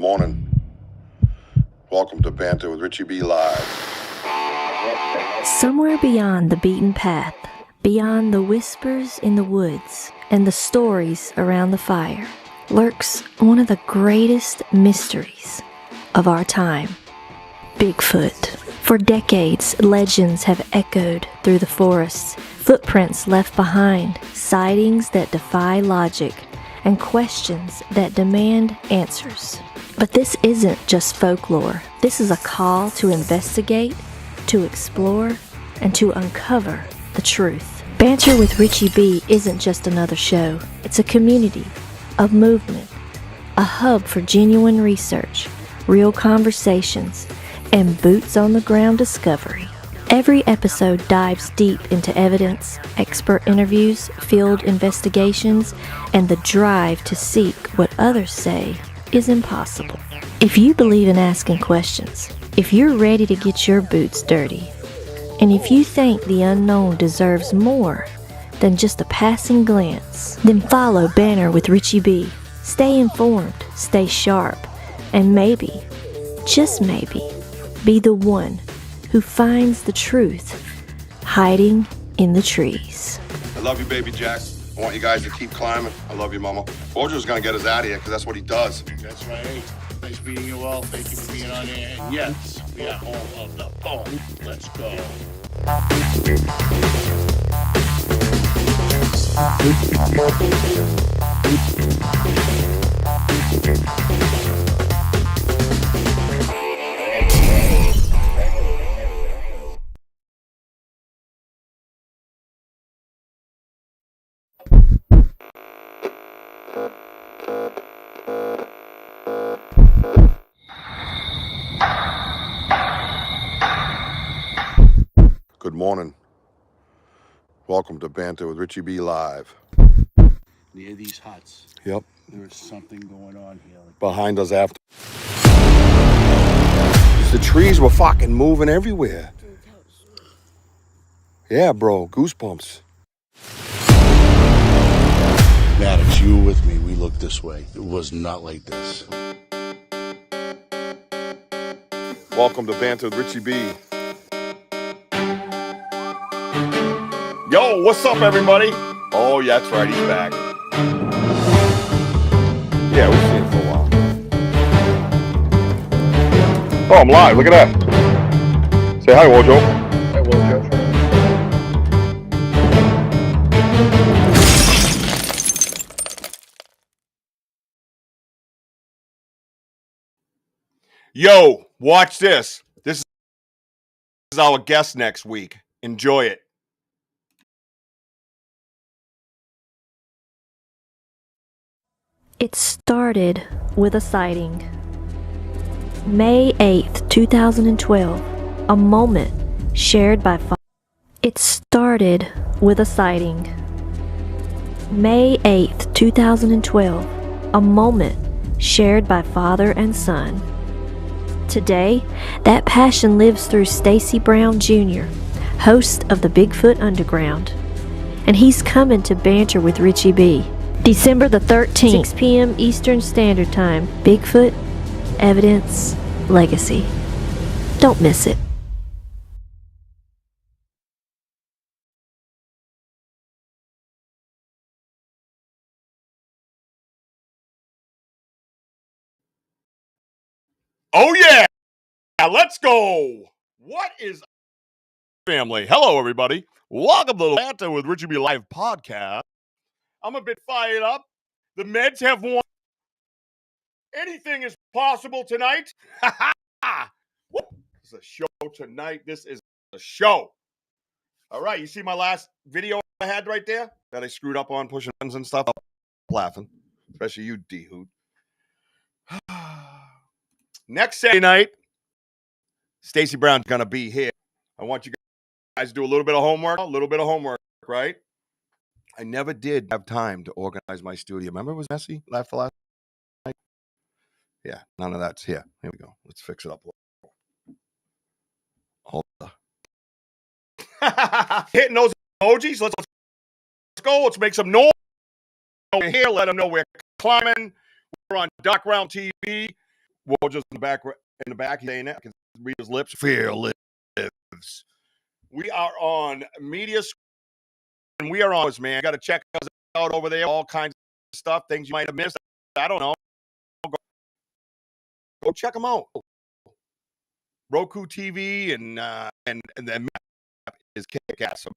morning. Welcome to Banter with Richie B Live. Somewhere beyond the beaten path, beyond the whispers in the woods and the stories around the fire, lurks one of the greatest mysteries of our time: Bigfoot. For decades, legends have echoed through the forests, footprints left behind, sightings that defy logic, and questions that demand answers. But this isn't just folklore. This is a call to investigate, to explore, and to uncover the truth. Banter with Richie B isn't just another show. It's a community, a movement, a hub for genuine research, real conversations, and boots-on-the-ground discovery. Every episode dives deep into evidence, expert interviews, field investigations, and the drive to seek what others say is impossible. If you believe in asking questions, if you're ready to get your boots dirty, and if you think the unknown deserves more than just a passing glance, then follow Banter with Richie B. Stay informed, stay sharp, and maybe, just maybe, be the one who finds the truth hiding in the trees. I love you, baby Jack. I want you guys to keep climbing. I love you, Mama. Wojo's gonna get us out of here because that's what he does. That's right. Nice meeting you all. Thank you for being on air. And yes, we are all of the phone. Let's go. Good morning. Welcome to Banter with Richie B Live. Near these huts, Yep. there is something going on here. Behind us after. The trees were fucking moving everywhere. Yeah, bro. Goosebumps. Maddox, you were with me. We looked this way. It was not like this. Welcome to Banter with Richie B. Yo, what's up, everybody? Oh, yeah, that's right. He's back. Yeah, we've seen it for a while. Oh, I'm live. Look at that. Say hi, Wojo. Hey, Wojo. Yo, watch this. This is our guest next week. Enjoy it. It started with a sighting. May 8th, 2012, a moment shared by It started with a sighting. May 8th, 2012, a moment shared by father and son. Today, that passion lives through Stacy Brown Jr., host of the Bigfoot Underground. And he's coming to Banter with Richie B. December the 13th, 6 p.m. Eastern Standard Time. Bigfoot, Evidence, Legacy. Don't miss it. Oh, yeah. Let's go. What is family? Hello, everybody. Welcome to the Banter with Richie B Live podcast. I'm a bit fired up. The Meds have won. Anything is possible tonight. This is a show tonight. This is a show. All right. You see my last video I had right there that I screwed up on pushing buttons and stuff? I'm laughing, especially you, D-Hoot. Next Saturday night, Stacy Brown's going to be here. I want you guys to do a little bit of homework, right? I never did have time to organize my studio. Remember it was messy last night? Yeah, none of that's here. Here we go. Let's fix it up. Hold on. Hitting those emojis. Let's go. Let's make some noise over here. Let them know we're climbing. We're on Dark Round TV. Wojo's in the back, he's saying it. I can read his lips. Fear lives. We are on media, and we are on this, man. You got to check us out over there. All kinds of stuff, things you might have missed. I don't know. Go check them out. Roku TV and the map is kick-ass. So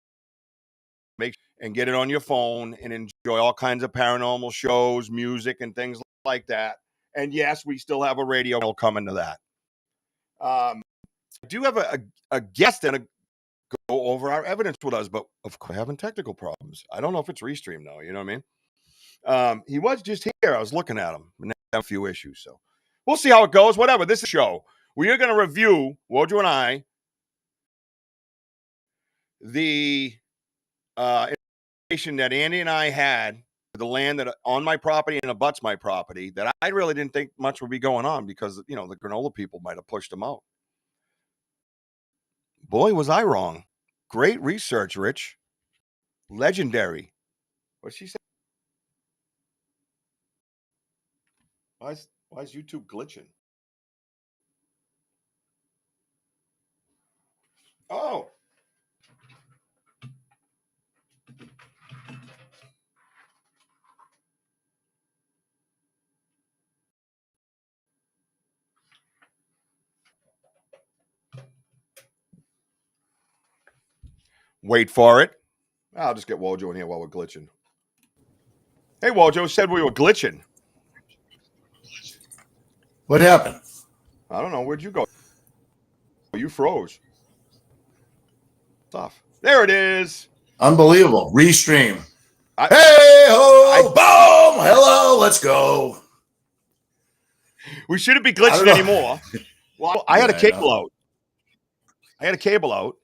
and get it on your phone and enjoy all kinds of paranormal shows, music, and things like that. And yes, we still have a radio. We'll come into that. I do have a guest and go over our evidence with us, but of course, having technical problems. I don't know if it's Restream though. You know what I mean? He was just here. I was looking at him and have a few issues. So we'll see how it goes. Whatever. This is a show. We are going to review, Wojo and I, the information that Andy and I had, the land that on my property and abuts my property, that I really didn't think much would be going on because, you know, the granola people might have pushed them out. Boy, was I wrong. Great research, Rich. Legendary. What'd she say? Why is YouTube glitching? Oh. Wait for it. I'll just get Wojo in here while we're glitching. Hey, Wojo said we were glitching. What happened? I don't know. Where'd you go? You froze. Stuff. There it is. Unbelievable. Restream. Hey ho! Boom! Hello. Let's go. We shouldn't be glitching anymore. Well, I had a cable out. I had a cable out,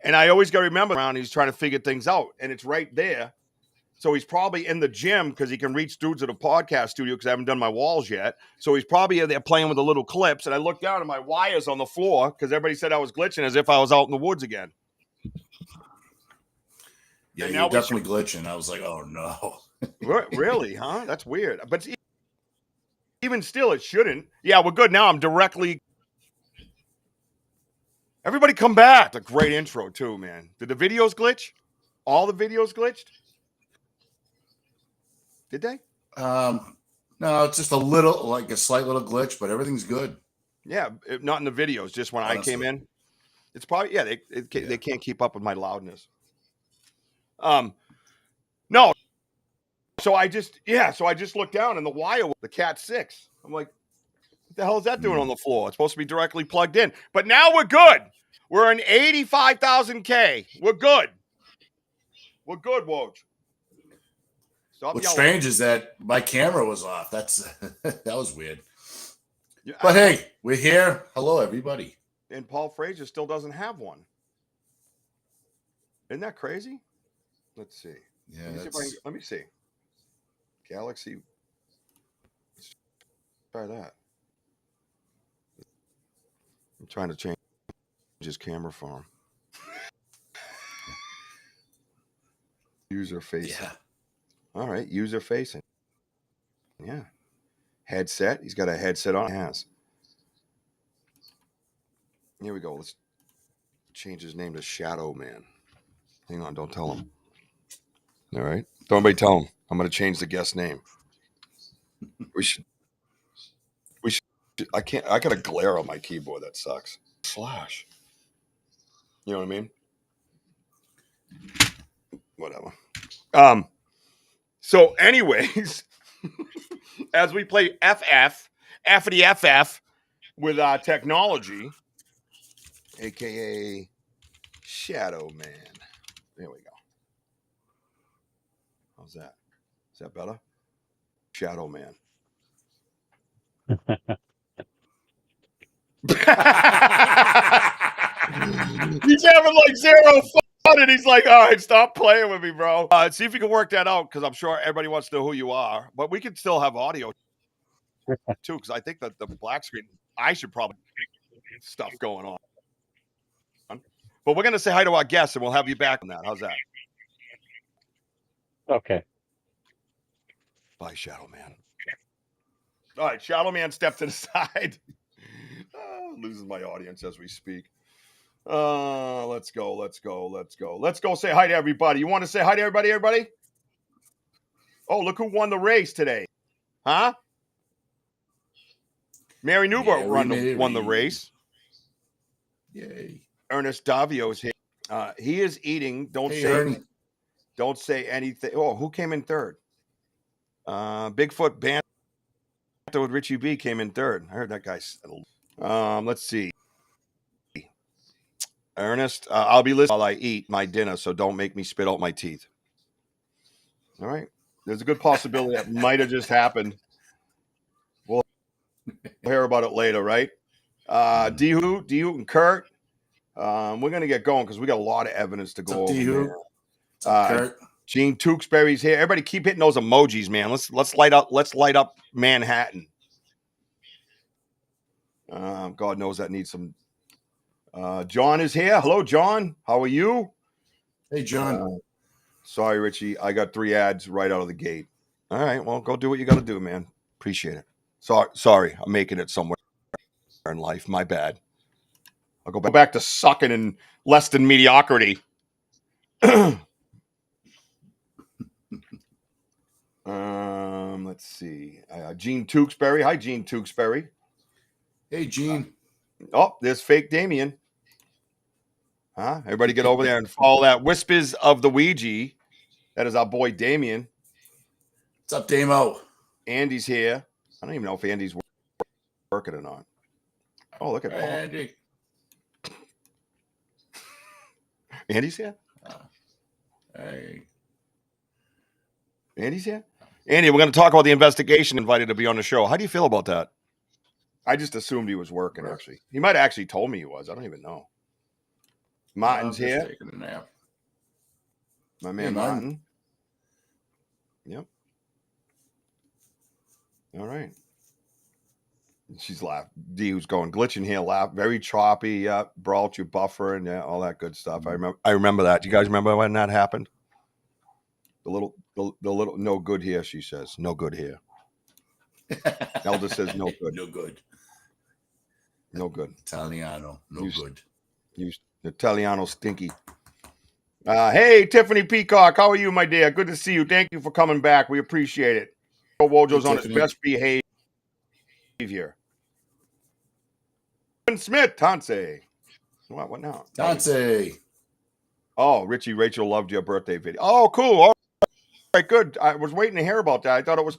and I always got to remember around he's trying to figure things out, and it's right there. So he's probably in the gym because he can reach dudes at a podcast studio because I haven't done my walls yet. So he's probably in there playing with the little clips, and I looked down and my wires on the floor because everybody said I was glitching as if I was out in the woods again. Yeah, you're definitely glitching. I was like, oh no. Really, huh? That's weird. But even still, it shouldn't. Yeah, we're good now. I'm directly. Everybody come back. A great intro, too, man. Did the videos glitch? All the videos glitched? Did they? No, it's just a little, like a slight little glitch, but everything's good. Yeah, not in the videos, just when honestly. I came in. It's probably, yeah, they can't keep up with my loudness. No. So I just looked down and the wire, the Cat 6. I'm like, what the hell is that doing on the floor? It's supposed to be directly plugged in. But now we're good. We're in 85,000K. We're good. We're good, Woj. What's strange is that my camera was off. That's that was weird. Yeah, but hey, we're here. Hello, everybody. And Paul Frazier still doesn't have one. Isn't that crazy? Let's see. Yeah, let me see. Galaxy. Let's try that. I'm trying to change his camera for him. User facing. Yeah. All right, user facing. Yeah. Headset. He's got a headset on. He has. Here we go. Let's change his name to Shadow Man. Hang on, don't tell him. All right. Don't anybody tell him. I'm going to change the guest name. We should. I can't. I got a glare on my keyboard. That sucks. Slash. You know what I mean? Whatever. So, anyways, as we play FF with technology, aka Shadow Man. There we go. How's that? Is that better? Shadow Man. He's having like zero fun, and he's like, all right, stop playing with me, bro. See if you can work that out, because I'm sure everybody wants to know who you are, but we can still have audio too, because I think that the black screen, I should probably stuff going on. But we're going to say hi to our guests, and we'll have you back on that. How's that? Okay. Bye, Shadow Man. All right, Shallow Man, step to the side. Losing my audience as we speak. Let's go. Let's go say hi to everybody. You want to say hi to everybody? Oh, look who won the race today. Huh? Mary Newbert won the race. Yay. Ernest Davio's here. He is eating. Don't say anything. Oh, who came in third? Bigfoot Banter with Richie B came in third. I heard that guy. Let's see. Ernest, I'll be listening while I eat my dinner, so don't make me spit out my teeth. All right. There's a good possibility that might have just happened. We'll hear about it later, right? D-Hoot and Kurt. We're going to get going because we got a lot of evidence to go over. Kurt? Gene Tewksbury's here. Everybody keep hitting those emojis, man. Let's light up Manhattan. God knows that needs some. John is here. Hello, John. How are you? Hey, John. Sorry, Richie. I got 3 ads right out of the gate. All right. Well, go do what you got to do, man. Appreciate it. Sorry. I'm making it somewhere in life. My bad. I'll go back to sucking and less than mediocrity. Let's see. Gene Tewksbury. Hi, Gene Tewksbury. Hey, Gene. Oh, there's fake Damien. Huh? Everybody get over there and follow that Whispers of the Ouija. That is our boy Damien. What's up, Damo? Andy's here. I don't even know if Andy's working or not. Oh, look at Paul. Andy. Andy's here? Hey. Andy's here? Andy, we're going to talk about the investigation invited to be on the show. How do you feel about that? I just assumed he was working, actually. He might have actually told me he was. I don't even know. Martin's here. Taking a nap. My man Martin. Yep. All right. She's laughing. D who's going glitching here, laugh very choppy. Yeah, brought you buffer and all that good stuff. I remember that. Do you guys remember when that happened? The little no good here. She says no good here. Elder says no good. No good. No good. Italiano. No good. Italiano stinky. Hey, Tiffany Peacock. How are you, my dear? Good to see you. Thank you for coming back. We appreciate it. Wojo's on his best behavior. Smith, Tanse. What now? Tanse. Oh, Richie, Rachel loved your birthday video. Oh, cool. All right, good. I was waiting to hear about that. I thought it was.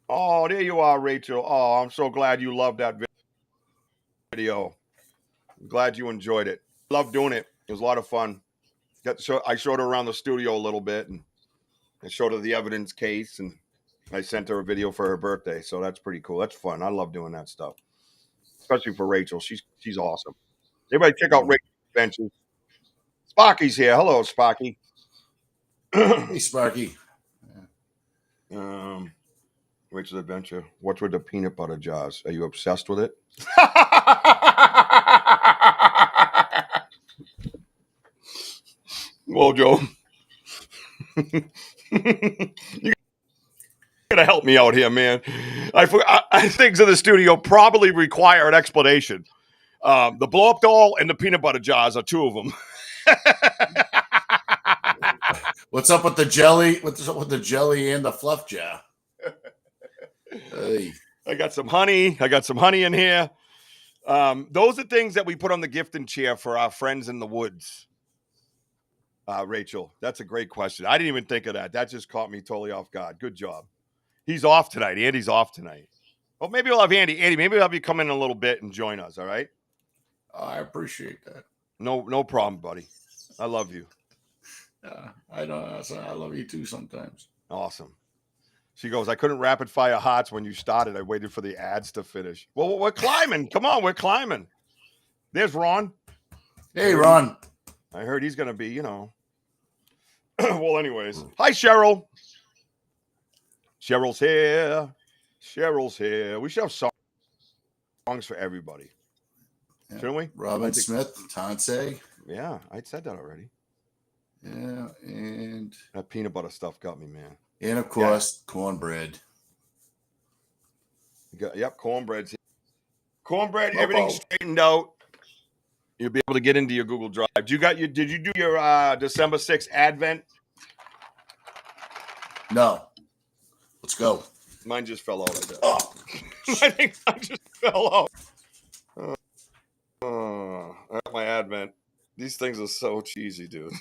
Oh, there you are, Rachel. Oh, I'm so glad you loved that video. I'm glad you enjoyed it. Loved doing it. It was a lot of fun. I showed her around the studio a little bit, and I showed her the evidence case, and I sent her a video for her birthday. So that's pretty cool. That's fun. I love doing that stuff, especially for Rachel. She's awesome. Everybody check out Rachel's Adventures. Sparky's here. Hello, Sparky. Hey, Sparky. Rachel's Adventure. What's with the peanut butter jars? Are you obsessed with it? Wojo. You gotta help me out here, man. I things in the studio probably require an explanation. The blow up doll and the peanut butter jars are 2 of them. What's up with the jelly? What's up with the jelly and the fluff jar? Hey. I got some honey in here. Those are things that we put on the gifting chair for our friends in the woods. Rachel, that's a great question. I didn't even think of that. That just caught me totally off guard. Good job. He's off tonight. Andy's off tonight. Well, maybe we'll have Andy. Andy, maybe we'll have you come in a little bit and join us. All right. I appreciate that. No problem, buddy. I love you. I love you too sometimes. Awesome. She goes, I couldn't rapid fire hearts when you started. I waited for the ads to finish. Well, we're climbing. Come on, we're climbing. There's Ron. Hey, Ron. I heard he's going to be, Well, anyways. Hi, Cheryl. Cheryl's here. We should have songs for everybody. Yeah. Shouldn't we? Robin Smith, Tanse. Yeah, I said that already. Yeah, and that peanut butter stuff got me, man. And of course, cornbread. Yep, cornbread's here. Cornbread, everything's straightened out. You'll be able to get into your Google Drive. Did you do your December 6th Advent? No. Let's go. Mine just fell out. I guess. Oh. I think mine just fell out. My Advent. These things are so cheesy, dude.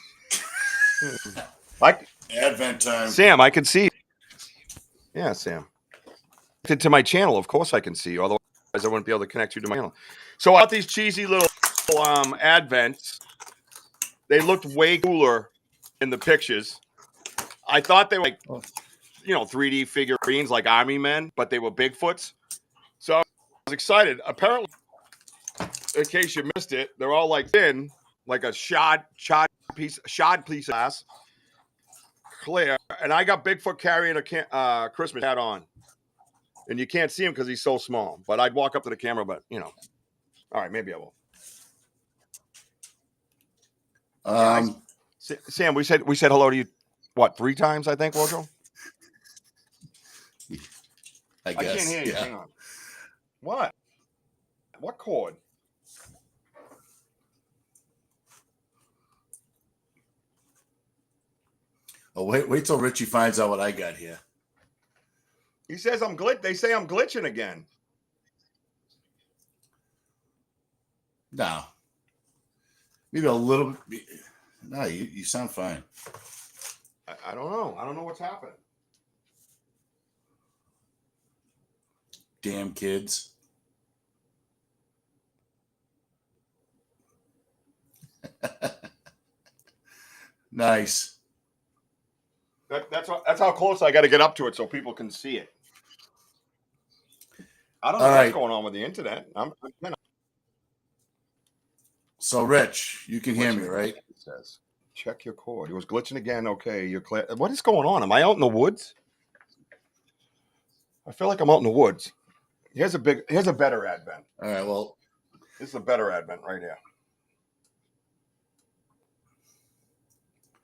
Advent time. Sam, I can see you. Yeah, Sam. To my channel, of course I can see you. Otherwise, I wouldn't be able to connect you to my channel. So I got these cheesy little Advents. They looked way cooler in the pictures. I thought they were like, 3D figurines like Army Men, but they were Bigfoots. So I was excited. Apparently, in case you missed it, they're all like thin, like a shod piece of glass, clear. And I got Bigfoot carrying a Christmas hat on. And you can't see him because he's so small. But I'd walk up to the camera, but, all right, maybe I will. Sam, we said hello to you, what, 3 times, I think, Wojo? I guess. I can't hear you. Yeah. Hang on. What? What cord? Oh, wait till Richie finds out what I got here. He says I'm glitch. They say I'm glitching again. No. Maybe a little bit. No, you sound fine. I don't know. I don't know what's happening. Damn kids. Nice. That's how close I got to get up to it so people can see it. I don't know what's going on with the internet. So, Rich, you can hear me, right? It says, check your cord. It was glitching again. Okay, you're clear. What is going on? Am I out in the woods? I feel like I'm out in the woods. Here's a better Advent. All right, well. This is a better Advent right here.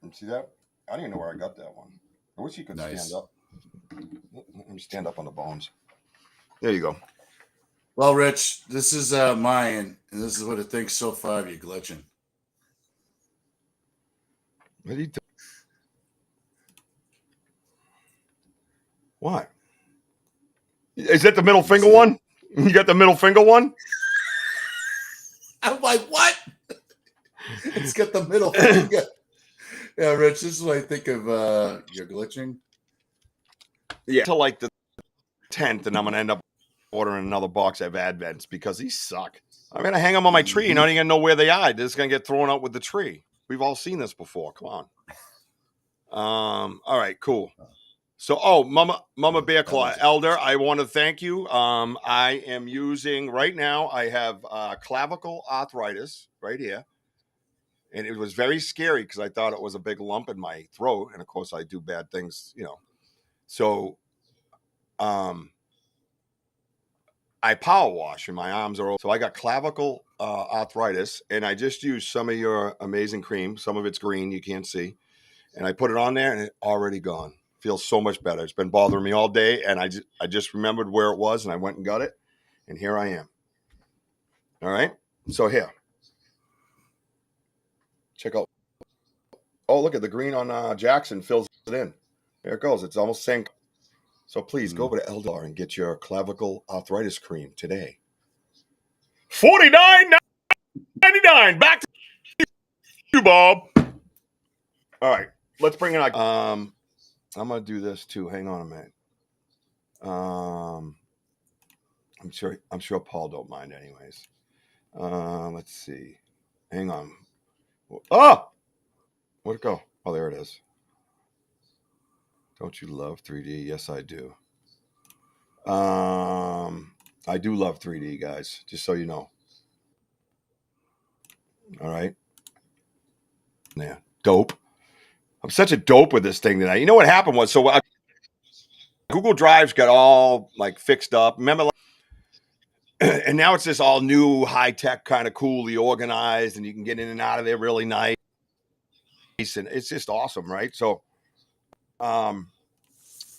You see that? I don't even know where I got that one. I wish you could stand up. Let me stand up on the bones. There you go. Well, Rich, this is mine, and this is what it thinks so far of you glitching. What are you doing? What? Is that the middle finger one? You got the middle finger one? I'm like, what? It's got the middle finger. Yeah, Rich, this is what I think of you're glitching. Yeah. To like the 10th, and I'm going to end up ordering another box of Advents because these suck. I'm going to hang them on my tree. You're not even going to know where they are. They're just going to get thrown out with the tree. We've all seen this before. Come on. All right, cool. So, Mama Bear Claw Elder, I want to thank you. I am using right now. I have clavicle arthritis right here, and it was very scary because I thought it was a big lump in my throat, and of course I do bad things, So, I power wash, and my arms are open. So I got clavicle arthritis, and I just used some of your amazing cream. Some of it's green, you can't see, and I put it on there, and it's already gone. Feels so much better. It's been bothering me all day, and I just remembered where it was, and I went and got it, and here I am. All right, so here, check out. Oh, look at the green on Jackson fills it in. There it goes. It's almost same. So please go over to Eldar and get your clavicle arthritis cream today. $49.99. Back to you, Bob. All right, let's bring in. I'm gonna do this too. Hang on a minute. I'm sure Paul don't mind anyways. Let's see. Hang on. Oh, where'd it go? Oh, there it is. Don't you love 3D? Yes, I do. I do love 3D, guys. Just so you know. All right. Yeah, dope. I'm such a dope with this thing tonight. You know what happened was, so Google Drives got all like fixed up. Remember, and now it's just all new, high tech, kind of coolly organized, and you can get in and out of there really nice, and it's just awesome, right? So,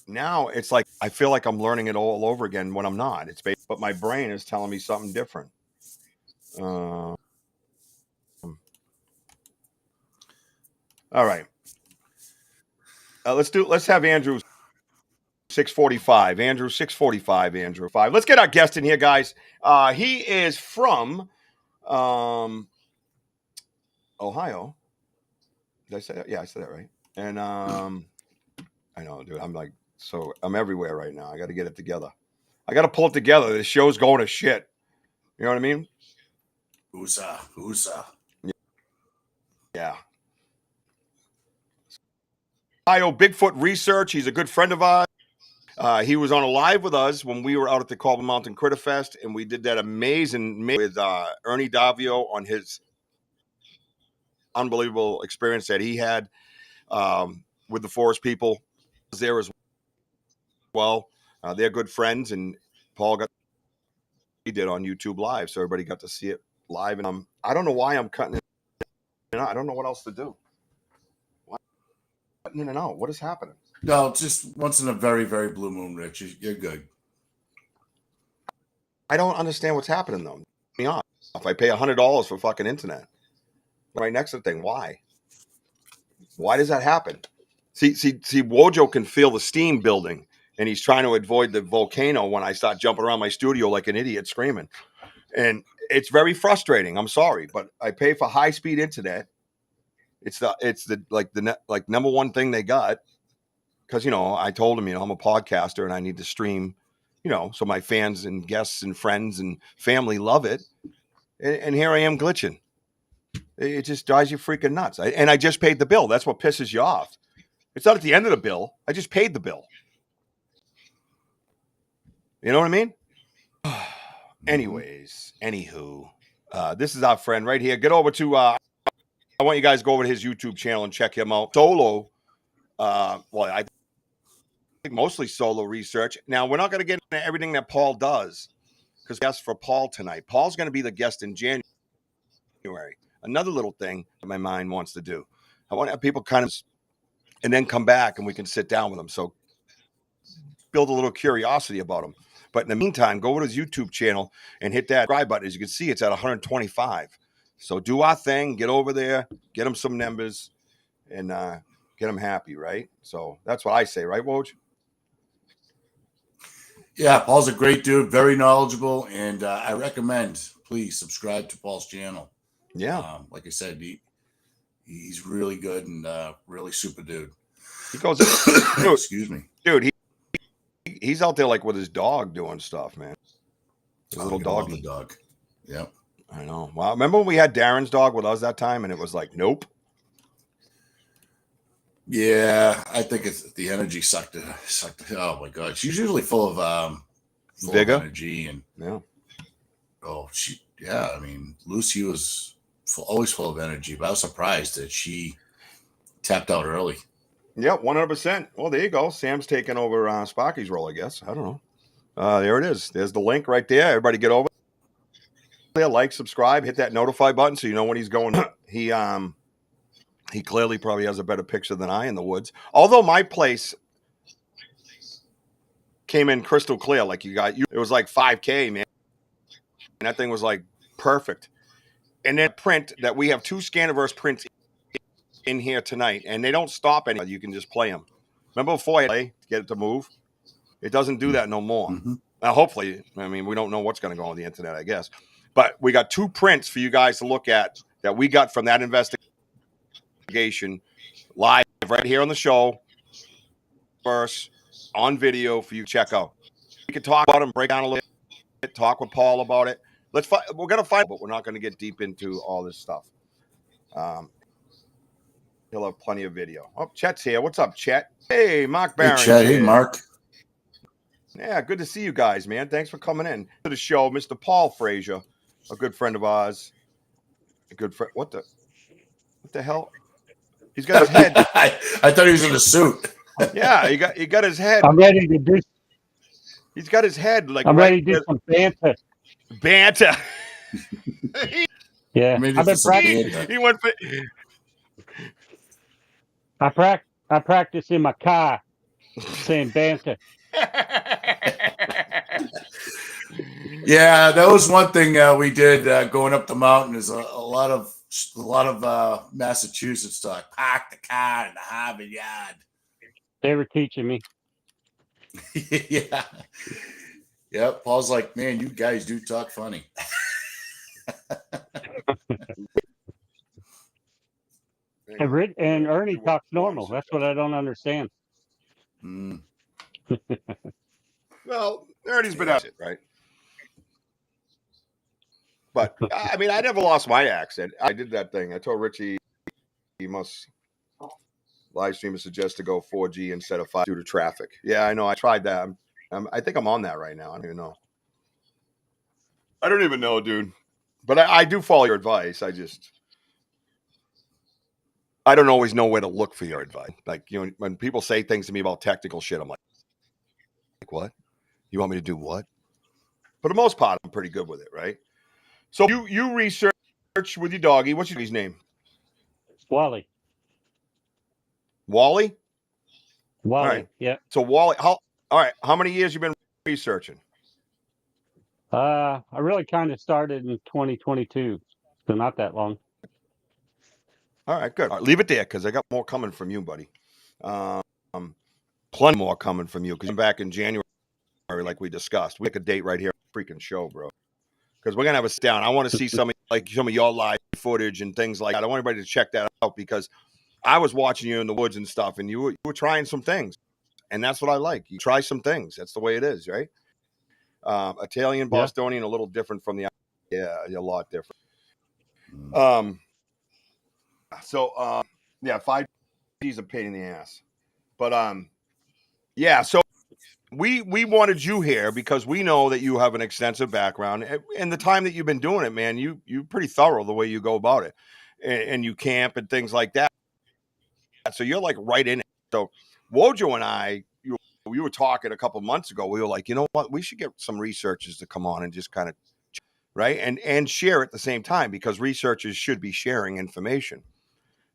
now it's like I feel like I'm learning it all over again when I'm not. But my brain is telling me something different. All right. Let's have Andrew 645. Andrew 645. Andrew 5. Let's get our guest in here, guys. He is from Ohio. Did I say that? Yeah, I said that right. And I know, dude. I'm everywhere right now. I got to get it together. I got to pull it together. This show's going to shit. You know what I mean? Who's-a. Yeah. Ohio Bigfoot Research. He's a good friend of ours. He was on a live with us when we were out at the Cobble Mountain Critter Fest, and we did that amazing with Ernie Davio on his unbelievable experience that he had with the forest people there as well. They're good friends, and Paul he did on YouTube Live, so everybody got to see it live. And I don't know why I'm cutting it. I don't know what else to do. Why cutting in and out? What is happening? No, just once in a very, very blue moon, Rich. You're good. I don't understand what's happening though. Me off. If I pay $100 for fucking internet, right next to the thing, why? Why does that happen? See, Wojo can feel the steam building, and he's trying to avoid the volcano when I start jumping around my studio like an idiot screaming. And it's very frustrating. I'm sorry, but I pay for high speed internet. It's the number one thing they got, because I told him I'm a podcaster and I need to stream, so my fans and guests and friends and family love it. And here I am glitching. It just drives you freaking nuts. And I just paid the bill. That's what pisses you off. It's not at the end of the bill. I just paid the bill. You know what I mean? Anyways, anywho, this is our friend right here. Get over to, I want you guys to go over to his YouTube channel and check him out. Solo, I think mostly solo research. Now, we're not going to get into everything that Paul does, because guest for Paul tonight. Paul's going to be the guest in January. Another little thing that my mind wants to do. I want to have people kind of, and then come back and we can sit down with them. So build a little curiosity about them. But in the meantime, go to his YouTube channel and hit that subscribe button. As you can see, it's at 125. So do our thing, get over there, get them some numbers, and get them happy, right? So that's what I say, right, Woj? Yeah, Paul's a great dude, very knowledgeable, and I recommend, please subscribe to Paul's channel. Yeah. Like I said, he's really good and really super dude. He goes, dude, excuse me. Dude, he's out there like with his dog doing stuff, man. His little dog. The dog. Yep. I know. Wow. Remember when we had Darren's dog with us that time and it was like, nope. Yeah, I think it's the energy sucked it. Oh my God. She's usually full of vigor, energy, and yeah. I mean, Lucy was always full of energy, but I was surprised that she tapped out early. Yep, 100%. Well, there you go. Sam's taking over Sparky's role, I guess. I don't know. There it is. There's the link right there. Everybody get over there, like, subscribe, hit that notify button so you know when he's going. He clearly probably has a better picture than I in the woods. Although my place came in crystal clear, like it was like 5K, man. And that thing was like perfect. And then print that we have 2 Scaniverse prints in here tonight, and they don't stop any. You can just play them. Remember before I play to get it to move? It doesn't do that no more. Mm-hmm. Now, hopefully, I mean, we don't know what's going to go on the internet, I guess. But we got 2 prints for you guys to look at that we got from that investigation live right here on the show. First, on video for you to check out. We can talk about them, break down a little bit, talk with Paul about it. We're going to find, but we're not going to get deep into all this stuff. He'll have plenty of video. Oh, Chet's here. What's up, Chet? Hey, Mark Barron. Hey, Chet. Hey, Mark. Yeah, good to see you guys, man. Thanks for coming in to the show. Mr. Paul Frazier, a good friend of ours. A good friend. What the hell? He's got his head. I thought he was in a suit. Yeah, he got his head. I'm ready to do. He's got his head like. I'm ready to do some banter. Banter. Yeah, I've been practicing. He went for. I practice in my car. saying Banta. Yeah, that was one thing we did going up the mountain. Is a lot of Massachusetts talk. Park the car in the Harvard yard. They were teaching me. Yeah. Yep. Paul's like, man, you guys do talk funny. And Ernie talks normal. That's what I don't understand. Mm. Well, Ernie's been at it, right? But I mean, I never lost my accent. I did that thing. I told Richie he must live stream and suggest to go 4G instead of 5 due to traffic. Yeah, I know. I tried that. I think I'm on that right now. I don't even know. I don't even know, dude. But I do follow your advice. I don't always know where to look for your advice. Like, you know, when people say things to me about technical shit, I'm like, what? You want me to do what? For the most part, I'm pretty good with it, right? So you research with your doggy. What's your doggy's name? Wally. Wally? Wally, all right. Yeah. So Wally, how many years you been researching? I really kind of started in 2022, so not that long. All right, good. All right, leave it there because I got more coming from you, buddy. Plenty more coming from you because back in January, like we discussed, we make a date right here, freaking show, bro. Because we're gonna have a sit down. I want to see some of your live footage and things like that. I want everybody to check that out because I was watching you in the woods and stuff, and you were trying some things, and that's what I like. You try some things. That's the way it is, right? Italian, Bostonian, a little different from the a lot different. So 5G is a pain in the ass, but yeah. So we wanted you here because we know that you have an extensive background and the time that you've been doing it, man. You're pretty thorough the way you go about it, and you camp and things like that. So you're like right in it. So Wojo and I, we were talking a couple months ago. We were like, you know what? We should get some researchers to come on and just kind of, right, and share at the same time because researchers should be sharing information.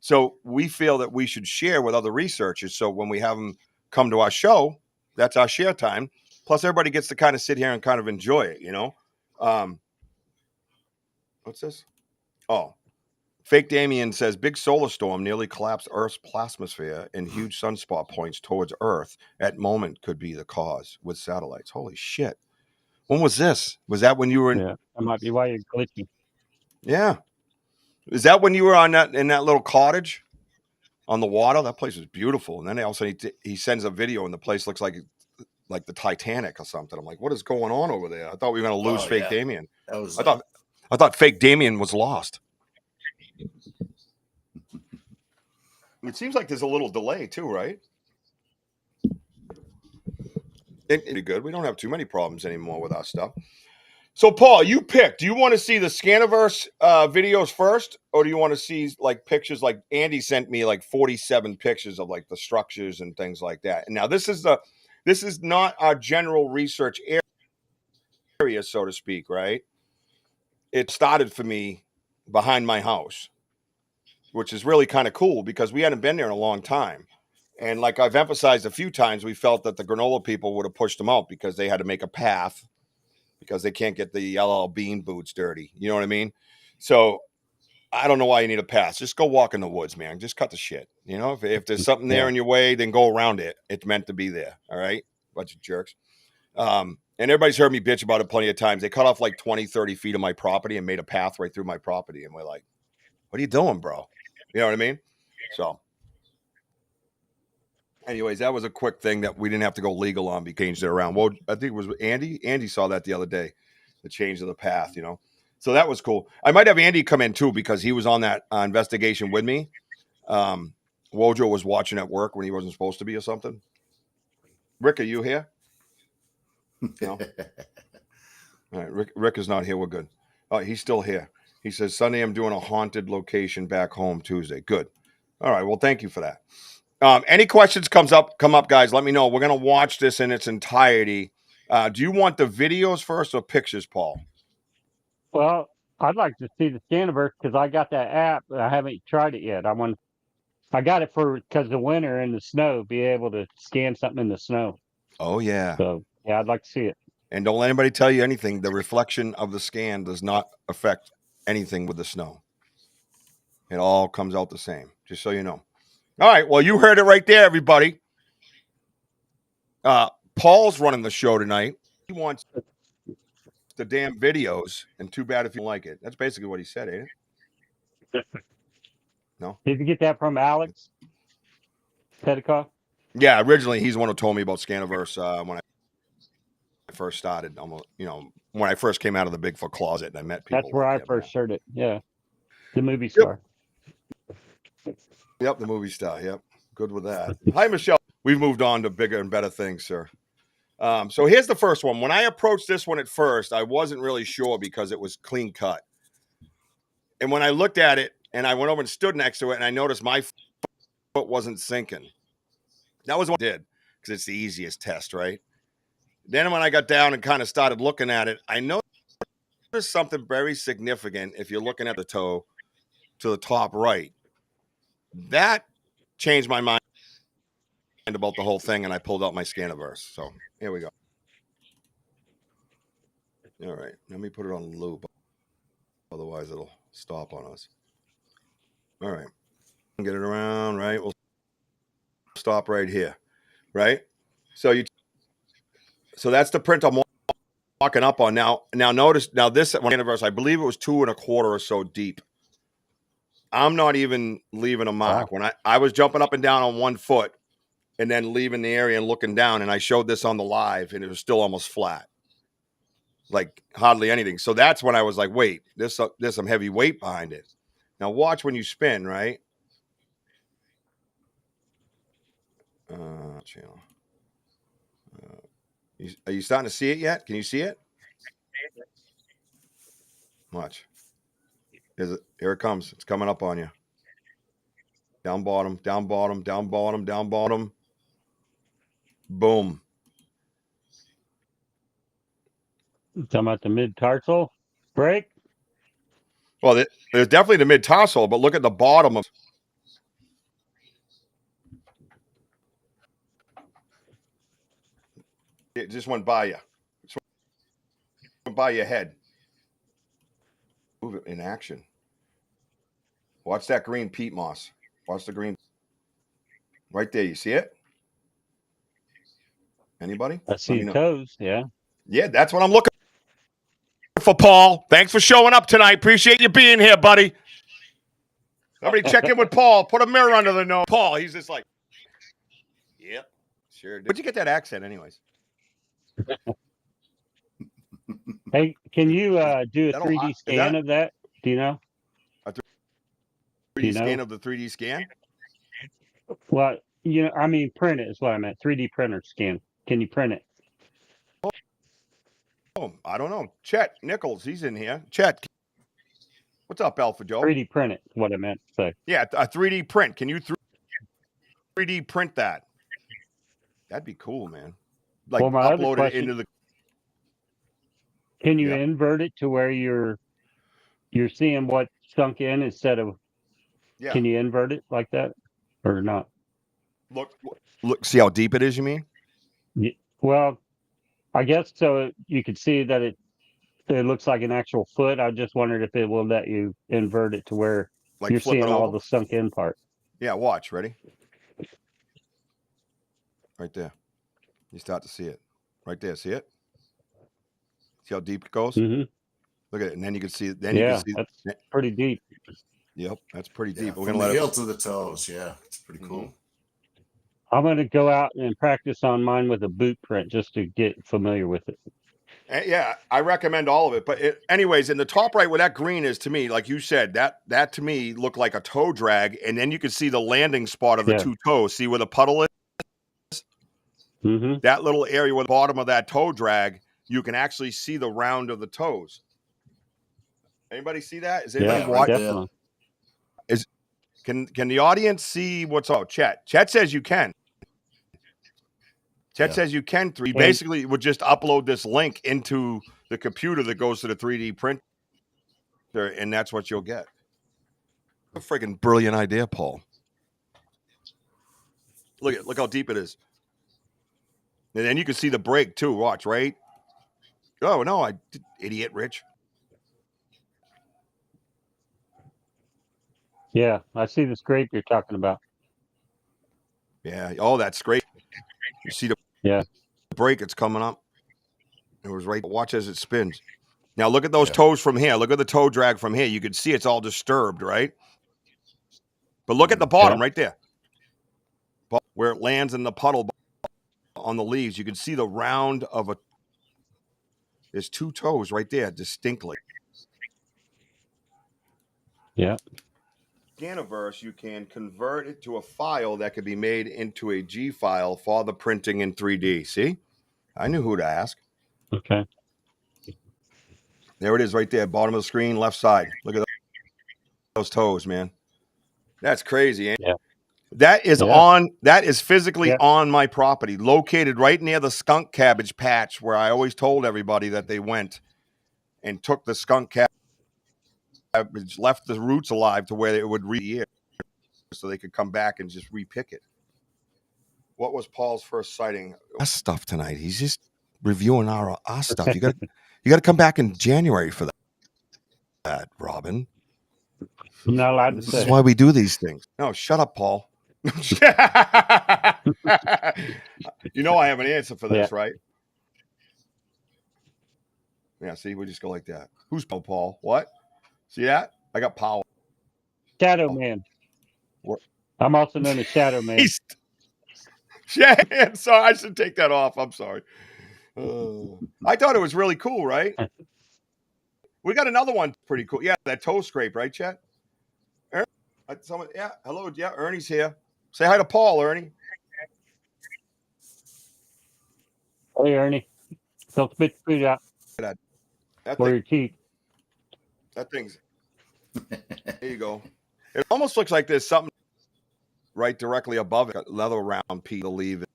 So we feel that we should share with other researchers. So when we have them come to our show, that's our share time. Plus, everybody gets to kind of sit here and kind of enjoy it, you know? What's this? Oh, Fake Damien says, big solar storm nearly collapsed Earth's plasmasphere and huge sunspot points towards Earth at moment could be the cause with satellites. Holy shit. When was this? Was that when you were in? Yeah, that might be why you're glitchy. Yeah. Is that when you were in that little cottage on the water? That place was beautiful. And then all of a sudden he sends a video and the place looks like the Titanic or something. I'm like, what is going on over there? I thought we were going to lose Fake Damien. I thought Fake Damien was lost. It seems like there's a little delay too, right? It'd be good. We don't have too many problems anymore with our stuff. So, Paul, you pick. Do you want to see the Scaniverse videos first, or do you want to see like pictures? Like Andy sent me like 47 pictures of like the structures and things like that. And now this is not our general research area, so to speak, right? It started for me behind my house, which is really kind of cool because we hadn't been there in a long time. And like I've emphasized a few times, we felt that the granola people would have pushed them out because they had to make a path because they can't get the LL Bean boots dirty. You know what I mean? So I don't know why you need a path. Just go walk in the woods, man. Just cut the shit. You know, if there's something there in your way, then go around it. It's meant to be there. All right? Bunch of jerks. And everybody's heard me bitch about it plenty of times. They cut off like 20, 30 feet of my property and made a path right through my property. And we're like, what are you doing, bro? You know what I mean? So anyways, that was a quick thing that we didn't have to go legal on. We changed it around. Well, I think it was Andy. Andy saw that the other day, the change of the path, you know? So that was cool. I might have Andy come in too, because he was on that investigation with me. Wojo was watching at work when he wasn't supposed to be or something. Rick, are you here? No. All right. Rick is not here. We're good. Oh, he's still here. He says, Sunday, I'm doing a haunted location back home Tuesday. Good. All right. Well, thank you for that. Any questions come up, guys, let me know. We're going to watch this in its entirety. Do you want the videos first or pictures, Paul? Well, I'd like to see the Scaniverse because I got that app, but I haven't tried it yet. I want to I got it because the winter and the snow, be able to scan something in the snow. Oh, yeah. So, yeah, I'd like to see it. And don't let anybody tell you anything. The reflection of the scan does not affect anything with the snow. It all comes out the same, just so you know. All right. Well, you heard it right there, everybody. Paul's running the show tonight. He wants the damn videos, and too bad if you don't like it. That's basically what he said, ain't it? No? Did you get that from Alex Petticoff? Yeah, originally he's the one who told me about Scaniverse when I first started. Almost, when I first came out of the Bigfoot closet and I met people. That's where I that, first heard it. Yeah. The movie Yep. star. Yep, the movie star. Yep. Good with that. Hi, Michelle. We've moved on to bigger and better things, sir. So here's the first one. When I approached this one at first, I wasn't really sure because it was clean cut. And when I looked at it and I went over and stood next to it and I noticed my foot wasn't sinking. That was what I did because it's the easiest test, right? Then when I got down and kind of started looking at it, I noticed something very significant if you're looking at the toe to the top right. That changed my mind about the whole thing, and I pulled out my Scaniverse. So here we go. All right, let me put it on loop. Otherwise, it'll stop on us. All right, get it around, right? We'll stop right here, right? So that's the print I'm walking up on now. Notice this Scaniverse, I believe it was 2.25 or so deep. I'm not even leaving a mark. Wow. When I was jumping up and down on one foot and then leaving the area and looking down, and I showed this on the live, and it was still almost flat. Like hardly anything. So that's when I was like, wait, there's some heavy weight behind it. Now watch when you spin, right? Channel. Are you starting to see it yet? Can you see it? Watch. Here it comes. It's coming up on you. Down bottom, down bottom, down bottom, down bottom. Boom. Talking about the mid-tarsal break? Well, there's definitely the mid-tarsal, but look at the bottom of it. Just went by you. It went by your head. Move it in action. Watch that green peat moss. Watch the green. Right there. You see it? Anybody? I see toes, yeah. Yeah, that's what I'm looking for, Paul. Thanks for showing up tonight. Appreciate you being here, buddy. Somebody check in with Paul. Put a mirror under the nose. Paul, he's just like, yep, sure did. Where'd you get that accent anyways? Hey, can you do a 3D scan of that? Do you know? A 3D scan of the 3D scan? Well, I mean, print it is what I meant. 3D printer scan. Can you print it? Oh, I don't know. Chet Nichols, he's in here. Chet, what's up, Alpha Joe? 3D print it is what I meant to say. Yeah, a 3D print. Can you 3D print that? That'd be cool, man. Like upload it into the. Can you invert it to where you're seeing what sunk in instead of? Yeah. Can you invert it like that or not? Look. See how deep it is. You mean? Yeah, well, I guess so. You could see that it looks like an actual foot. I just wondered if it will let you invert it to where you're seeing all the sunk in part. Yeah. Watch. Ready? Right there. You start to see it. Right there. See it? See how deep it goes? Mm-hmm. Look at it, and then you can see. Then you can see. That's pretty deep. Yep, that's pretty deep. Yeah, we're gonna let heel to the toes. Yeah, it's pretty cool. I'm going to go out and practice on mine with a boot print just to get familiar with it. Yeah, I recommend all of it. But anyways, in the top right where that green is, to me, like you said, that to me looked like a toe drag. And then you can see the landing spot of the two toes. See where the puddle is? Mm-hmm. That little area where the bottom of that toe drag, you can actually see the round of the toes. Anybody see that? Is anybody watching? Can the audience see what's up? Chat says you can. Chet says you can. You basically would just upload this link into the computer that goes to the 3D printer, and that's what you'll get. A freaking brilliant idea, Paul. Look how deep it is. And then you can see the break too. Watch, right? Oh no, idiot, Rich. Yeah, I see the scrape you're talking about. Yeah. Oh, that scrape. You see the break? It's coming up. It was right. Watch as it spins. Now look at those toes from here. Look at the toe drag from here. You can see it's all disturbed, right? But look at the bottom right there, where it lands in the puddle on the leaves. You can see the round of a. There's two toes right there, distinctly. Yeah. Scaniverse, you can convert it to a file that could be made into a G file for the printing in 3D. See? I knew who to ask. Okay. There it is right there, bottom of the screen, left side. Look at those toes, man. That's crazy, ain't it? Yeah. That is physically on my property, located right near the skunk cabbage patch where I always told everybody that they went and took the skunk cabbage, left the roots alive to where it would re-year so they could come back and just repick it. What was Paul's first sighting? Our stuff tonight. He's just reviewing our stuff. You got to come back in January for that, Robin. I'm not allowed to This say. is why we do these things. No, shut up, Paul. You know I have an answer for this, right? Yeah, see, we just go like that. Who's Paul? What? See that? I got power. Shadow Man. I'm also known as Shadow Man. Yeah, so I should take that off. I'm sorry. I thought it was really cool, right? We got another one pretty cool. Yeah, that toe scrape, right, Chet? Someone, hello, Ernie's here. Say hi to Paul, Ernie. Hey, Ernie. Don't spit your food out. Or your teeth. That thing's. There you go. It almost looks like there's something right directly above it. Another round piece of the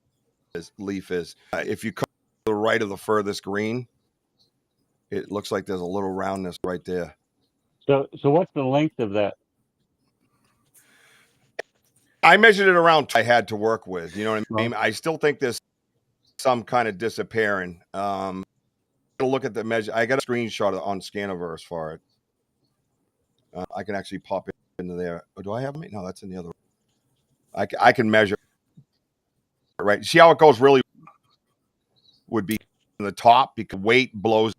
leaf is. If you come to the right of the furthest green, it looks like there's a little roundness right there. So what's the length of that? I measured it around. I had to work with. You know what I mean? I still think there's some kind of disappearing. Look at the measure. I got a screenshot on Scaniverse for it. I can actually pop it into there. Oh, do I have it? No, that's in the other. I can measure. Right. See how it goes really would be in the top because weight blows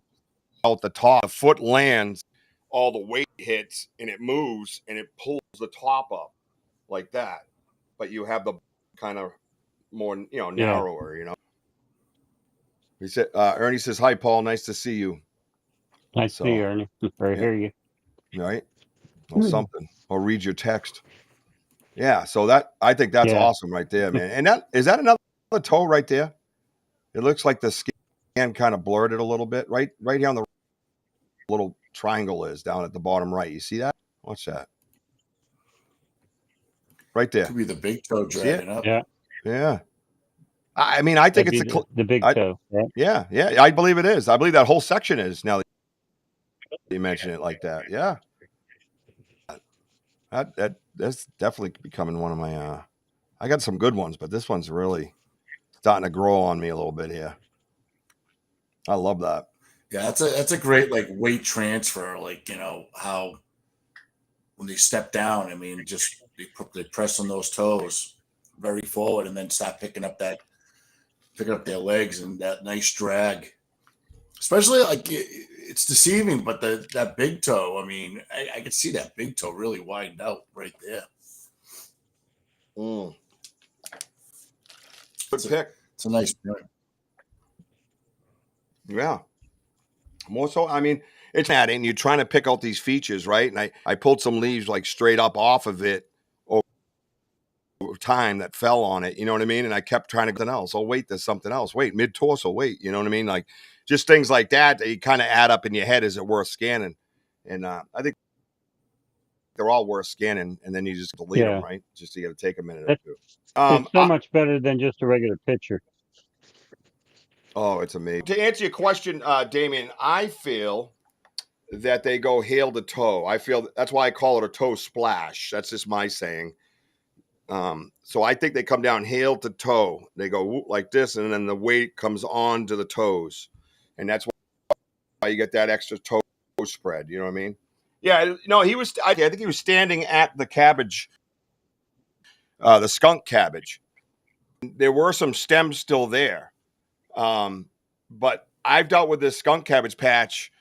out the top. The foot lands, all the weight hits, and it moves, and it pulls the top up like that. But you have the kind of more, narrower, He said, Ernie says, hi, Paul. Nice to see you. Nice to see you, Ernie. Or hear you. Right. Or something. Or read your text. Yeah. So I think that's awesome right there, man. And is that another toe right there? It looks like the scan kind of blurred it a little bit. Right here on the little triangle is down at the bottom right. You see that? What's that? Right there. Could be the big toe dragging up. Yeah. I mean, I think it's the big toe. Right? Yeah. I believe it is. I believe that whole section is now that you mention it like that. Yeah. That's definitely becoming one of my. I got some good ones, but this one's really starting to grow on me a little bit here. I love that. Yeah, that's a great weight transfer. How when they step down, I mean, just they press on those toes very forward, and then start picking up their legs and that nice drag. Especially it's deceiving, but that big toe. I mean, I could see that big toe really widened out right there. Good pick. It's a nice pick. Yeah. More so, I mean, it's at it, and you're trying to pick out these features, right? And I pulled some leaves straight up off of it over time that fell on it. You know what I mean? And I kept trying to get something else. Oh, wait, there's something else. Wait, mid torso. Wait, you know what I mean? Like just things like that you kind of add up in your head. Is it worth scanning? And I think they're all worth scanning. And then you just delete them, right? Just you got to take a minute or two. It's so much better than just a regular picture. Oh, it's amazing. To answer your question, Damien, I feel that they go heel to toe. I feel that's why I call it a toe splash. That's just my saying. So I think they come down heel to toe. They go like this, and then the weight comes on to the toes, and that's why you get that extra toe spread. You know what I mean? Yeah. No, he was. I think he was standing at the cabbage, the skunk cabbage. There were some stems still there, but I've dealt with this skunk cabbage patch.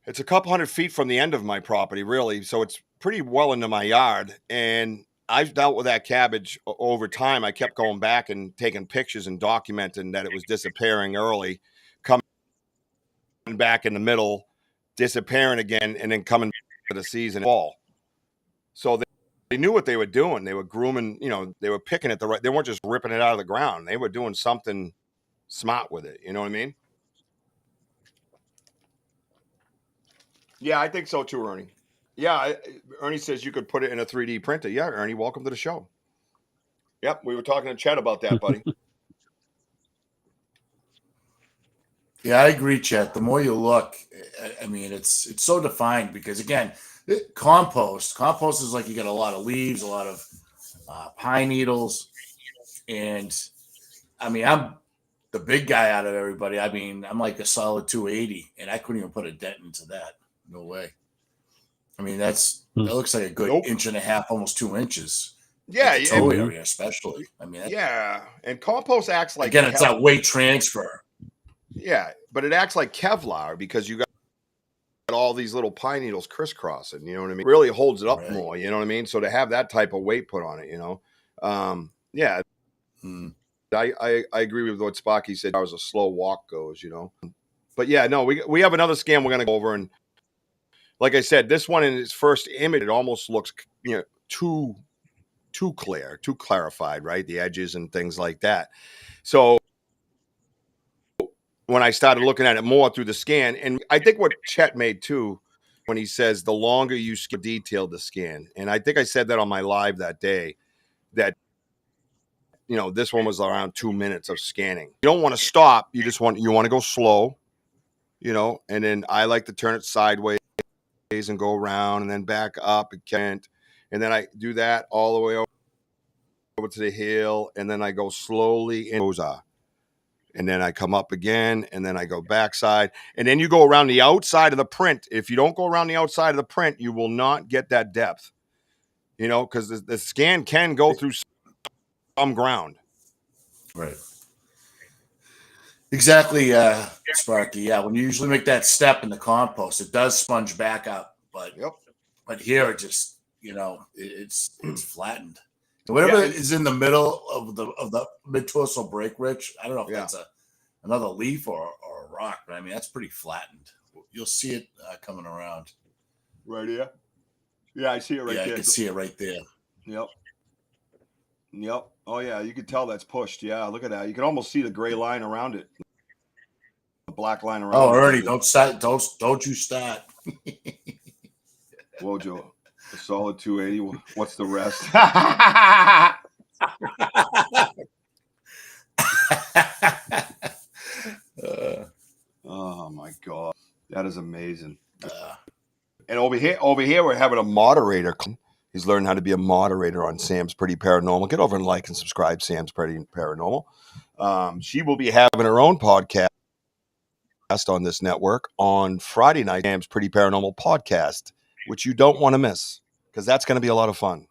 It's a couple hundred feet from the end of my property, really, so it's pretty well into my yard, and I've dealt with that cabbage over time. I kept going back and taking pictures and documenting that it was disappearing early, coming back in the middle, disappearing again, and then coming to the season fall. So they knew what they were doing. They were grooming, they were picking it the right. They weren't just ripping it out of the ground. They were doing something smart with it. You know what I mean? Yeah, I think so too, Ernie. Yeah, Ernie says you could put it in a 3D printer. Yeah, Ernie, welcome to the show. Yep, we were talking to Chet about that, buddy. Yeah, I agree, Chet. The more you look, I mean, it's so defined because, again, compost is like you got a lot of leaves, a lot of pine needles, and I mean, I'm the big guy out of everybody. I mean, I'm like a solid 280, and I couldn't even put a dent into that. No way. I mean, that looks like a good inch and a half, almost 2 inches. Yeah, the toe area especially. I mean, yeah, and compost acts like again, it's that weight transfer. Yeah, but it acts like Kevlar because you got all these little pine needles crisscrossing. You know what I mean? It really holds it up more. You know what I mean? So to have that type of weight put on it, yeah. I agree with what Spocky said. How a slow walk goes, But yeah, no, we have another scan we're gonna go over, and like I said, this one in its first image, it almost looks too clear, too clarified, right? The edges and things like that. So when I started looking at it more through the scan, and I think what Chet made too, when he says the longer you detail the scan, and I think I said that on my live that day, that this one was around 2 minutes of scanning. You don't want to stop. You want to go slow, and then I like to turn it sideways and go around and then back up again. And then I do that all the way over to the heel, and then I go slowly in. And then I come up again, and then I go backside, and then you go around the outside of the print. If you don't go around the outside of the print, you will not get that depth, because the scan can go through some ground. Right. Exactly, Sparky. Yeah, when you usually make that step in the compost, it does sponge back up, but here it just it's flattened. Whatever is in the middle of the mid-torso break, Rich, I don't know if that's another leaf or a rock, but I mean, that's pretty flattened. You'll see it coming around. Right here? Yeah, I see it right there. Yeah, I can see it right there. Yep. Oh, yeah, you can tell that's pushed. Yeah, look at that. You can almost see the gray line around it. The black line around it. Oh, Ernie, don't start. Don't you start. Wojo. A solid 280. What's the rest? Oh my God, that is amazing. And over here, we're having a moderator. He's learning how to be a moderator on Sam's Pretty Paranormal. Get over and like and subscribe, Sam's Pretty Paranormal. She will be having her own podcast on this network on Friday night, Sam's Pretty Paranormal Podcast, which you don't want to miss, because that's going to be a lot of fun.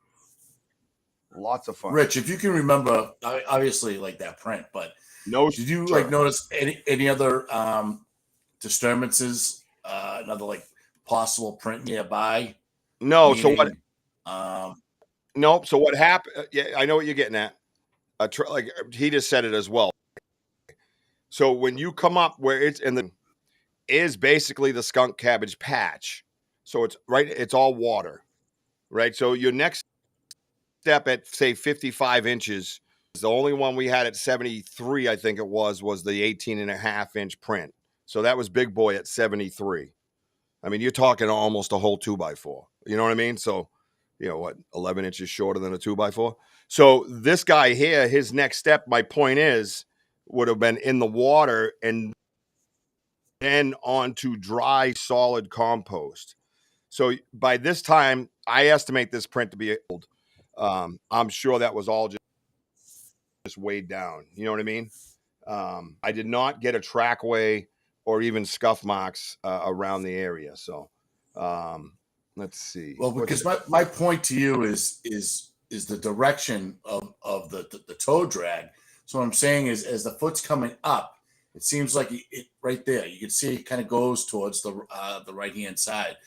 Lots of fun. Rich, if you can remember, obviously like that print, but did you notice any other disturbances, another possible print nearby? No. Meaning, so what? Nope. So what happened? Yeah, I know what you're getting at. Like he just said it as well. So when you come up where it's in the is basically the skunk cabbage patch. So it's all water, right? So your next step at say 55 inches is the only one we had at 73, I think it was the 18.5-inch print. So that was big boy at 73. I mean, you're talking almost a whole 2x4. You know what I mean? So, 11 inches shorter than a 2x4. So this guy here, his next step, my point is, would have been in the water and then onto dry, solid compost. So by this time, I estimate this print to be old. I'm sure that was all just weighed down. You know what I mean? I did not get a trackway or even scuff marks around the area. So let's see. Well, because my point to you is the direction of the toe drag. So what I'm saying is, as the foot's coming up, it seems like it right there. You can see it kind of goes towards the right hand side.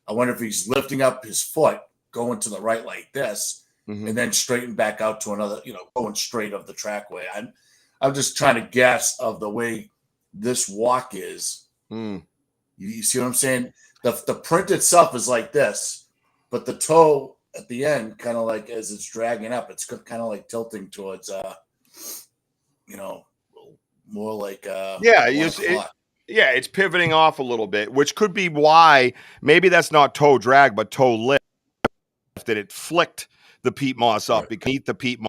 I wonder if he's lifting up his foot, going to the right like this, and then straighten back out to another, going straight of the trackway. I'm just trying to guess of the way this walk is. You see what I'm saying? The print itself is like this, but the toe at the end, kind of like as it's dragging up, it's kind of like tilting towards, more like it's pivoting off a little bit, which could be why maybe that's not toe drag, but toe lift. That it flicked the peat moss up beneath the peat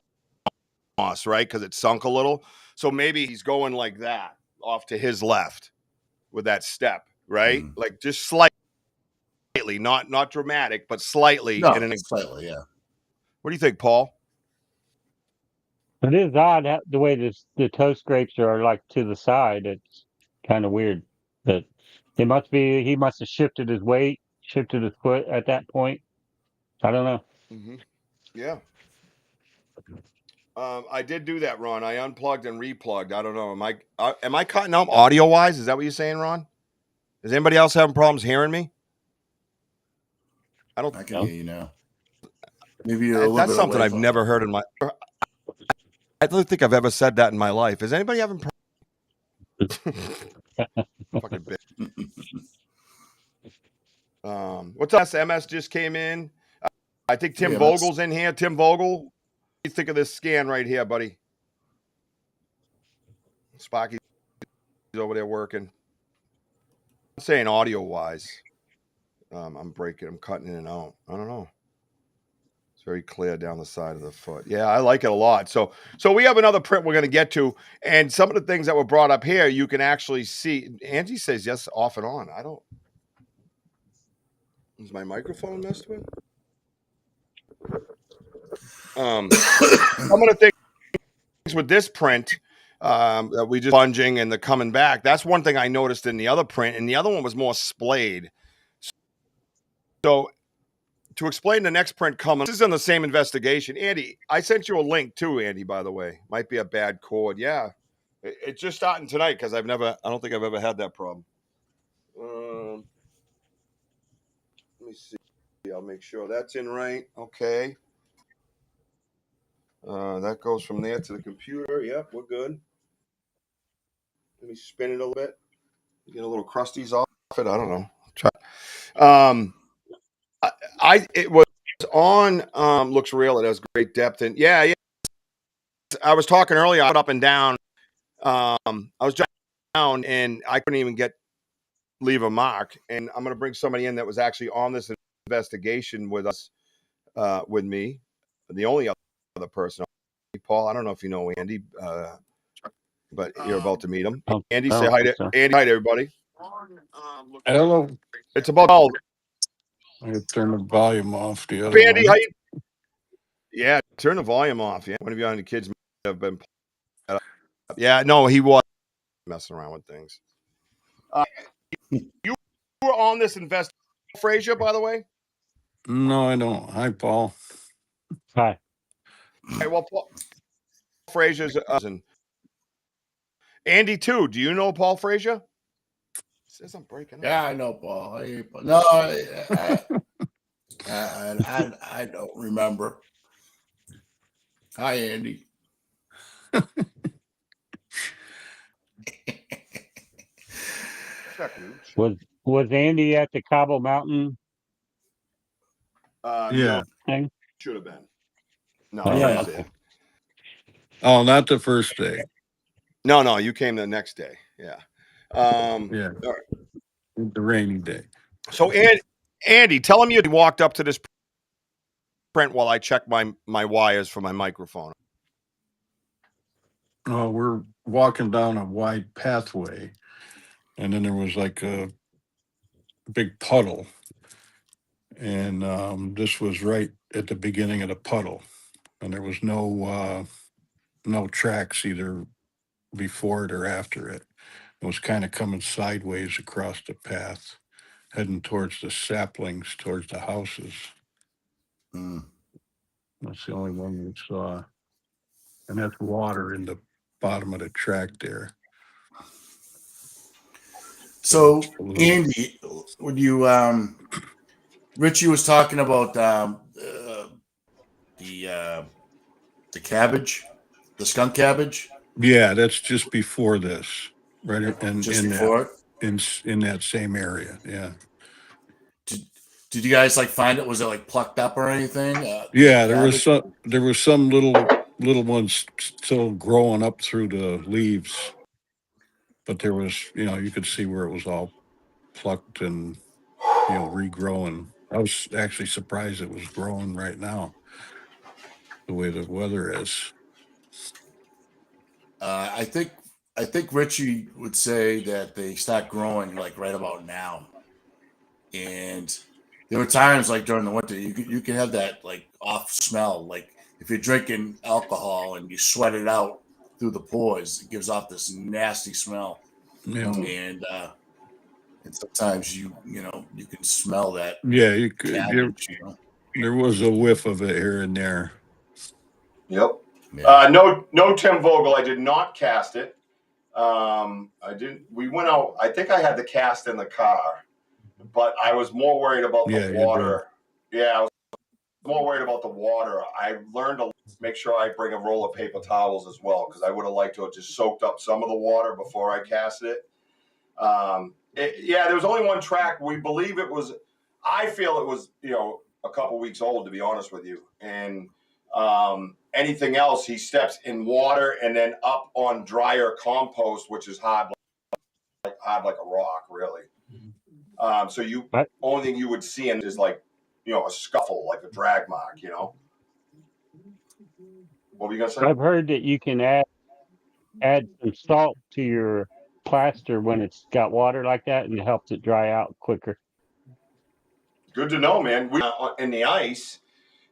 moss, right? Because it sunk a little. So maybe he's going like that off to his left with that step, right? Like just slightly, not dramatic, but slightly. No, slightly, yeah. What do you think, Paul? It is odd the way the toe scrapes are like to the side. It's kind of weird. But he must have shifted his weight, shifted his foot at that point. I don't know. Yeah. I did do that, Ron. I unplugged and replugged. I don't know. Am I cutting out audio wise? Is that what you're saying, Ron? Is anybody else having problems hearing me? I can hear you now. Maybe you're a little that's bit something away I've never heard in my. I don't think I've ever said that in my life. Is anybody having problems? Fucking bitch. What's up? MS just came in. I think Tim Vogel's in here. Tim Vogel, what do you think of this scan right here, buddy? Sparky's over there working. I'm saying audio wise. I'm cutting in and out. I don't know. It's very clear down the side of the foot. Yeah, I like it a lot. So we have another print we're going to get to. And some of the things that were brought up here, you can actually see. Angie says yes, off and on. I don't. Is my microphone messed with? Some of the things with this print that we just plunging and the coming back. That's one thing I noticed in the other print. And the other one was more splayed. So to explain the next print coming, this is in the same investigation. Andy, I sent you a link too, Andy, by the way. Might be a bad cord. Yeah. It's just starting tonight because I don't think I've ever had that problem. Let me see. I'll make sure that's in right. Okay. That goes from there to the computer. Yep, we're good. Let me spin it a little bit. Get a little crusties off it. I don't know. Try. It was on. Looks real. It has great depth and yeah. I was talking earlier. I went up and down. I was down and I couldn't even leave a mark. And I'm going to bring somebody in that was actually on this investigation with us, with me. The only other person, Paul. I don't know if you know Andy, but you're about to meet him. Andy, say hi to Andy. Hi to everybody. Hello. It's about all. I turn the volume off. The other Andy, one. Yeah, turn the volume off. Yeah, one of you on the kids may have been. Yeah, no, he was messing around with things. You were on this investigation, Frazier, by the way? No, I don't. Hi, Paul. Hi. Okay, well, Paul Frazier's cousin. Andy, too. Do you know Paul Frazier? It says I'm breaking up. Yeah, I know Paul. No, I don't remember. Hi, Andy. Was Andy at the Cabo Mountain? Yeah. No, should have been. No, yeah. okay. Oh, not the first day. No, you came the next day. Yeah. Yeah. All right. The rainy day. So, Andy, tell him you walked up to this print while I check my wires for my microphone. Oh, we're walking down a wide pathway, and then there was like a big puddle, and this was right at the beginning of the puddle. and there was no tracks either before it or after it. It was kind of coming sideways across the path, heading towards the saplings, towards the houses. Mm. That's the only one we saw. And that's water in the bottom of the track there. So, It's a little- Andy, would you Richie was talking about the cabbage, the skunk cabbage, yeah, that's just before this, right just in that before it. in that same area. Yeah, Did you guys like find it? Was it like plucked up or anything? yeah. Cabbage? There was some little ones still growing up through the leaves, but there was, you could see where it was all plucked and regrowing. I was actually surprised it was growing right now, the way the weather is. I think Richie would say that they start growing like right about now. And there were times like during the winter you could have that like off smell. Like if you're drinking alcohol and you sweat it out through the pores, it gives off this nasty smell. Yeah, And sometimes you can smell that yeah. You could. cabbage. There was a whiff of it here and there. Yep. Yeah. No Tim Vogel. I did not cast it. I didn't. We went out. I think I had the cast in the car, but I was more worried about the water. Yeah, I was more worried about the water. I learned to make sure I bring a roll of paper towels as well, because I would have liked to have just soaked up some of the water before I cast it. There was only one track. We believe it was. I feel it was a couple weeks old, to be honest with you, and. Anything else, he steps in water and then up on drier compost, which is hard like a rock, really. So only thing you would see in is like, a scuffle, like a drag mark, What were you gonna say? I've heard that you can add some salt to your plaster when it's got water like that, and it helps it dry out quicker. Good to know, man. We in the ice,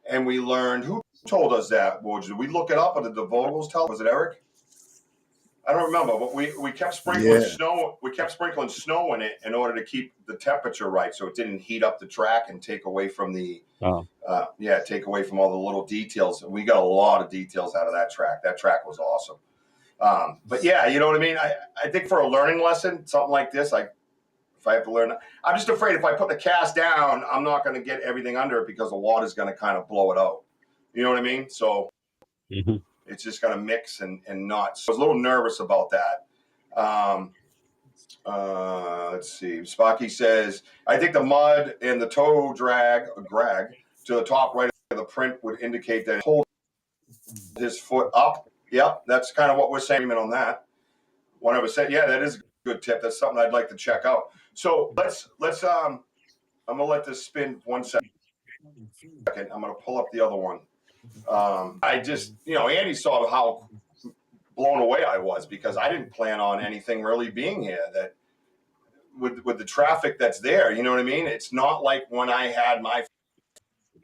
and we learned. Who told us that? Well, did we look it up, or did the Vogels tell? Was it Eric? I don't remember, but we kept sprinkling snow. We kept sprinkling snow in it in order to keep the temperature right, so it didn't heat up the track and take away from take away from all the little details. We got a lot of details out of that track. That track was awesome. But yeah, you know what I mean. I think for a learning lesson, something like this, if I have to learn, I'm just afraid if I put the cast down, I'm not going to get everything under it because the water's going to kind of blow it out. You know what I mean? So. Mm-hmm. It's just going to mix and not. So I was a little nervous about that. Let's see. Spocky says, I think the mud and the toe drag to the top right of the print would indicate that he pulled his foot up. Yep, that's kind of what we're saying on that. One of us said, yeah, that is a good tip. That's something I'd like to check out. So let's I'm going to let this spin 1 second. I'm going to pull up the other one. I just, Andy saw how blown away I was, because I didn't plan on anything really being here. That with the traffic that's there, you know what I mean? It's not like when I had my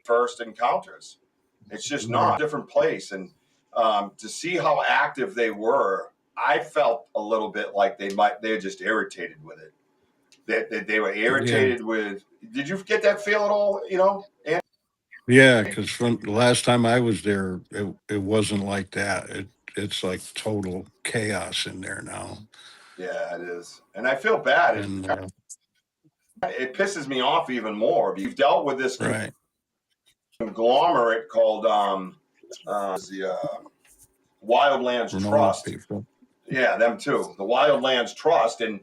first encounters. It's just not a different place. And to see how active they were, I felt a little bit like they're just irritated with it. They were irritated with. Did you get that feel at all? Andy? Yeah, because from the last time I was there, it wasn't like that. It's like total chaos in there now. Yeah, it is, and I feel bad. And It pisses me off even more. You've dealt with this right, conglomerate called the Wildlands Trust. people. Yeah, them too. The Wildlands Trust, and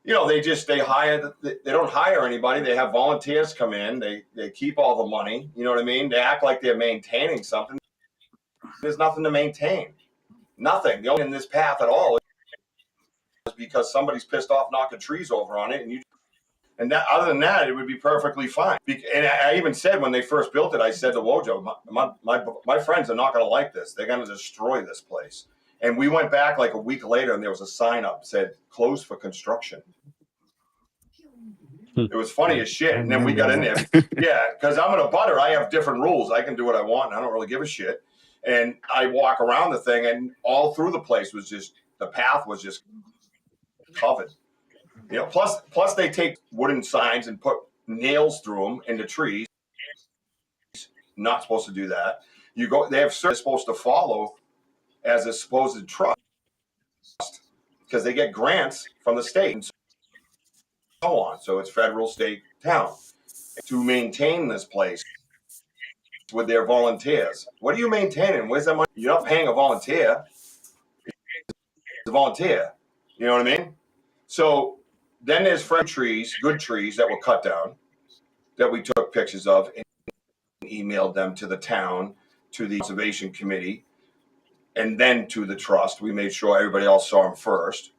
they hire. They don't hire anybody. They have volunteers come in. They keep all the money. You know what I mean? They act like they're maintaining something. There's nothing to maintain. Nothing. The only in this path at all is because somebody's pissed off knocking trees over on it, and that, other than that, it would be perfectly fine. And I even said when they first built it, I said to Wojo, my friends are not going to like this. They're going to destroy this place. And we went back like a week later, and there was a sign up said closed for construction. It was funny as shit. And then we got in there. Yeah, because I'm in a butter. I have different rules. I can do what I want, and I don't really give a shit. And I walk around the thing, and all through the place was just, the path was just covered. Plus they take wooden signs and put nails through them into trees. Not supposed to do that. They have certain supposed to follow as a supposed trust because they get grants from the state and so on. So it's federal, state, town to maintain this place with their volunteers. What are you maintaining? Where's that money? You're not paying a volunteer. It's a volunteer. You know what I mean? So then there's trees, good trees that were cut down that we took pictures of and emailed them to the town, to the conservation committee, and then to the trust. We made sure everybody else saw them first.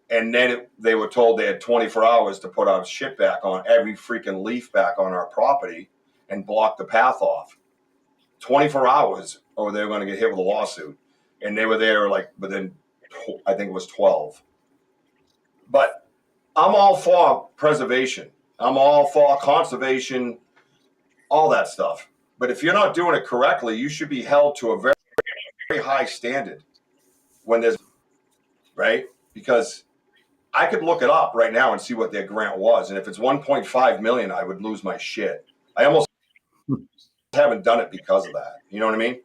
And then they were told they had 24 hours to put our shit back on, every freaking leaf back on our property and block the path off. 24 hours or they were going to get hit with a lawsuit. And they were there like within, I think it was 12. But I'm all for preservation. I'm all for conservation, all that stuff. But if you're not doing it correctly, you should be held to a very, very high standard when there's, right? Because I could look it up right now and see what their grant was. And if it's 1.5 million, I would lose my shit. I almost haven't done it because of that. You know what I mean?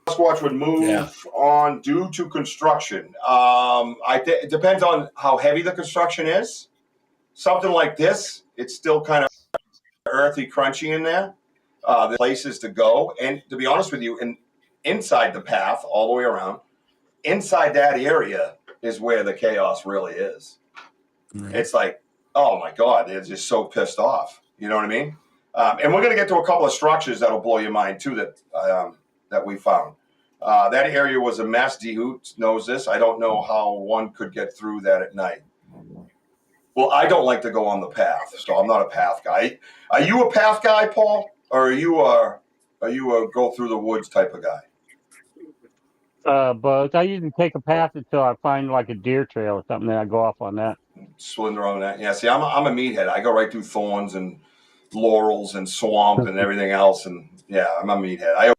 Sasquatch would move on due to construction. It depends on how heavy the construction is. Something like this, it's still kind of earthy, crunchy in there. There's places to go. And to be honest with you, inside the path, all the way around, inside that area is where the chaos really is. Right. It's like, oh my God, they're just so pissed off. You know what I mean? And we're going to get to a couple of structures that'll blow your mind too that we found. That area was a mess. D-Hoot knows this. I don't know how one could get through that at night. Well, I don't like to go on the path, so I'm not a path guy. Are you a path guy, Paul? Or are you a go through the woods type of guy? Both. I usually take a path until I find like a deer trail or something, then I go off on that. Slither on that. Yeah, see, I'm a meathead. I go right through thorns and laurels and swamp and everything else. And yeah, I'm a meathead. I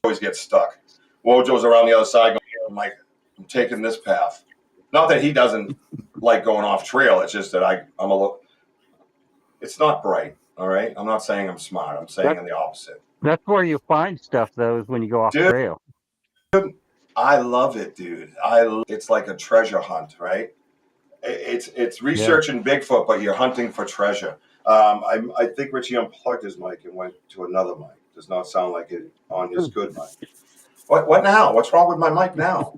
always get stuck. Wojo's around the other side going, I'm like, I'm taking this path. Not that he doesn't like going off trail. It's just that I'm a little, it's not bright. All right. I'm not saying I'm smart. I'm saying the opposite. That's where you find stuff though, is when you go off trail. I love it, dude. It's like a treasure hunt, right? It's researching Bigfoot, but you're hunting for treasure. I think Richie unplugged his mic and went to another mic. Does not sound like it on his good mic. What now? What's wrong with my mic now?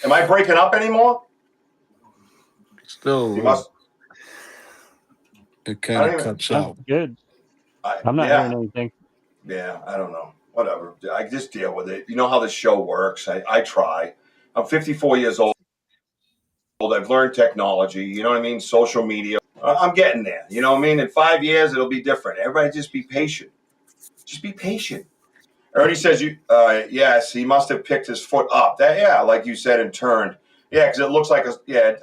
Am I breaking up anymore? Still, it kind of cuts out. Good. I'm not hearing anything. Yeah, I don't know. Whatever. I just deal with it. You know how the show works. I try. I'm 54 years old. I've learned technology. You know what I mean? Social media. I'm getting there. You know what I mean? In 5 years, it'll be different. Everybody just be patient. Just be patient. Ernie says, yes, he must have picked his foot up. Like you said, and turned. Yeah, because it looks like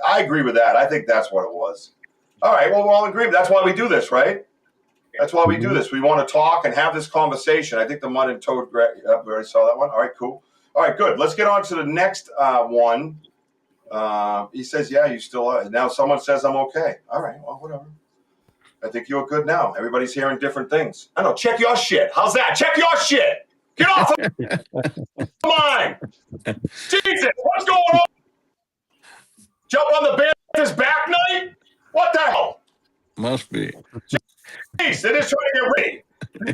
I agree with that. I think that's what it was. All right, well, we're all in agreement. That's why we do this, right? That's why we do this. We want to talk and have this conversation. I think the Mud and Toad, we already saw that one. All right, cool. All right, good. Let's get on to the next one. He says, yeah, you still are. Now someone says I'm okay. All right, well, whatever. I think you're good now. Everybody's hearing different things. I know. Check your shit. How's that? Check your shit. Get off of mine. Jesus, what's going on? Jump on the Bears' back night? What the hell? Must be. Jeez, they're just trying to get ready.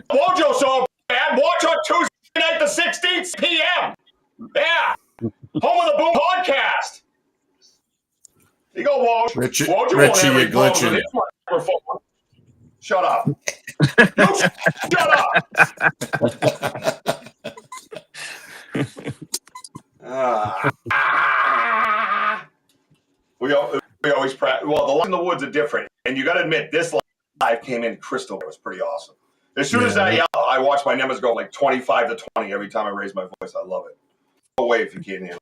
Wojo so bad. Watch on Tuesday night, the 16th p.m. Yeah. Home of the Boom podcast. You go, Woj. Richie, you're glitching. Shut up. Shut up. We always practice. Well, the lights in the woods are different. And you got to admit, this live came in crystal. It was pretty awesome. As soon as I yell, I watch my numbers go like 25 to 20 every time I raise my voice. I love it. Go away if you can't hear.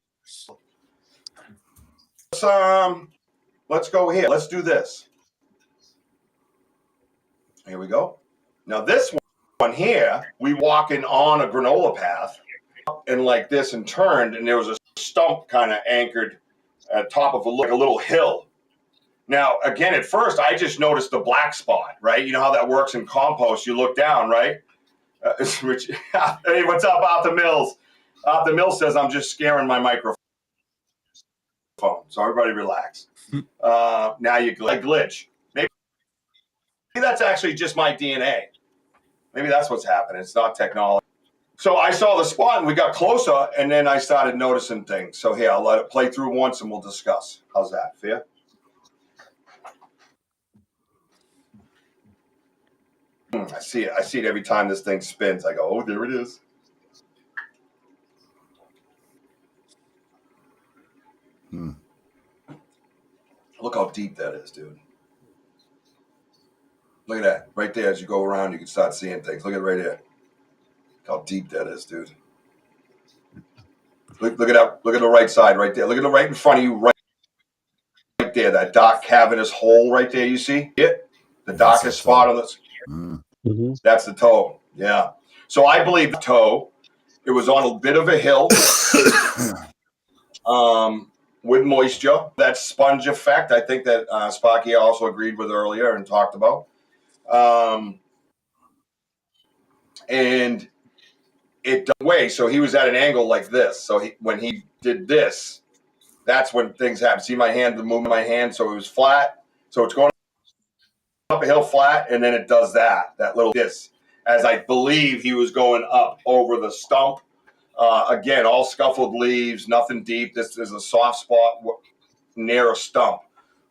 Let's go here. Let's do this. Here we go. Now this one here, we walking on a granola path. and like this and turned, and there was a stump kind of anchored at top of like a little hill. Now, again, at first, I just noticed the black spot, right? You know how that works in compost. You look down, right? Rich, hey, what's up, Arthur Mills? Arthur Mills says, I'm just scaring my microphone. So everybody relax. Now you glitch. Maybe that's actually just my DNA. Maybe that's what's happening. It's not technology. So I saw the spot and we got closer, and then I started noticing things. So here, I'll let it play through once and we'll discuss. How's that? Fair? I see it. I see it every time this thing spins. I go, oh, there it is. Look how deep that is, dude. Look at that. Right there, as you go around, you can start seeing things. Look at it right here. Look how deep that is, dude. Look at that. Look at the right side right there. Look at the right in front of you, right there. That dark cavernous hole right there, you see it? The darkest spot on this. Mm-hmm. That's the toe. Yeah. So I believe the toe, it was on a bit of a hill with moisture. That sponge effect, I think that Sparky also agreed with earlier and talked about. And it away. So he was at an angle like this. So when he did this, that's when things happen. See my hand, the movement of my hand. So it was flat. So it's going up a hill flat, and then it does that little this. As I believe he was going up over the stump. Again, all scuffled leaves, nothing deep. This is a soft spot near a stump,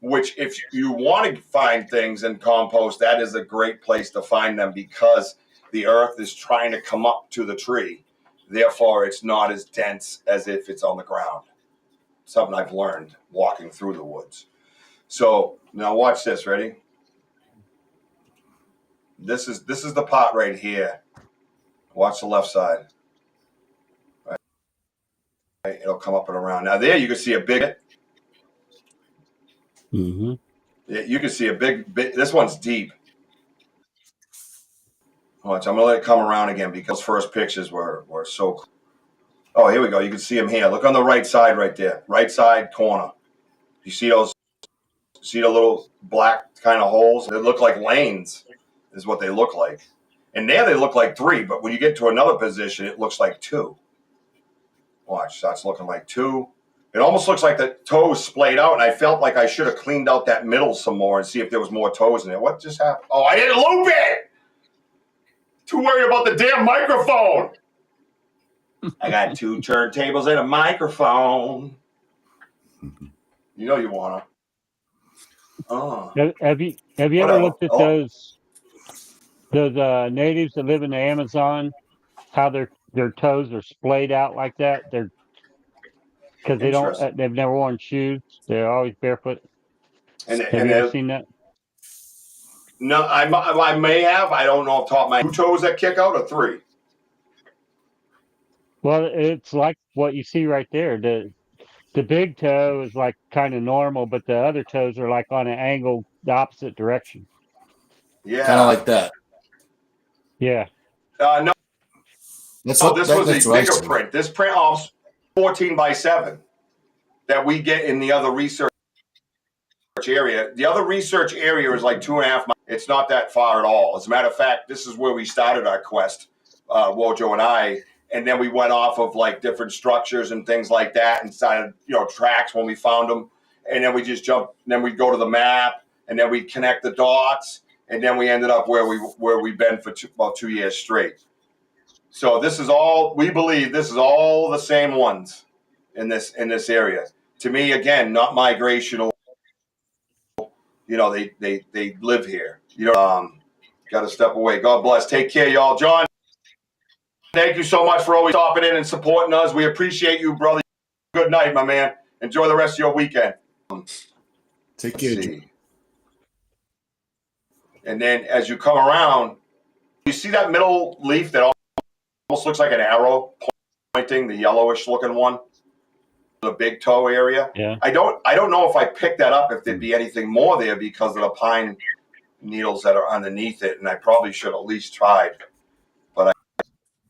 which if you want to find things in compost, that is a great place to find them because the earth is trying to come up to the tree. Therefore, it's not as dense as if it's on the ground. Something I've learned walking through the woods. So now watch this. Ready? This is the pot right here. Watch the left side. Right. It'll come up and around. Now there you can see a big. Mm-hmm. You can see a big. This one's deep. Watch. I'm gonna let it come around again because first pictures were so. Oh, here we go. You can see them here. Look on the right side right there. Right side corner. You see those? See the little black kind of holes? They look like lanes, is what they look like. And there they look like 3, but when you get to another position, it looks like 2. Watch, that's looking like 2. It almost looks like the toes splayed out, and I felt like I should have cleaned out that middle some more and see if there was more toes in there. What just happened? Oh, I didn't loop it! Too worried about the damn microphone. I got 2 turntables and a microphone. You know you want to. Oh. Have you ever looked at those natives that live in the Amazon? How their toes are splayed out like that? They're because they've never worn shoes. They're always barefoot. Have you ever seen that? No, I may have. I don't know off the top of my 2 toes that kick out or 3. Well, it's like what you see right there. The big toe is like kind of normal, but the other toes are like on an angle the opposite direction. Yeah, kind of like that. Yeah. No. This was a bigger print. This print was 14 by 7 that we get in the other research area. The other research area is like 2.5 miles. It's not that far at all. As a matter of fact, this is where we started our quest, Wojo and I. And then we went off of like different structures and things like that and started, tracks when we found them. And then we just jumped, and then we'd go to the map, and then we'd connect the dots. And then we ended up where we've been for about 2 years straight. So we believe this is all the same ones in this area. To me, again, not migrational. They live here. Got to step away. God bless. Take care, y'all. John, thank you so much for always stopping in and supporting us. We appreciate you, brother. Good night, my man. Enjoy the rest of your weekend. Take care. And then as you come around, you see that middle leaf that almost looks like an arrow pointing, the yellowish looking one, the big toe area. Yeah. I don't know if I picked that up, if there'd be anything more there because of the pine needles that are underneath it, and I probably should at least tried, but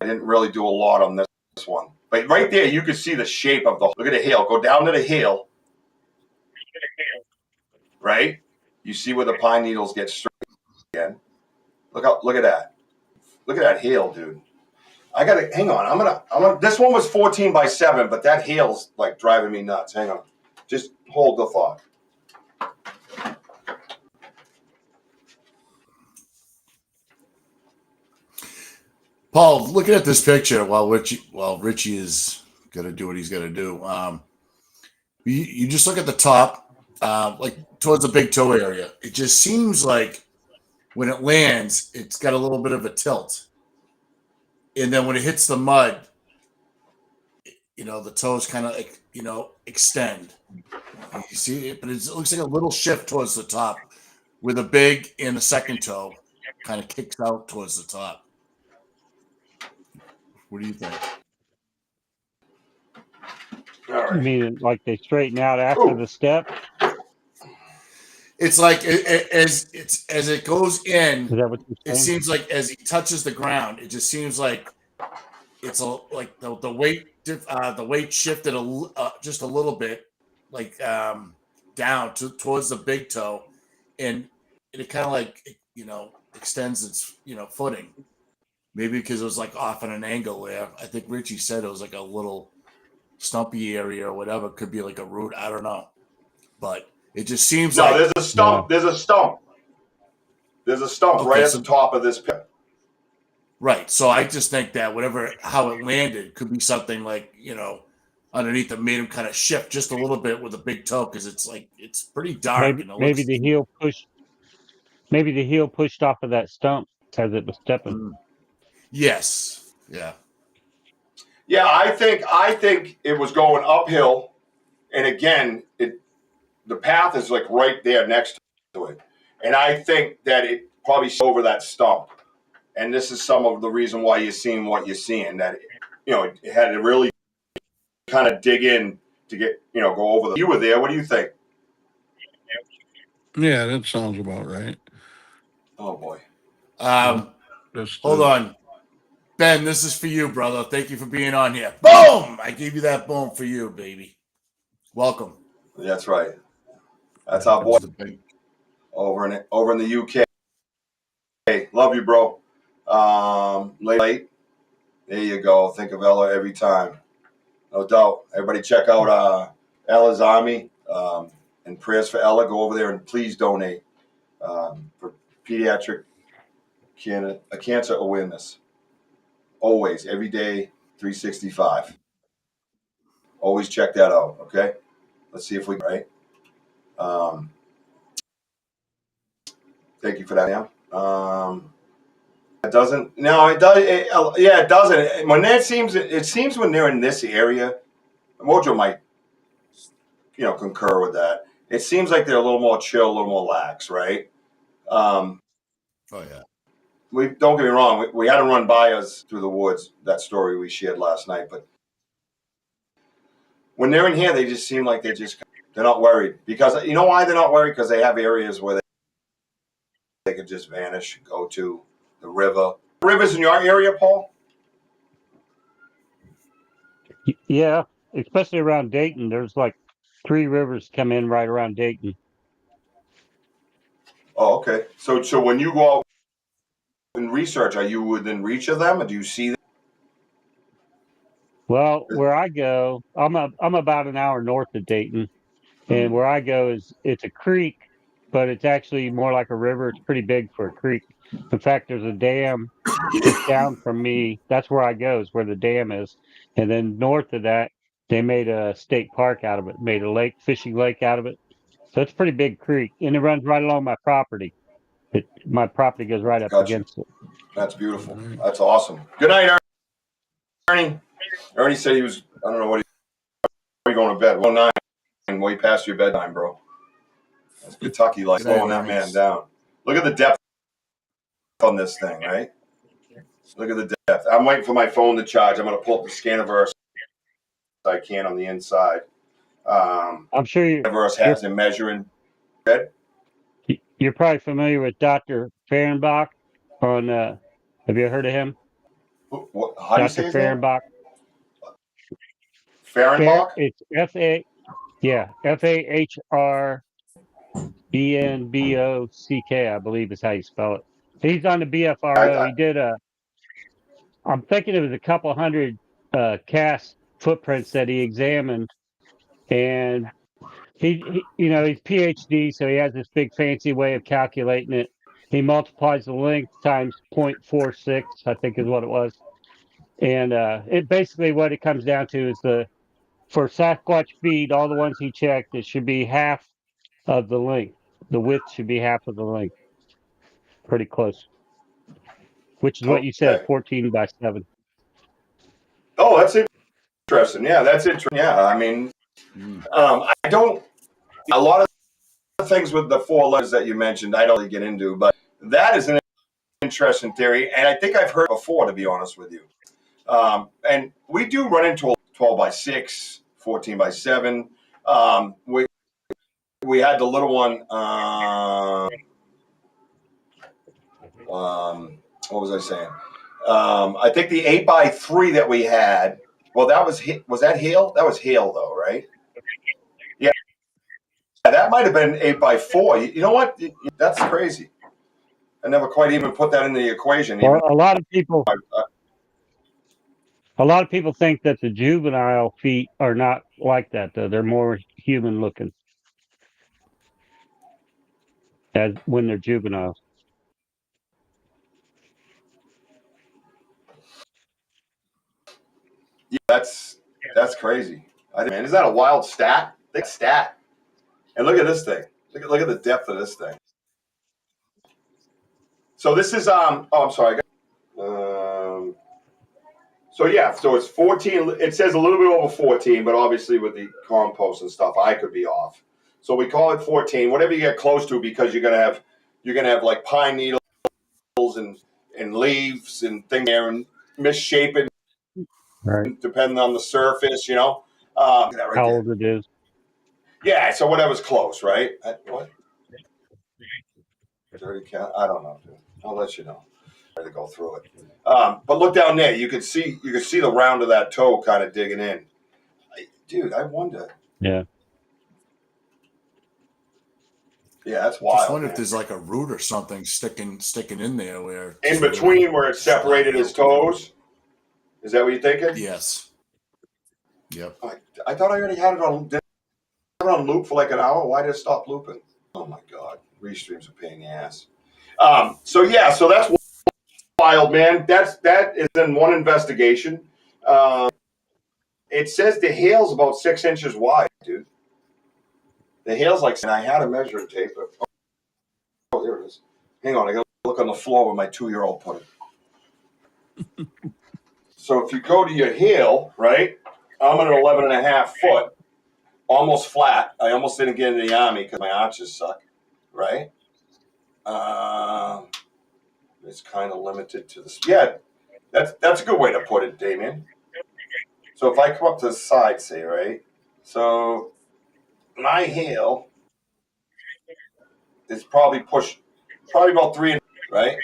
I didn't really do a lot on this this one. But right there, you can see the shape of the. Look at the heel. Go down to the heel. Right? You see where the pine needles get straight again. Look at that. Look at that heel, dude. I gotta hang on. I'm gonna. This one was 14x7, but that heel's like driving me nuts. Hang on. Just hold the thought. Paul, looking at this picture while Richie is gonna do what he's gonna do. You just look at the top, like towards the big toe area. It just seems like when it lands, it's got a little bit of a tilt, and then when it hits the mud, the toes kind of extend. You see it, but it looks like a little shift towards the top, where the big and the second toe kind of kicks out towards the top. What do you think? All right. You mean like they straighten out after the step? It's like as it goes in. Is that what you're saying? It seems like as he touches the ground, it just seems like it's like the weight shifted just a little bit, like down towards the big toe, and it kind of like extends its footing. Maybe because it was like off at an angle there. I think Richie said it was like a little stumpy area or whatever. Could be like a root. I don't know, but it just seems like there's a stump. Yeah. There's a stump. There's a stump right at the top of this pit. Right. So I just think that how it landed could be something like, underneath that made him kind of shift just a little bit with a big toe because it's pretty dark. Maybe the heel pushed off of that stump as it was stepping. Yes. Yeah. Yeah, I think it was going uphill, and again, the path is like right there next to it, and I think that it probably over that stump. And this is some of the reason why you're seeing what you're seeing. That it had to really kind of dig in to get go over. You were there. What do you think? Yeah, that sounds about right. Oh boy. Hold on, Ben. This is for you, brother. Thank you for being on here. Boom! I gave you that boom for you, baby. Welcome. That's right. That's our boy over in the UK. Hey, love you, bro. Late. There you go. Think of Ella every time. No doubt. Everybody check out Ella's Army and prayers for Ella. Go over there and please donate for pediatric cancer awareness. Always, every day, 365. Always check that out, okay? Let's see if we right. Thank you for that, Sam. It doesn't. No, it does. It doesn't. When that seems, it seems when they're in this area, Wojo might, concur with that. It seems like they're a little more chill, a little more lax, right? Oh yeah. We don't get me wrong. We had to run by us through the woods. That story we shared last night, but when they're in here, they just seem like they're not worried because you know why they're not worried? Because they have areas where they could just vanish, go to the river. Rivers in your area, Paul? Yeah, especially around Dayton. There's like 3 rivers come in right around Dayton. Oh, okay. So when you go out and research, are you within reach of them, or do you see them? Well, where I go, I'm about an hour north of Dayton, and where I go it's a creek, but it's actually more like a river. It's pretty big for a creek. In fact, there's a dam just down from me. That's where I go, is where the dam is. And then north of that, they made a state park out of it, made a fishing lake out of it. So it's a pretty big creek, and it runs right along my property. My property goes right up against it. That's beautiful. That's awesome. Good night, Ernie. Ernie said he was, I don't know what he going to bed. 1:09, way past your bedtime, bro. That's Kentucky, like slowing that man down. Look at the depth on this thing, right? Look at the depth. I'm waiting for my phone to charge. I'm going to pull up the Scaniverse I can on the inside. I'm sure Scaniverse has him measuring. You're probably familiar with Dr. Fehrenbach on, have you heard of him? How do you say his name? Fehrenbach. Fahrenbach? It's FAHRBNBOCK, I believe is how you spell it. He's on the BFRO. I, He did I'm thinking it was a couple hundred cast footprints that he examined, and he's PhD, so he has this big fancy way of calculating it. He multiplies the length times 0.46, I think is what it was. And it basically what it comes down to is for Sasquatch feet, all the ones he checked, it should be half of the length. The width should be half of the length. Pretty close. Which is what you said, okay. 14 by 7. Oh, that's interesting. Yeah, that's interesting. Yeah, I mean, I don't. A lot of things with the 4 letters that you mentioned, I don't really get into, but that is an interesting theory, and I think I've heard it before, to be honest with you. And we do run into a 12 by 6, 14 by 7. We had the little one. What was I saying? I think the 8 by 3 that we had. Well, that was that Hale? That was Hale, though, right? Yeah, that might have been 8 by 4. You know what? That's crazy. I never quite even put that in the equation. Well, Even a lot of people think that the juvenile feet are not like that, though. They're more human looking as when they're juveniles. yeah, that's crazy. Man, is that a wild stat? Big stat. And look at this thing. Look at the depth of this thing. So this is Oh, I'm sorry. So yeah, so it's 14. It says a little bit over 14, but obviously with the compost and stuff, I could be off. So we call it 14. Whatever you get close to, because you're gonna have like pine needles and leaves and things there and misshapen, Right. depending on the surface. That right How there. old it is. Yeah, so whatever's close, right? What? Dirty cat? I don't know, dude. I'll let you know. To go through it. But look down there. You can see the round of that toe kind of digging in. Dude, I wonder. Yeah. Yeah, that's Just wild. wonder Man. if there's like a root or something sticking in there where In between where it separated his toes. Is that what you're thinking? Yes. Yep. I thought I already had it on loop for like an hour. Why did it stop looping? Oh my god, Restream's a pain in the ass. So that's wild, man. That is in one investigation. It says the hail's about 6 inches wide, dude. The hail's like, and I had a measuring tape. Oh, there it is. Hang on, I gotta look on the floor where my 2-year-old put it. So if you go to your heel, right? I'm at an 11.5 foot, almost flat. I almost didn't get into the army because my arches suck, right? It's kind of limited to this. Yeah, that's a good way to put it, Damien. So if I come up to the side, say, right? So my heel is probably about 3 inches, right?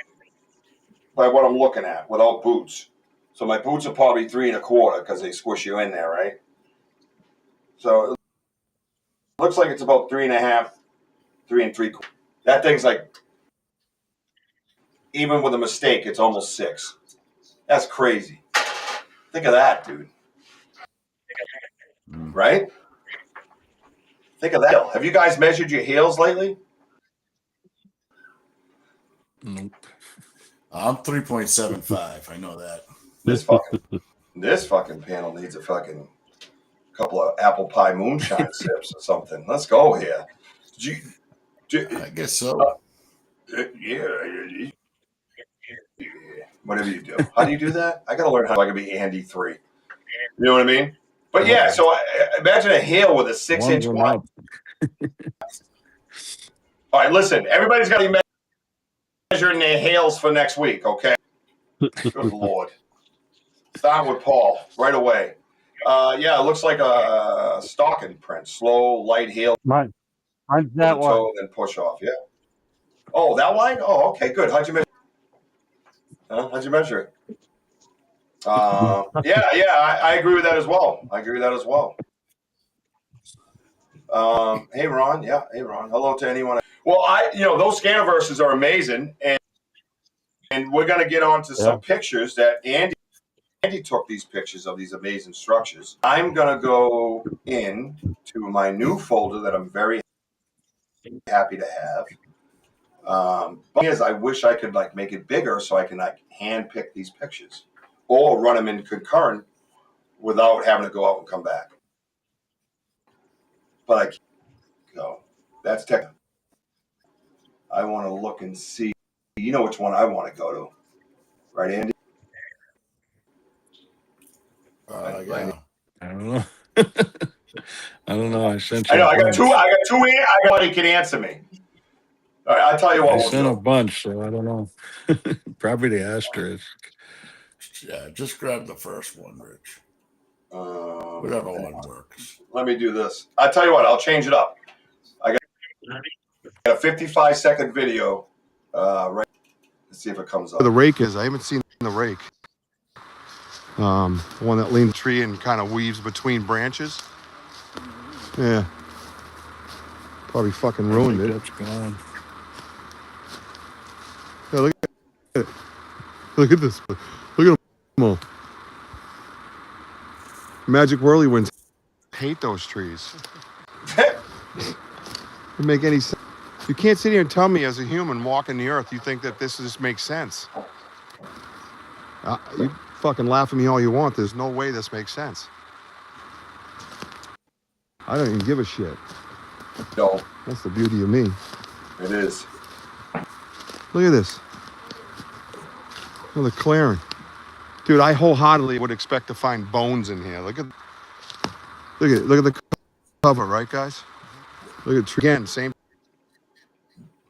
By what I'm looking at, without boots. So my boots are probably 3.25 because they squish you in there, right? So it looks like it's about 3.5, 3 3/4. That thing's like, even with a mistake, it's almost 6. That's crazy. Think of that, dude. Right? Think of that. Have you guys measured your heels lately? Nope. I'm 3.75. I know that. This fucking panel needs a fucking couple of apple pie moonshine sips or something. Let's go here. I guess so. Yeah. Whatever you do. How do you do that? I got to learn how I can be Andy 3. You know what I mean? But yeah, so imagine a heel with a 6-inch wide. All right, listen. Everybody's got to be measuring their heels for next week, okay? Good Lord. Start with Paul right away. Yeah, it looks like a stocking print. Slow, light heel. Mine's The that one. toe, then push off. Yeah. Oh, that line? Oh, okay, good. How'd you measure it? I agree with that as well. Hey Ron, hey Ron. Hello to anyone. Well, those Scaniverses are amazing, and we're gonna get on to some pictures that Andy took these pictures of these amazing structures. I'm gonna go in to my new folder that I'm very happy to have. But is I wish I could like make it bigger so I can like hand pick these pictures or run them in concurrent without having to go out and come back. But I can't go. That's tech. I want to look and see. You know which one I want to go to, right, Andy? Yeah. I don't know. I don't know. I sent I you. know. A I got bunch. two. Nobody can answer me. All right, I'll tell you what I we'll sent a do. bunch, so I don't know. Probably the asterisk. Yeah, just grab the first one, Rich. Whatever one works. Let me do this. I'll tell you what. I'll change it up. I got a 55-second video. Right. Let's see if it comes up. The rake is. I haven't seen the rake. One that leans tree and kind of weaves between branches. Yeah. Probably fucking ruined it. That's gone. Yeah, look at it. Look at this. Look at them all. Magic whirlywinds hate those trees. Doesn't make any sense. You can't sit here and tell me as a human walking the earth you think that this just makes sense. You fucking laugh at me all you want. There's no way this makes sense. I don't even give a shit. No. That's the beauty of me. It is. Look at this. Look at the clearing. Dude, I wholeheartedly would expect to find bones in here. Look at the cover, right, guys? Look at the tree again, same.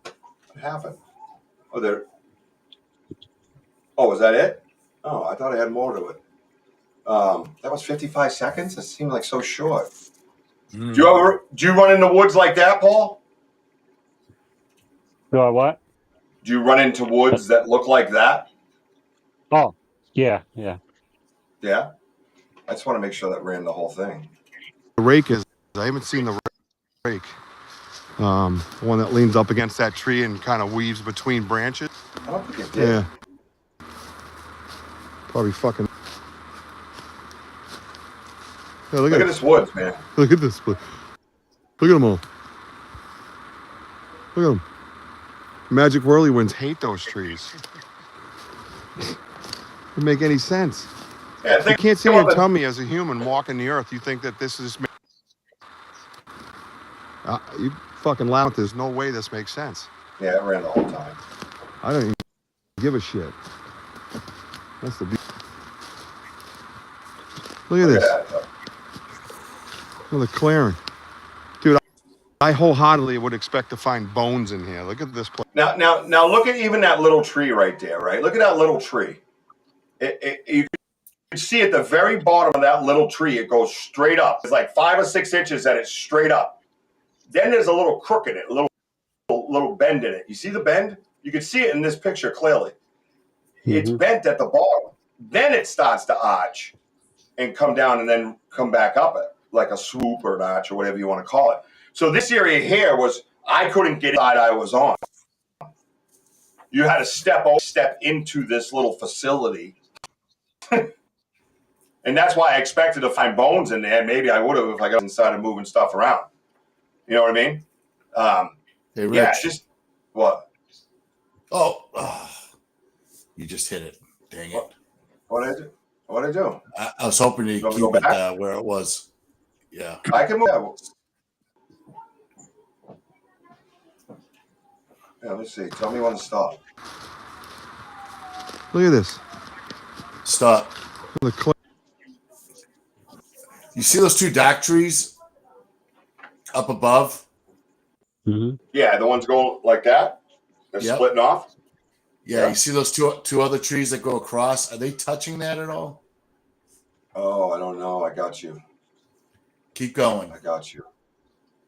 What happened? Oh, there. Oh, is that it? Oh, I thought I had more to it. That was 55 seconds. It seemed like so short. Do you run in the woods like that, Paul? Do I what? Do you run into woods that look like that? Oh, yeah. Yeah. I just want to make sure that ran the whole thing. The rake is. I haven't seen the rake. One that leans up against that tree and kind of weaves between branches. I don't think it did. Yeah. Probably fucking. Yeah, look at this woods, man. Look at this. Look at them all. Look at them. Magic whirlywinds hate those trees. Doesn't make any sense. Yeah, you can't sit here and tell me as a human walking the earth you think that this is. You fucking laugh. There's no way this makes sense. Yeah, it ran the whole time. I don't even give a shit. That's the beauty. Look at this. Look at the clearing. Dude, I wholeheartedly would expect to find bones in here. Look at this place. Now look at even that little tree right there, right? Look at that little tree. You can see at the very bottom of that little tree, it goes straight up. It's like 5 or 6 inches and it's straight up. Then there's a little crook in it, a little bend in it. You see the bend? You can see it in this picture clearly. It's bent at the bottom. Then it starts to arch and come down and then come back up it, like a swoop or an arch or whatever you want to call it. So this area here was, I couldn't get inside I was on. You had to step into this little facility. And that's why I expected to find bones in there. Maybe I would have if I got inside and moving stuff around. You know what I mean? Hey, Rich. Yeah, just what? Oh, you just hit it. Dang it. What did I do? What did I do? I was hoping to keep it where it was. Yeah. I can move that. Yeah, let's see. Tell me when to stop. Look at this. Stop. You see those 2 dark trees up above? Yeah, the ones going like that? They're splitting off? Yeah, you see those two other trees that go across? Are they touching that at all? Oh, I don't know. I got you. Keep going. I got you.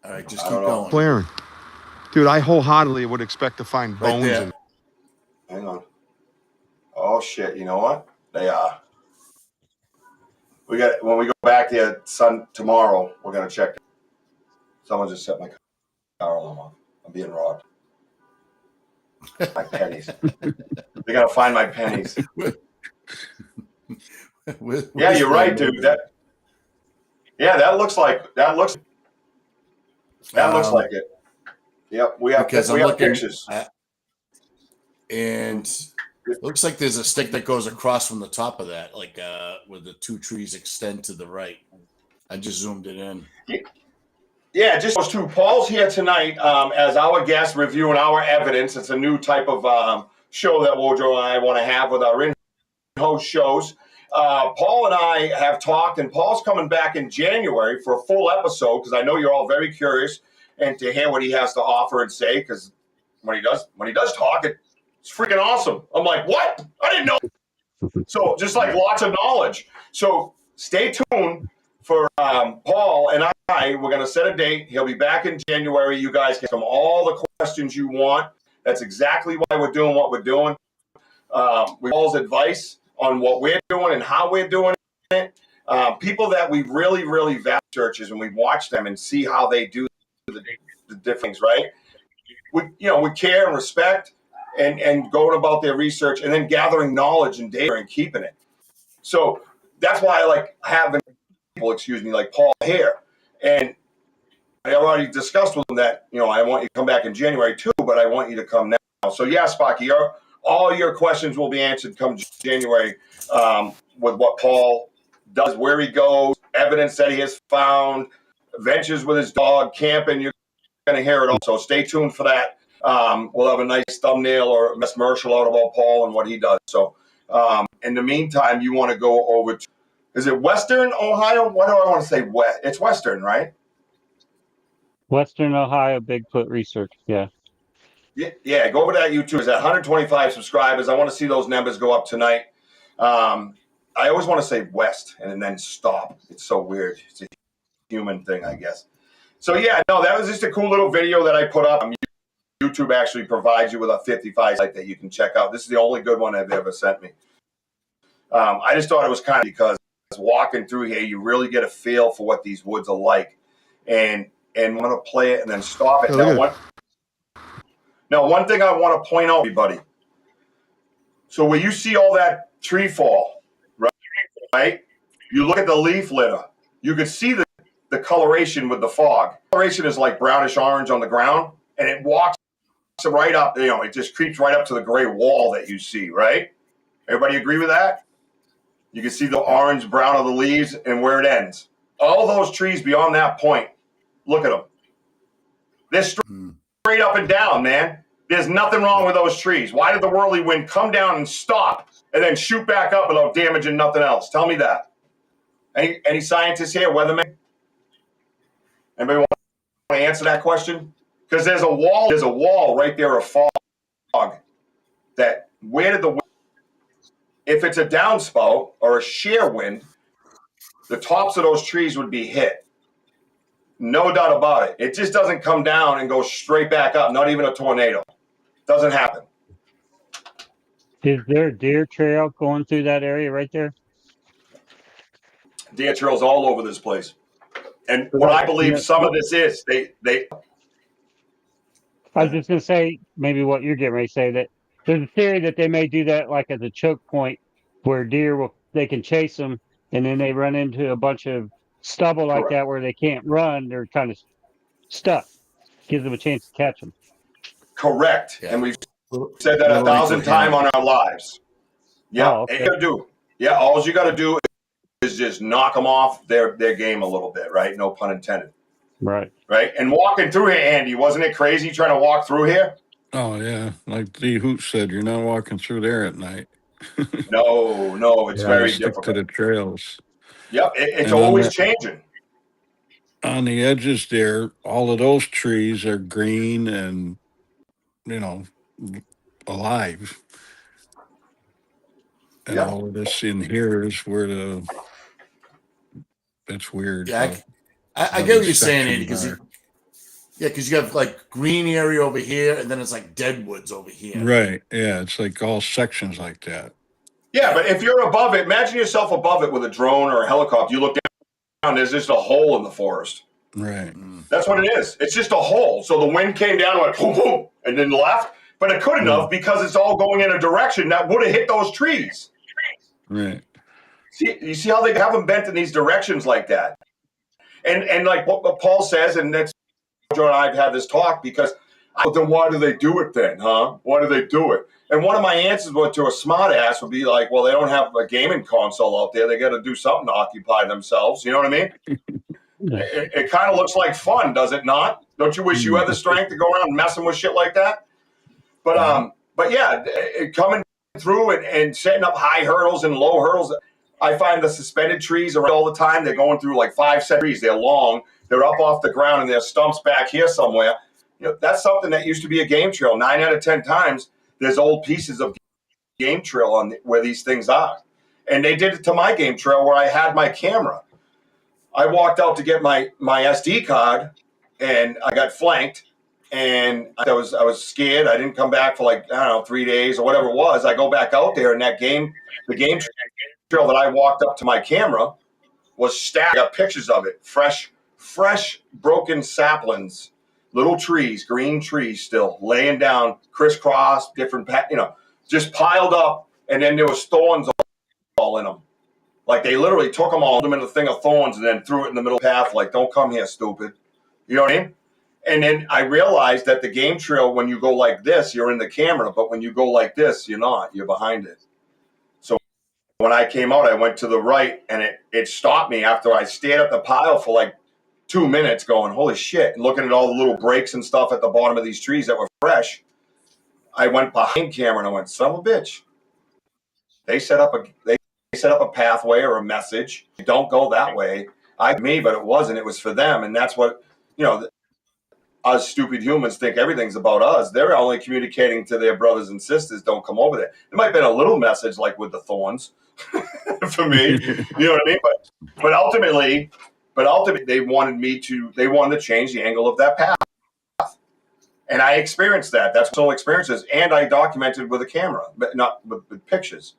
All right, just keep going. Clearing. Dude, I wholeheartedly would expect to find bones in. Hang on. Oh, shit. You know what? They are. when we go back there tomorrow, we're gonna check. Someone just set my car alarm off. I'm being robbed. My pennies. They gotta find my pennies. Yeah, you're right, dude. That looks like it. Yep, we have pictures. And it looks like there's a stick that goes across from the top of that, like where the two trees extend to the right. I just zoomed it in. Yeah, just those two. Paul's here tonight as our guest reviewing our evidence. It's a new type of show that Wojo and I want to have with our in-host shows. Paul and I have talked, and Paul's coming back in January for a full episode because I know you're all very curious and to hear what he has to offer and say. Because when he does talk, it's freaking awesome. I'm like, what? I didn't know. So just like lots of knowledge. So stay tuned for Paul and I. We're going to set a date. He'll be back in January. You guys can ask him all the questions you want. That's exactly why we're doing what we're doing. With Paul's advice on what we're doing and how we're doing it. People that we really, really value churches, and we watch them and see how they do the different things, right? We care and respect and going about their research and then gathering knowledge and data and keeping it. So that's why I like having people, like Paul here. And I already discussed with him that, I want you to come back in January too, but I want you to come now. So yeah, Spocky, all your questions will be answered come January with what Paul does, where he goes, evidence that he has found, adventures with his dog, camping. You're going to hear it all. So stay tuned for that. We'll have a nice thumbnail or a commercial out about Paul and what he does. So in the meantime, you want to go over to, is it Western Ohio? What do I want to say? It's Western, right? Western Ohio Bigfoot Research. Yeah. Yeah, go over to that YouTube. It's at 125 subscribers. I want to see those numbers go up tonight. I always want to say West and then stop. It's so weird. It's a human thing, I guess. So yeah, no, that was just a cool little video that I put up. YouTube actually provides you with a 55 site that you can check out. This is the only good one they've ever sent me. I just thought it was kind of because walking through here, you really get a feel for what these woods are like. And I'm going to play it and then stop it. Now, one thing I want to point out, everybody. So when you see all that tree fall, right? You look at the leaf litter. You can see the coloration with the fog. Coloration is like brownish orange on the ground, and it walks right up. It just creeps right up to the gray wall that you see, right? Everybody agree with that? You can see the orange, brown of the leaves and where it ends. All those trees beyond that point, look at them. They're straight up and down, man. There's nothing wrong with those trees. Why did the whirlwind come down and stop and then shoot back up without damaging nothing else? Tell me that. Any scientists here, weathermen? Anybody want to answer that question? Because there's a wall right there of fog. That where did the wind? If it's a downspout or a shear wind, the tops of those trees would be hit. No doubt about it. It just doesn't come down and go straight back up. Not even a tornado. Doesn't happen. Is there a deer trail going through that area right there? Deer trails all over this place. And what I believe some of this is, they. I was just going to say, maybe what you're getting ready to say, that there's a theory that they may do that like as a choke point where they can chase them and then they run into a bunch of stubble like that where they can't run. They're kind of stuck. Gives them a chance to catch them. Correct. Yeah. And we've said that 1,000 times on our lives. Yeah. Oh, okay. All you got to do is just knock them off their game a little bit, right? No pun intended. Right. Right. And walking through here, Andy, wasn't it crazy trying to walk through here? Oh, yeah. Like the Hoot said, you're not walking through there at night. No, it's very stick difficult. to the trails. Yep, it's always changing. On the edges there, all of those trees are green and, alive. And all of this in here is where it's weird. Yeah, I get what you're saying, Andy, because you have like green area over here, and then it's like dead woods over here. Right. Yeah, it's like all sections like that. Yeah, but if you're above it, imagine yourself above it with a drone or a helicopter. You look down, there's just a hole in the forest. Right. That's what it is. It's just a hole. So the wind came down and went boom, boom, and then left. But it couldn't have because it's all going in a direction that would have hit those trees. Right. See, you see how they have them bent in these directions like that? And like what Paul says, and that's Joe and I have had this talk because then why do they do it then, huh? Why do they do it? And one of my answers to a smart ass would be like, well, they don't have a gaming console out there. They got to do something to occupy themselves. You know what I mean? It kind of looks like fun, does it not? Don't you wish you had the strength to go around messing with shit like that? But yeah, coming through and setting up high hurdles and low hurdles. I find the suspended trees around all the time. They're going through like 5 set trees. They're long. They're up off the ground and there's stumps back here somewhere. You know, that's something that used to be a game trail. 9 out of 10 times, there's old pieces of game trail on where these things are. And they did it to my game trail where I had my camera. I walked out to get my SD card and I got flanked. And I was scared. I didn't come back for like, I don't know, 3 days or whatever it was. I go back out there and the game trail that I walked up to my camera was stacked. I got pictures of it. Fresh broken saplings, little trees, green trees still laying down, crisscross, different, just piled up. And then there was thorns all in them. Like they literally took them all, them in a thing of thorns and then threw it in the middle of the path. Like, don't come here, stupid. You know what I mean? And then I realized that the game trail, when you go like this, you're in the camera. But when you go like this, you're not. You're behind it. So when I came out, I went to the right and it stopped me after I stared at the pile for like 2 minutes going, holy shit, and looking at all the little breaks and stuff at the bottom of these trees that were fresh. I went behind camera and I went, son of a bitch. They set up a pathway or a message. Don't go that way. But it wasn't. It was for them. And that's what, us stupid humans think everything's about us. They're only communicating to their brothers and sisters, don't come over there. There might have been a little message like with the thorns for me. You know what I mean? But ultimately they wanted to change the angle of that path. And I experienced that. That's all experiences. And I documented with a camera, but not with pictures.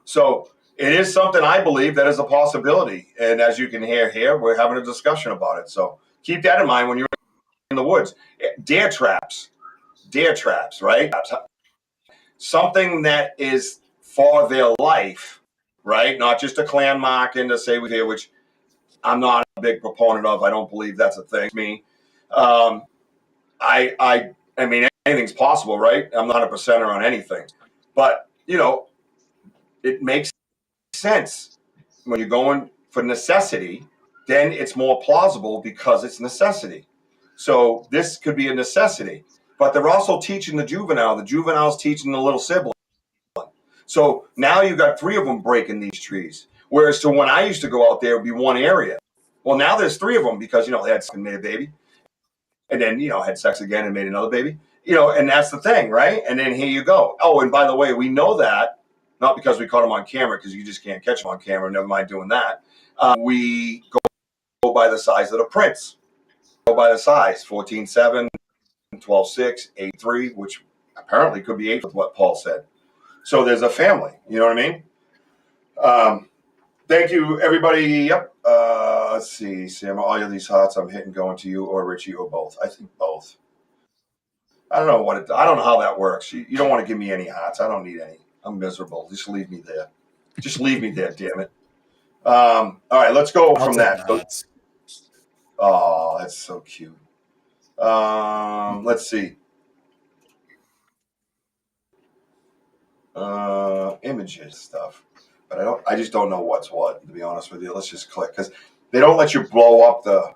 So it is something I believe that is a possibility. And as you can hear here, we're having a discussion about it. So keep that in mind when you're in the woods. Deer traps, right? Something that is for their life, right? Not just a clan marking to say we're here, which I'm not a big proponent of. I don't believe that's a thing. Me, I mean, anything's possible, right? I'm not a percenter on anything, but it makes sense when you're going for necessity. Then it's more plausible because it's necessity. So this could be a necessity, but they're also teaching the juvenile. The juvenile's teaching the little sibling. So now you've got 3 of them breaking these trees. Whereas to when I used to go out there, it would be one area. Well, now there's 3 of them because, they had sex and made a baby. And then, had sex again and made another baby. And that's the thing, right? And then here you go. Oh, and by the way, we know that, not because we caught them on camera, because you just can't catch them on camera. Never mind doing that. We go by the size of the prints. Go by the size, 14.7, 12.6, 8.3, which apparently could be 8 with what Paul said. So there's a family. You know what I mean? Thank you, everybody. Yep. Let's see, Sam. All of these hearts I'm hitting going to you or Richie or both. I think both. I don't know I don't know how that works. You don't want to give me any hearts. I don't need any. I'm miserable. Just leave me there. Just leave me there, damn it. All right, let's go from that. Oh, that's so cute. Let's see. Images stuff, but I just don't know what's what, to be honest with you. Let's just click because they don't let you blow up the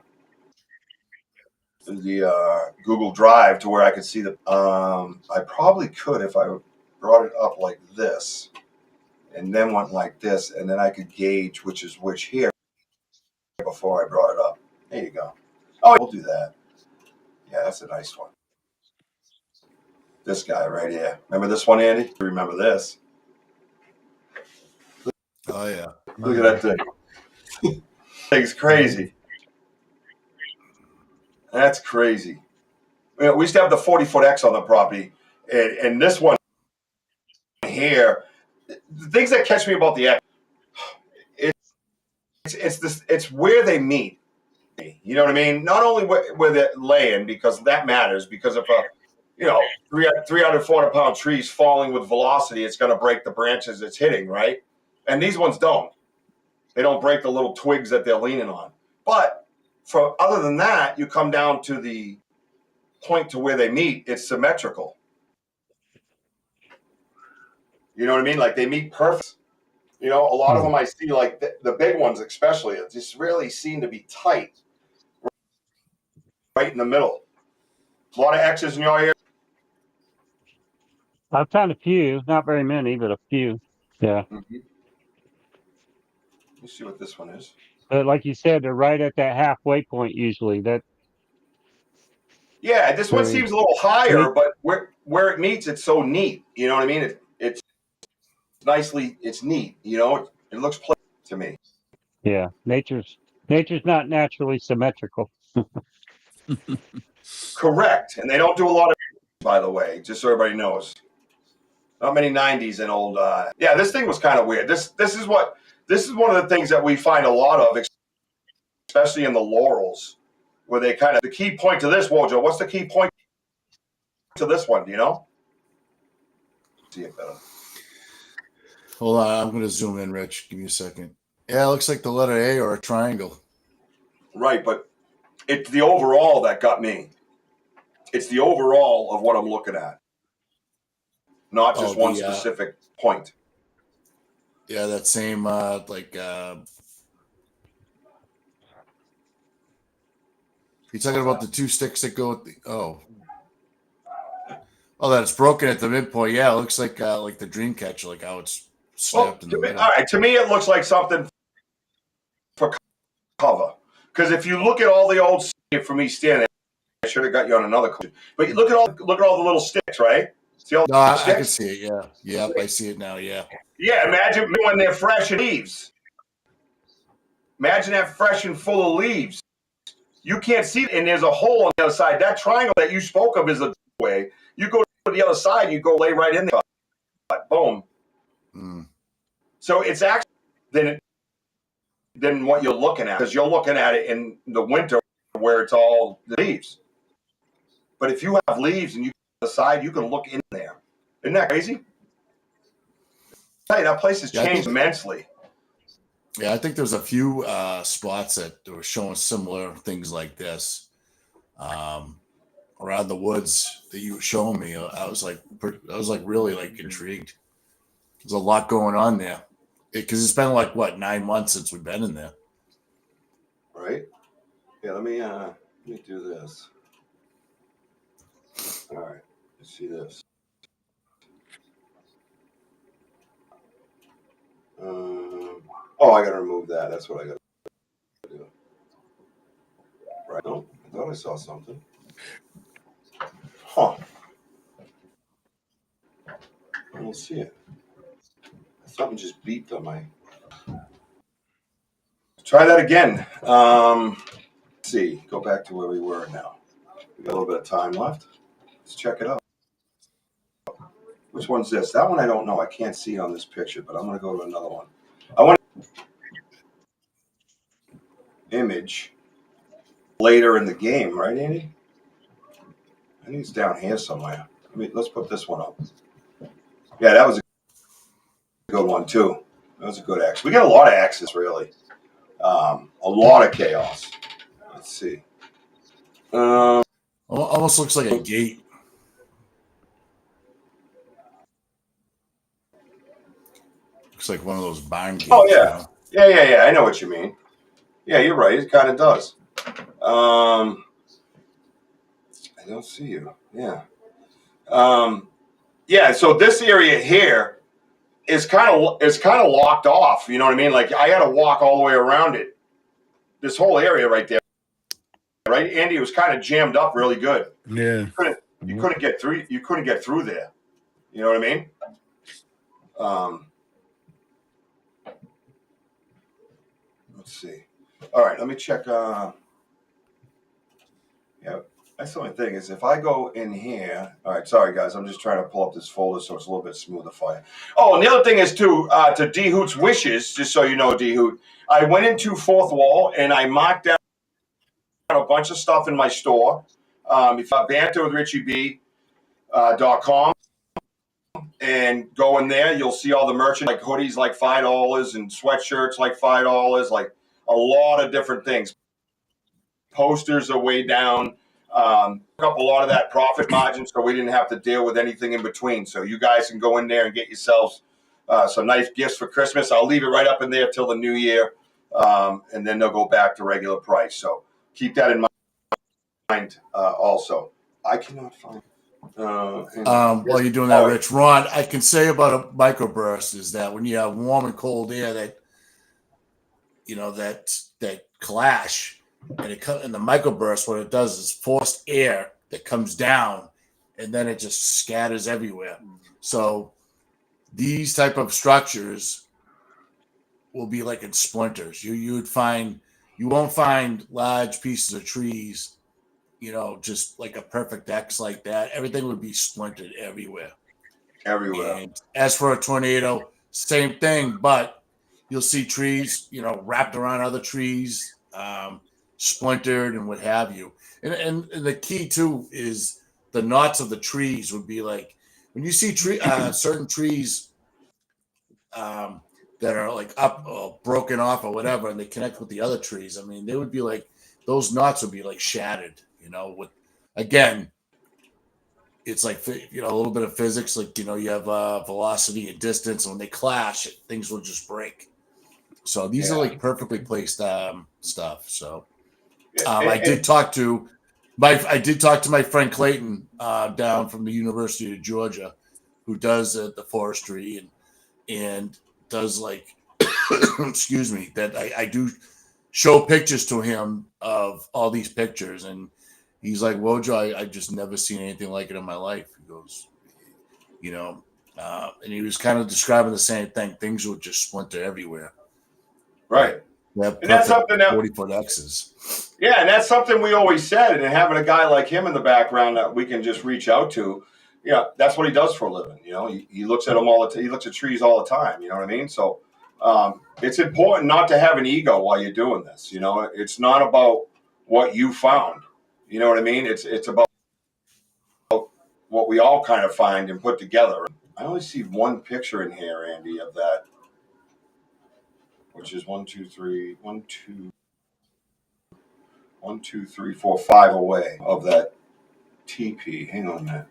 Google Drive to where I could see the. I probably could if I brought it up like this, and then went like this, and then I could gauge which is which here before I brought it up. There you go. Oh, we'll do that. Yeah, that's a nice one. This guy right here. Remember this one, Andy? You remember this? Oh yeah. Look at that thing. Thing's crazy. That's crazy. We used to have the 40-foot X on the property, and this one here, the things that catch me about the it's where they meet. You know what I mean? Not only where they're laying, because that matters. Because if a 300, 400-pound tree's falling with velocity, it's going to break the branches it's hitting, right? And these ones don't. They don't break the little twigs that they're leaning on. But other than that, you come down to the point to where they meet, it's symmetrical. You know what I mean? Like they meet perfect. A lot of them I see, like the big ones especially, just really seem to be tight, right in the middle. A lot of X's in your ear. I've found a few, not very many, but a few. Yeah. Mm-hmm. Let's see what this one is. But like you said, they're right at that halfway point usually. Yeah, this one seems a little higher, but where it meets, it's so neat. You know what I mean? It's nicely, it's neat. It looks pleasant to me. Yeah, nature's not naturally symmetrical. Correct, and they don't do a lot of, by the way, just so everybody knows. Not many 90s and old. Yeah, this thing was kind of weird. This is one of the things that we find a lot of, especially in the laurels, where they kind of the key point to this. Wojo, what's the key point to this one? Do you know? See it better. Hold on, I'm going to zoom in, Rich. Give me a second. Yeah, it looks like the letter A or a triangle. Right, but it's the overall that got me. It's the overall of what I'm looking at, not just one specific point. Yeah, that same you're talking about the two sticks that go with the that it's broken at the midpoint. Yeah, it looks like the dream catcher, like how it's snapped in the middle. All right, to me it looks like something for cover. Because if you look at all the old for me standing, I should have got you on another question. But you look at all the little sticks, right? See all I can see it. Yeah, yep, I see it now. Yeah. Yeah, imagine when they're fresh and leaves. Imagine that fresh and full of leaves. You can't see it, and there's a hole on the other side. That triangle that you spoke of is a way. You go to the other side, you go lay right in there. Boom. Mm. So it's actually than what you're looking at, because you're looking at it in the winter where it's all leaves. But if you have leaves and you go to the side, you can look in there. Isn't that crazy? Hey, that place has changed immensely. Yeah, I think there's a few spots that were showing similar things like this around the woods that you were showing me. I was really intrigued. There's a lot going on there because it's been 9 months since we've been in there. Right. Yeah. Let me do this. All right. Let's see this. I got to remove that. That's what I got to do. Right. No, I thought I saw something. Huh. I don't see it. Something just beeped on my. Try that again. Let's see. Go back to where we were now. We got a little bit of time left. Let's check it out. Which one's this? That one I don't know. I can't see it on this picture, but I'm going to go to another one. I want image later in the game, right, Andy? I think it's down here somewhere. Let's put this one up. Yeah, that was a good one too. That was a good X. We got a lot of X's, really. A lot of chaos. Let's see. Almost looks like a gate. Looks like one of those barn gates. Oh yeah, yeah. I know what you mean. Yeah, you're right. It kind of does. I don't see you. Yeah. Yeah. So this area here is kind of locked off. You know what I mean? Like I got to walk all the way around it. This whole area right there, right, Andy? It was kind of jammed up really good. Yeah. You couldn't get through. You couldn't get through there. You know what I mean? Let's see. All right, let me check. Yeah, That's the only thing is if I go in here. All right, sorry guys, I'm just trying to pull up this folder so it's a little bit smoother for you. Oh, and the other thing is too, to D Hoot's wishes, just so you know, D Hoot, I went into Fourth Wall and I marked down a bunch of stuff in my store. If you banter with Richie B .com and go in there, you'll see all the merchant like hoodies like $5 and sweatshirts like $5, like a lot of different things. Posters are way down. Up a lot of that profit margin, so we didn't have to deal with anything in between. So you guys can go in there and get yourselves some nice gifts for Christmas. I'll leave it right up in there till the new year, and then they'll go back to regular price. So keep that in mind. Also, I cannot find. While you're doing that, Rich, Ron, I can say about a microburst is that when you have warm and cold air, that that clash, and the microburst, what it does is forced air that comes down, and then it just scatters everywhere. So these type of structures will be like in splinters. You won't find large pieces of trees, just like a perfect X like that. Everything would be splintered everywhere. And as for a tornado, same thing, but you'll see trees, wrapped around other trees, splintered and what have you. And the key too is the knots of the trees would be like when you see certain trees that are like up or broken off or whatever, and they connect with the other trees. I mean, they would be like those knots would be like shattered. With again, it's like a little bit of physics. Like you have velocity and distance, and when they clash, things will just break. So these are like perfectly placed stuff. So I did talk to my friend Clayton down from the University of Georgia, who does the forestry and does like excuse me, that I do show pictures to him of all these pictures, and he's like, Wojo, I just never seen anything like it in my life. He goes, and he was kind of describing the same thing. Things would just splinter everywhere. Right. And that's something that 40-foot X's. Yeah, and that's something we always said. And having a guy like him in the background that we can just reach out to, that's what he does for a living. He looks at them all the time. He looks at trees all the time. You know what I mean? So it's important not to have an ego while you're doing this. It's not about what you found. You know what I mean? It's about what we all kind of find and put together. I only see one picture in here, Andy, of that, which is 1, 2, 3, 1, 2, 3, 4, 5 away of that TP. Hang on a minute.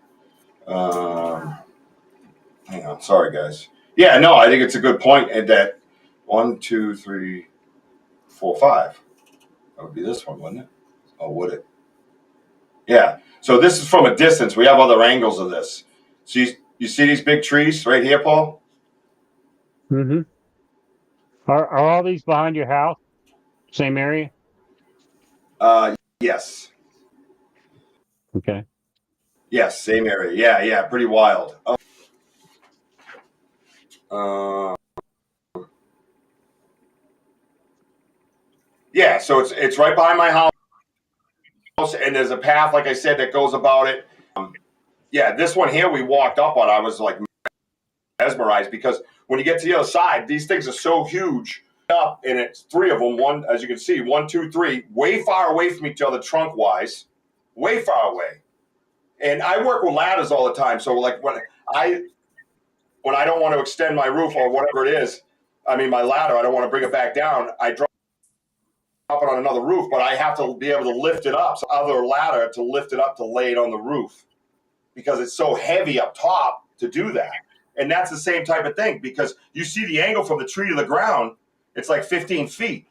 Hang on. Sorry, guys. Yeah, no, I think it's a good point at that 1, 2, 3, 4, 5. That would be this one, wouldn't it? Oh, would it? Yeah. So this is from a distance. We have other angles of this. So you see these big trees right here, Paul? Mm-hmm. Are all these behind your house? Same area? Yes. Okay. Yes, same area. Yeah, pretty wild. Yeah, so it's right behind my house, and there's a path, like I said, that goes about it. Yeah, this one here we walked up on. I was like mesmerized because when you get to the other side, these things are so huge. Up, and it's three of them. One, as you can see, 1, 2, 3, way far away from each other, trunk wise, way far away. And I work with ladders all the time, so like when I don't want to extend my roof or whatever it is, my ladder, I don't want to bring it back down. I drop it on another roof, but I have to be able to lift it up. So other ladder to lift it up to lay it on the roof because it's so heavy up top to do that. And that's the same type of thing because you see the angle from the tree to the ground, it's like 15 feet.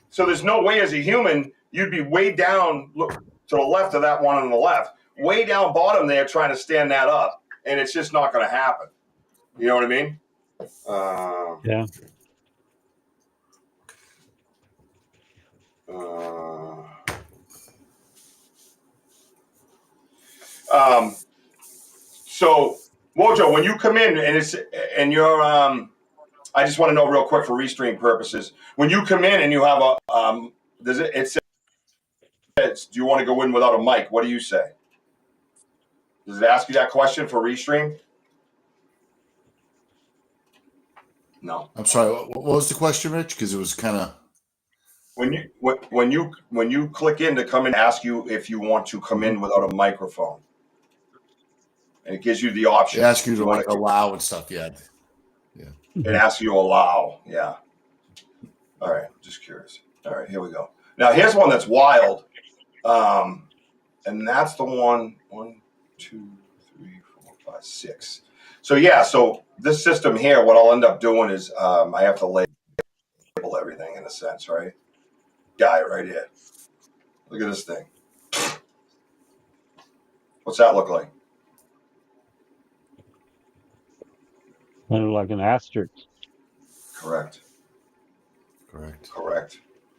So there's no way as a human, you'd be way down, look to the left of that one on the left, way down bottom there trying to stand that up. And it's just not going to happen. You know what I mean? Yeah. So Wojo, when you come in and you're I just want to know real quick for restream purposes. When you come in and you have a it says, do you want to go in without a mic? What do you say? Does it ask you that question for Restream? No. I'm sorry. What was the question, Rich? Because it was kind of when you click in to come in, ask you if you want to come in without a microphone, and it gives you the option. It asks you to like allow and stuff. Yeah. It asks you to allow. Yeah. All right. Just curious. All right. Here we go. Now here's one that's wild, and that's the one. 1, 2, 3, 4, 5, 6. So yeah, so this system here, what I'll end up doing is I have to label everything in a sense, right? Guy right here. Look at this thing. What's that look like? Kind of like an asterisk. Correct.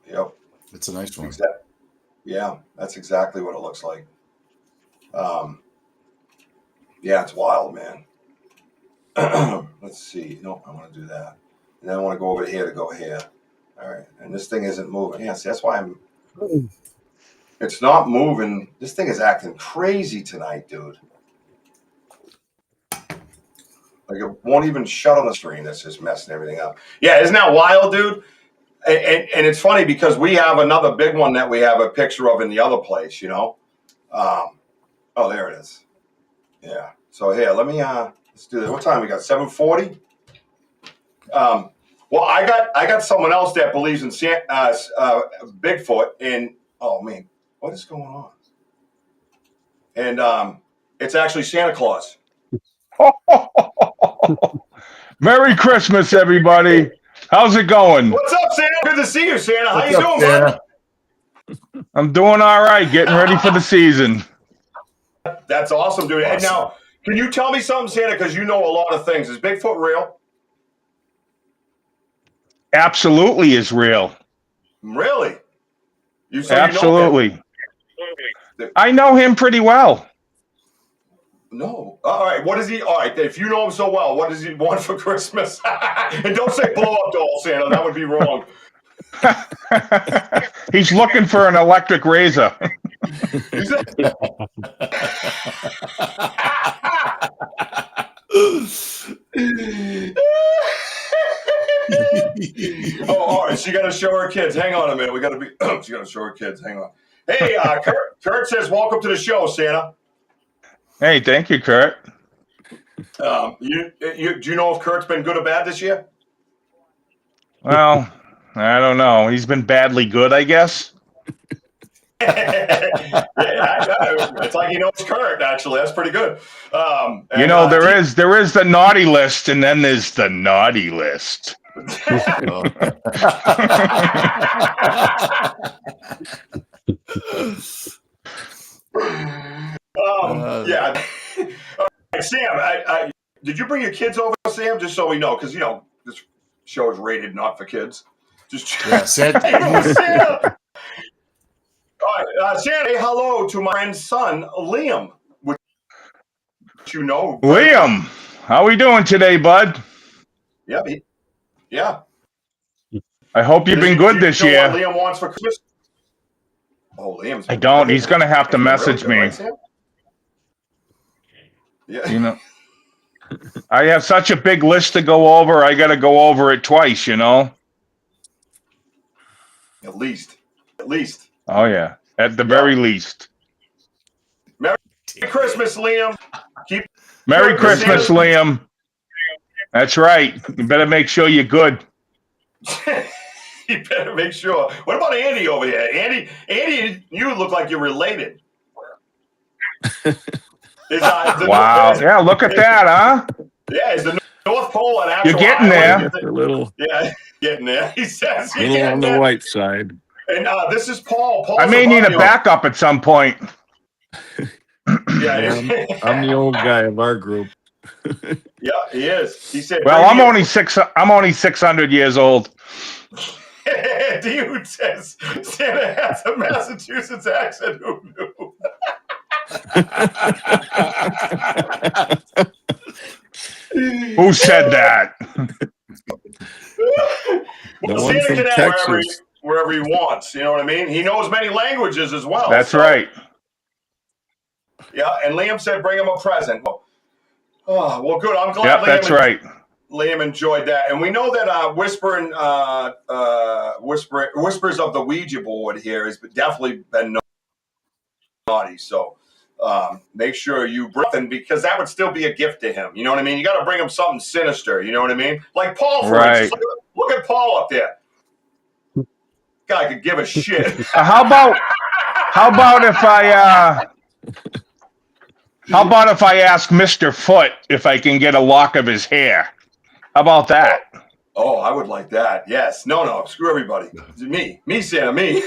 Yep. It's a nice one. Yeah, that's exactly what it looks like. Yeah, it's wild, man. Let's see. No, I want to do that. And then I want to go over here to go here. All right. And this thing isn't moving. Yeah, see, that's why it's not moving. This thing is acting crazy tonight, dude. Like it won't even shut on the screen. That's just messing everything up. Yeah, isn't that wild, dude? And it's funny because we have another big one that we have a picture of in the other place, you know? Oh, there it is. Yeah. So here, let me let's do this. What time we got? 7:40? Well, I got someone else that believes in Bigfoot, and oh man, what is going on? And it's actually Santa Claus. Merry Christmas, everybody. How's it going? What's up, Santa? Good to see you, Santa. How What's you up, doing, Santa? bud? I'm doing all right, getting ready for the season. That's awesome, dude. Awesome. And now, can you tell me something, Santa? Because you know a lot of things. Is Bigfoot real? Absolutely is real. Really? Absolutely. You know him? I know him pretty well. No. All right. What is he? All right. If you know him so well, what does he want for Christmas? And don't say blow up doll, Santa. That would be wrong. He's looking for an electric razor. Oh, all right. She got to show her kids. Hang on a minute. We got to be. She got to show her kids. Hang on. Hey, Kurt says, "Welcome to the show, Santa." Hey, thank you, Kurt. Do you know if Kurt's been good or bad this year? Well, I don't know. He's been badly good, I guess. Yeah, it's like he knows Kurt. Actually, that's pretty good. You know, there is the naughty list, and then there's the naughty list. Yeah. Sam, did you bring your kids over, Sam? Just so we know, because you know this show is rated not for kids. Just Santa. Santa. All right, Santa, say hello to my friend's son, Liam. Which you know, Liam, how we doing today, bud? Yeah. I hope you've been good this year. What Liam wants for Christmas? Oh, Liam's. I don't. He's going to have to message me. Right, Sam? Yeah. You know, I have such a big list to go over. I got to go over it twice, you know? At least. Oh, yeah. At the very least. Merry Christmas, Liam. Merry Christmas, Liam. That's right. You better make sure you're good. You better make sure. What about Andy over here? Andy, you look like you're related. Wow. Yeah, look at that, huh? Yeah, is the North Pole an actual You're getting island? there. A little, Yeah, getting there. He says a little on the white side. And this is Paul. Paul's I may need a backup at some point. Yeah, I'm the old guy of our group. Yeah, he is. He said. Well, I'm only 600 years old. Dude says Santa has a Massachusetts accent. Who knew? Who said that? The one from Texas. wherever he wants. You know what I mean? He knows many languages as well. That's right. Yeah, and Liam said bring him a present. Oh, well, good. I'm glad That's right. Liam enjoyed that. And we know that Whispers of the Ouija board here has definitely been naughty. So make sure you bring him, because that would still be a gift to him. You know what I mean? You got to bring him something sinister. You know what I mean? Like Paul, for instance. Look at Paul up there. Guy could give a shit. How about if I ask Mr. Foot if I can get a lock of his hair? How about that? Oh, I would like that. Yes. No. Screw everybody. Me, Santa, me.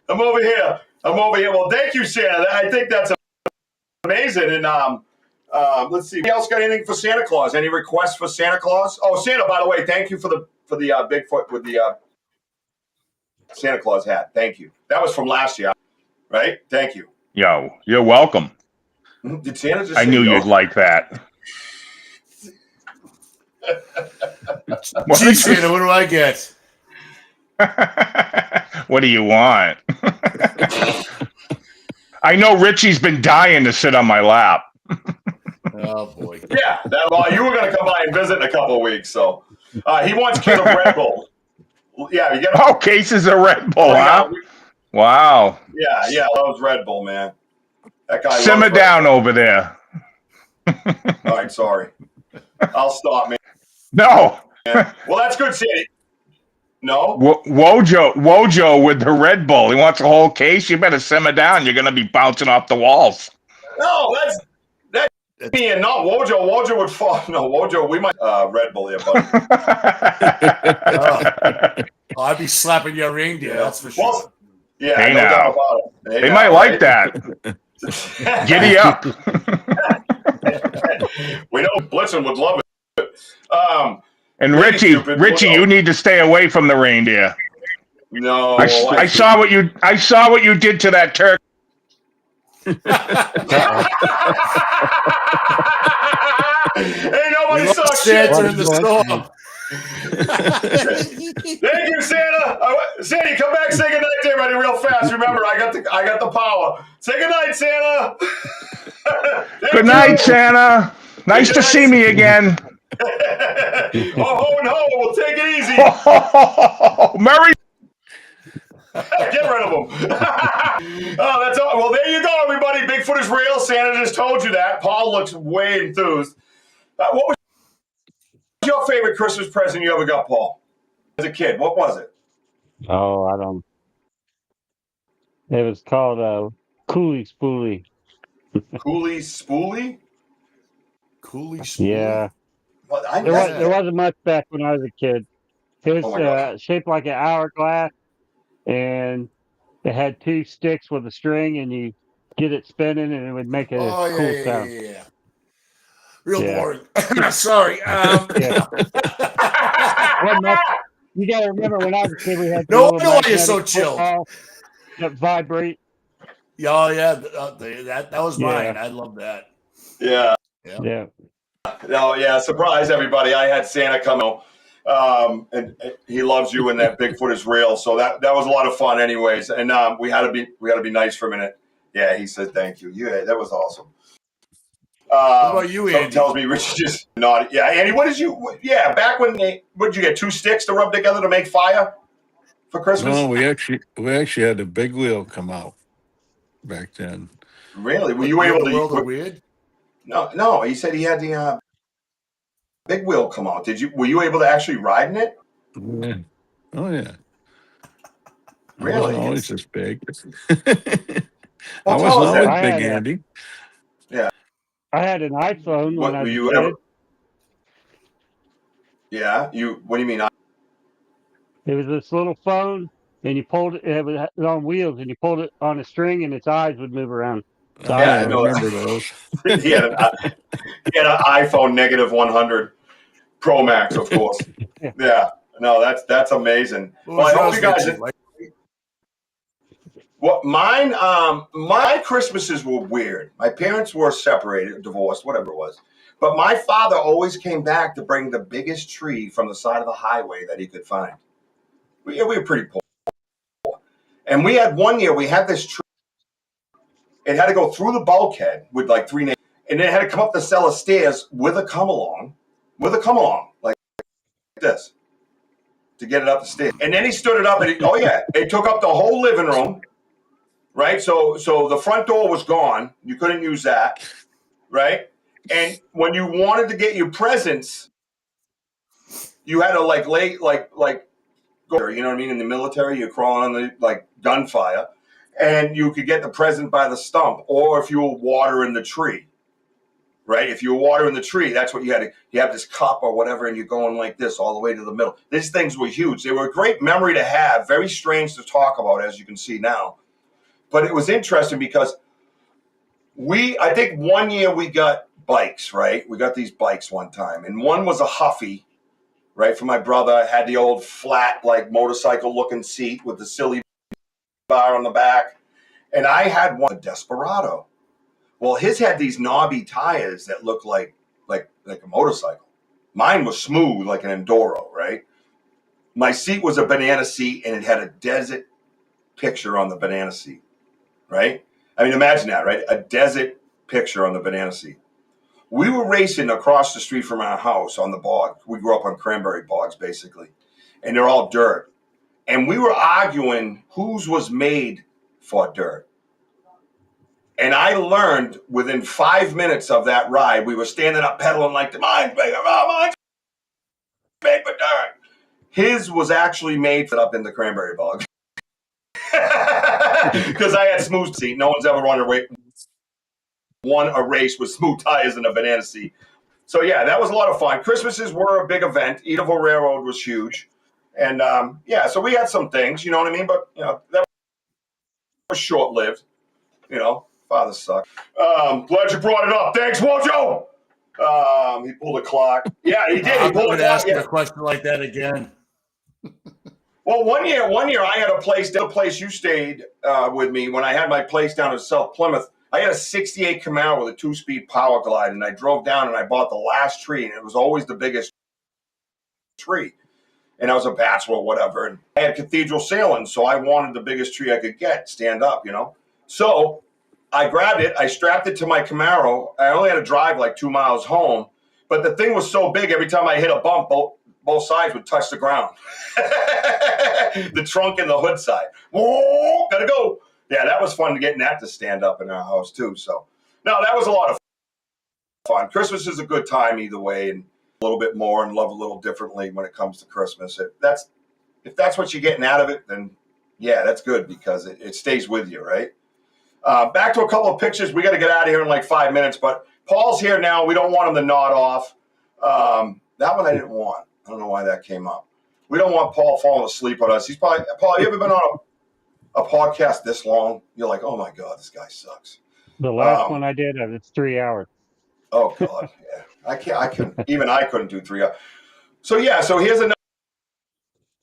I'm over here. Well, thank you, Santa. I think that's amazing. And let's see. Anybody else got anything for Santa Claus? Any requests for Santa Claus? Oh, Santa, by the way, thank you for the Bigfoot with the Santa Claus hat. Thank you. That was from last year, right? Thank you. Yo, you're welcome. Did Santa just I knew you'd like that. Gee, Santa, what do I get? What do you want? I know Richie's been dying to sit on my lap. Oh, boy. Yeah, you were going to come by and visit in a couple of weeks, so he wants kid of Red Bull. Yeah, you got cases of Red Bull, huh? Wow. Yeah, loves Red Bull, man. That guy. Simmer down over there. All right, sorry. I'll stop, man. No. Well, that's good, Sandy. No? Wojo with the Red Bull. He wants a whole case. You better simmer down. You're going to be bouncing off the walls. No, that's me and not Wojo. Wojo would fall. No, Wojo, we might Red Bull here, buddy. I'd be slapping your reindeer, that's for sure. Well, yeah, hey, no now. doubt about it. They might like that. Giddy up. We know Blitzen would love it. And Richie, you need to stay away from the reindeer. No, I saw what you did to that turkey. Ain't nobody saw shit. Santa in the storm. Thank you, Santa. Sandy, come back, say goodnight to everybody real fast. Remember, I got the power. Say goodnight, Santa. Good night, Santa. Nice to see me again. Oh, no, we'll take it easy. Merry. Get rid of them. Oh, that's all. Well, there you go, everybody. Bigfoot is real. Santa just told you that. Paul looks way enthused. What was your favorite Christmas present you ever got, Paul? As a kid, what was it? Oh, I don't. It was called Coolie Spoolie. Coolie Spoolie? Coolie Spoolie? Yeah. Well, There wasn't much back when I was a kid. It was shaped like an hourglass, and it had two sticks with a string, and you get it spinning, and it would make a cool sound. Yeah. Real boring. Sorry. You got to remember when I was a kid, we had no you're so chill. That vibrate. Oh yeah, that was mine. I love that. Yeah. No, yeah. Surprise, everybody! I had Santa come out, and he loves you, and that Bigfoot is real. So that was a lot of fun, anyways. And we had to be nice for a minute. Yeah, he said thank you. Yeah, that was awesome. What about you, Andy? Tells me Richie just naughty. Yeah, Andy, what did you? Yeah, back when what did you get? 2 sticks to rub together to make fire for Christmas? No, we actually had a big wheel come out back then. Really? Were you able to? World of Weird? No. He said he had the big wheel come out. Were you able to actually ride in it? Yeah. Oh yeah. Really? I wasn't always this big. Well, I wasn't always big, that. Andy. Yeah. I had an iPhone when I was a kid. Yeah. What do you mean? It was this little phone, and you pulled it. It was on wheels, and you pulled it on a string, and its eyes would move around. I remember those. He had an iPhone -100 Pro Max, of course. Yeah. No, that's amazing. Well, I hope you guys. What mine? My Christmases were weird. My parents were separated, divorced, whatever it was. But my father always came back to bring the biggest tree from the side of the highway that he could find. We were pretty poor. And we had one year, we had this tree. It had to go through the bulkhead with like 3 neighbors. And then it had to come up the cellar stairs with a come along, like this, to get it up the stairs. And then he stood it up and it took up the whole living room. Right. So the front door was gone. You couldn't use that. Right. And when you wanted to get your presents, you had to go, you know what I mean? In the military, you're crawling on the gunfire, and you could get the present by the stump, or if you were watering the tree, right? If you were watering the tree, that's what you had to, you have this cup or whatever, and you're going like this all the way to the middle. These things were huge. They were a great memory to have, very strange to talk about, as you can see now. But it was interesting because I think one year we got bikes, right? We got these bikes one time, and one was a Huffy, right? For my brother, had the old flat, motorcycle looking seat with the silly bar on the back. And I had one, a Desperado. Well, his had these knobby tires that looked like a motorcycle. Mine was smooth like an Enduro, right? My seat was a banana seat, and it had a desert picture on the banana seat, right? I mean, imagine that, right? A desert picture on the banana seat. We were racing across the street from our house on the bog. We grew up on cranberry bogs, basically, and they're all dirt. And we were arguing whose was made for dirt. And I learned within 5 minutes of that ride, we were standing up pedaling like the mine's made for dirt. His was actually made up in the cranberry bog. Because I had smooth seat. No one's ever won a race with smooth tires in a banana seat. So yeah, that was a lot of fun. Christmases were a big event. Edaville Railroad was huge. And so we had some things, you know what I mean? But that was short-lived. Father sucked. Glad you brought it up. Thanks, Wojo. He pulled a clock. Yeah, he did. He pulled a clock. Ask a question like that again. Well, one year I had a place you stayed with me when I had my place down in South Plymouth. I had a 68 Camaro with a 2-speed power glide, and I drove down and I bought the last tree, and it was always the biggest tree. And I was a bachelor or whatever, and I had cathedral sailing, so I wanted the biggest tree I could get, stand up, So I grabbed it, I strapped it to my Camaro. I only had to drive like 2 miles home, but the thing was so big, every time I hit a bump, both sides would touch the ground. The trunk and the hood side. Whoa, gotta go. Yeah, that was fun getting that to stand up in our house too. So, no, that was a lot of fun. Christmas is a good time either way, and a little bit more and love a little differently when it comes to Christmas. If that's what you're getting out of it, then yeah, that's good because it stays with you, right? Back to a couple of pictures. We got to get out of here in like 5 minutes, but Paul's here now. We don't want him to nod off. That one I didn't want. I don't know why that came up. We don't want Paul falling asleep on us. He's probably, Paul, you ever been on a podcast this long? You're like, oh my God, this guy sucks. The last one I did, it's 3 hours. Oh God, yeah. I couldn't do 3 hours. So here's another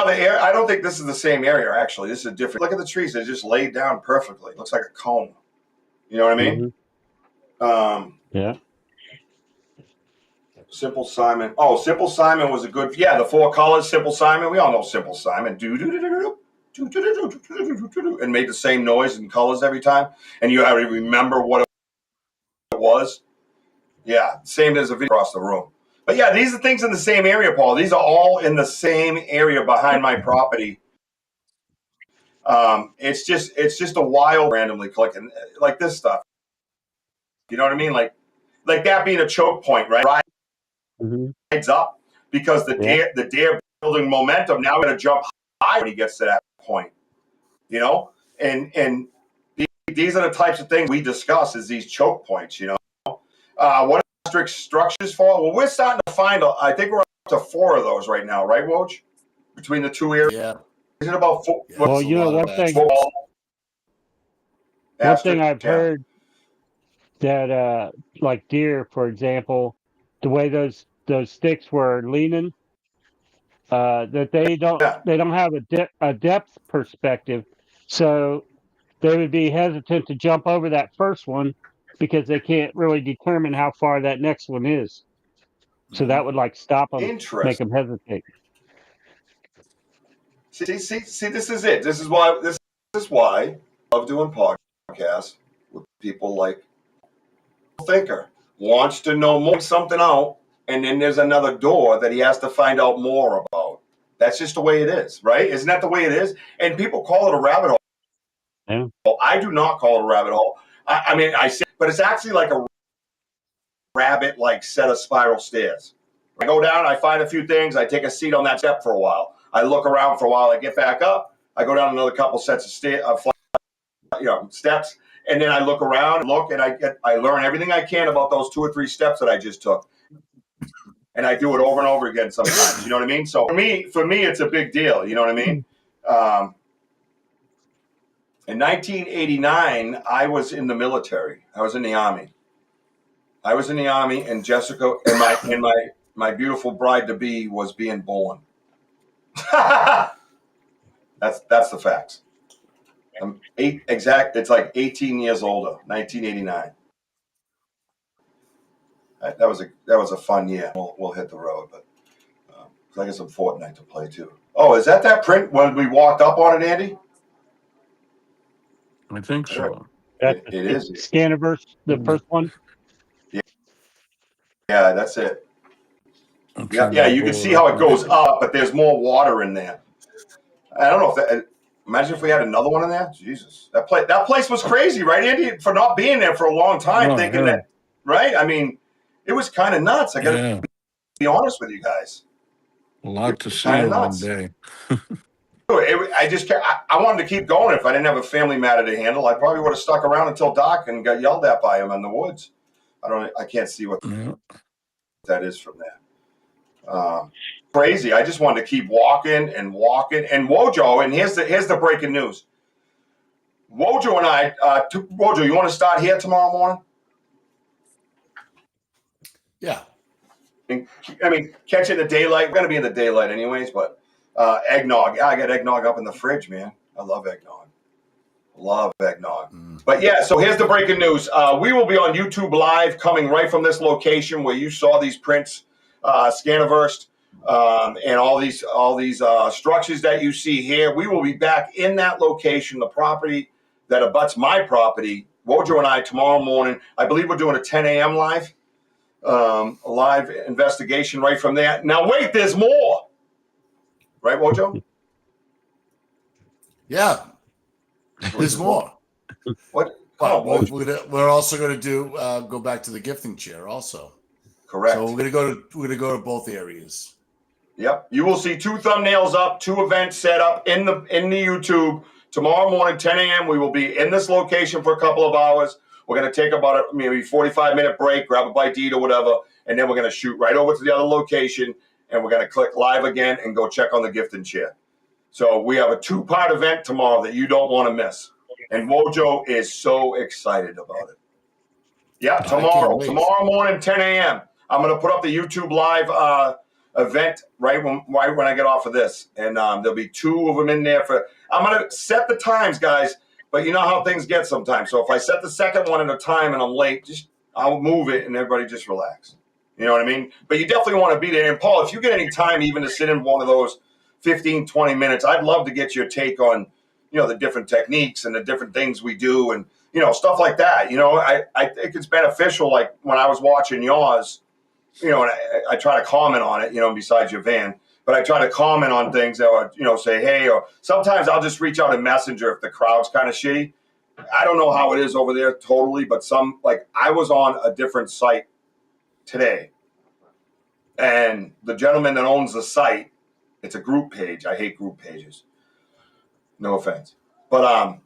area. I don't think this is the same area, actually. This is different. Look at the trees. They're just laid down perfectly. It looks like a cone. You know what I mean? Mm-hmm. Yeah. Simple Simon. Oh, Simple Simon was a good, the 4 colors, Simple Simon. We all know Simple Simon. And made the same noise and colors every time. And you have to remember what it was. Yeah, same as a video across the room. But yeah, these are things in the same area, Paul. These are all in the same area behind my property. It's just a wild randomly clicking like this stuff. You know what I mean? Like that being a choke point, right? Rides up because the deer building momentum. Now going to jump high when he gets to that point. And these are the types of things we discuss is these choke points. What are structures for? Well, we're starting to find. I think we're up to 4 of those right now, right, Woj? Between the 2 areas. Yeah. Is it about 4? Yeah, well, one thing I've heard that, like deer, for example, the way those sticks were leaning, that they don't have a depth perspective, so they would be hesitant to jump over that first one because they can't really determine how far that next one is. So that would like stop them, make Interesting. them hesitate. See, this is it. This is why I love doing podcasts with people like Thinker. Wants to know more something out, and then there's another door that he has to find out more about. That's just the way it is, right? Isn't that the way it is? And people call it a rabbit hole. Yeah. I do not call it a rabbit hole. I mean, I say, but it's actually like a rabbit, like set of spiral stairs. I go down, I find a few things, I take a seat on that step for a while. I look around for a while, I get back up, I go down another couple sets of steps, and then I look around and look, and I learn everything I can about those 2 or 3 steps that I just took. And I do it over and over again sometimes. You know what I mean? So for me, it's a big deal. You know what I mean? In 1989, I was in the military. I was in the Army. And Jessica and my beautiful bride to be was being born. That's the facts. It's like 18 years older. 1989. That was a fun year. We'll hit the road, but I got some Fortnite to play too. Oh, is that print when we walked up on it, Andy? I think so. It is. Scaniverse, the first one. Yeah, that's it. Okay, Yeah, you can see how it goes up, but there's more water in there. I don't know if that. Imagine if we had another one in there. Jesus, that place was crazy, right, Andy? For not being there for a long time, thinking that, right? I mean, it was kind of nuts. I got to be honest with you guys. A lot to see in one day. I wanted to keep going. If I didn't have a family matter to handle, I probably would have stuck around until dark and got yelled at by him in the woods. I can't see what that is from there. Crazy. I just wanted to keep walking. And Wojo, and here's the breaking news. Wojo and I, Wojo, you want to start here tomorrow morning? Yeah. I mean, catch it in the daylight. We're going to be in the daylight anyways, but eggnog. Yeah, I got eggnog up in the fridge, man. I love eggnog. But yeah, so here's the breaking news. We will be on YouTube Live coming right from this location where you saw these prints, Scaniverse, and all these structures that you see here. We will be back in that location, the property that abuts my property. Wojo and I tomorrow morning. I believe we're doing a 10 a.m. live. A live investigation right from there. Now, wait, there's more. Right, Wojo? Yeah. There's more. What? Well, we're also going to do go back to the gifting chair also. Correct. So we're going to go to both areas. Yep. You will see 2 thumbnails up, 2 events set up in the YouTube. Tomorrow morning, 10 a.m., we will be in this location for a couple of hours. We're going to take about a maybe 45-minute break, grab a bite to eat or whatever, and then we're going to shoot right over to the other location, and we're going to click live again and go check on the gifting chair. So we have a 2-part event tomorrow that you don't want to miss. And Wojo is so excited about it. Yeah, tomorrow morning, 10 a.m. I'm going to put up the YouTube Live event right when I get off of this. And there'll be 2 of them in there. I'm going to set the times, guys. But you know how things get sometimes. So if I set the second one at a time and I'm late, I'll move it and everybody just relax. You know what I mean? But you definitely want to be there. And Paul, if you get any time even to sit in one of those 15, 20 minutes, I'd love to get your take on, the different techniques and the different things we do and, stuff like that. I think it's beneficial. Like when I was watching yours, and I try to comment on it, besides your van. But I try to comment on things or, say, hey, or sometimes I'll just reach out in Messenger if the crowd's kind of shitty. I don't know how it is over there totally, but I was on a different site today. And the gentleman that owns the site, it's a group page. I hate group pages. No offense. But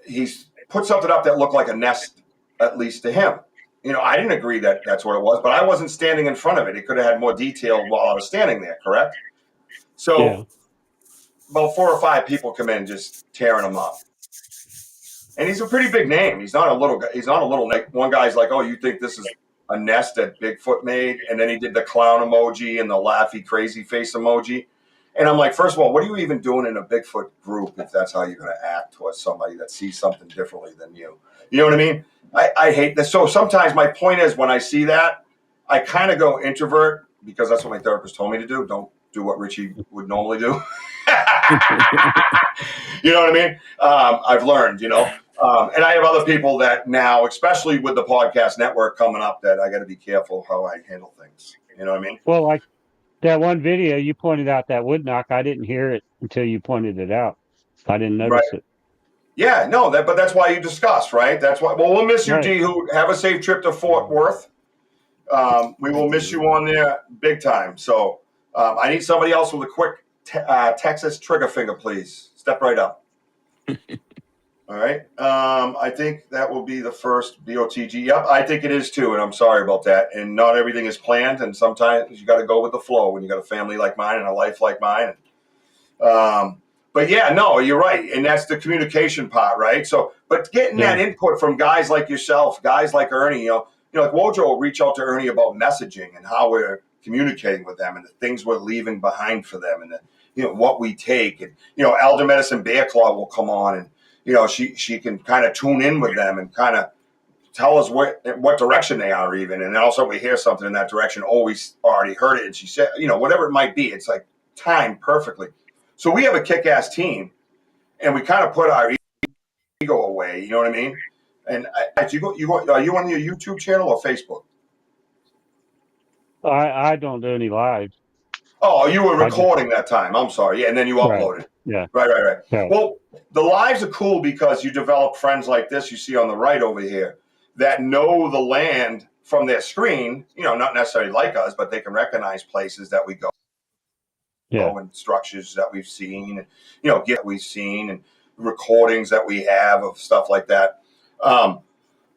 he's put something up that looked like a nest, at least to him. I didn't agree that that's what it was, but I wasn't standing in front of it. It could have had more detail while I was standing there, correct? So about 4 or 5 people come in just tearing him up. And he's a pretty big name. He's not a little guy. He's not a little name. One guy's like, oh, you think this is a nest that Bigfoot made? And then he did the clown emoji and the laughy crazy face emoji. And I'm like, first of all, what are you even doing in a Bigfoot group if that's how you're going to act towards somebody that sees something differently than you? You know what I mean? I hate this. So sometimes my point is when I see that, I kind of go introvert because that's what my therapist told me to do. Don't do what Richie would normally do. You know what I mean? I've learned, and I have other people that now, especially with the podcast network coming up, that I got to be careful how I handle things. You know what I mean? Well, like that one video you pointed out, that wood knock, I didn't hear it until you pointed it out. I didn't Right. notice it. Yeah, no, but that's why you discuss, right? That's why. Well, we'll miss you, Right. D. Who have a safe trip to Fort Worth. We will miss you on there big time. So I need somebody else with a quick Texas trigger finger, please. Step right up. All right. I think that will be the first BOTG. Yep, I think it is too, and I'm sorry about that. And not everything is planned, and sometimes you got to go with the flow when you got a family like mine and a life like mine. But yeah, no, you're right, and that's the communication part, right? So, but getting that input from guys like yourself, guys like Ernie, like Wojo will reach out to Ernie about messaging and how we're communicating with them and the things we're leaving behind for them, and what we take, and Elder Medicine Bear Claw will come on, and she can kind of tune in with them and kind of tell us what direction they are even, and then also we hear something in that direction. Oh, we already heard it, and she said, whatever it might be, it's like timed perfectly. So we have a kick-ass team, and we kind of put our ego away. You know what I mean? And are you on your YouTube channel or Facebook? I don't do any live. Oh, you were recording that time. I'm sorry. Yeah, and then you uploaded. Right. Yeah. Right. Yeah. Well, the lives are cool because you develop friends like this you see on the right over here that know the land from their screen. Not necessarily like us, but they can recognize places that we go. And structures that we've seen, and we've seen, and recordings that we have of stuff like that.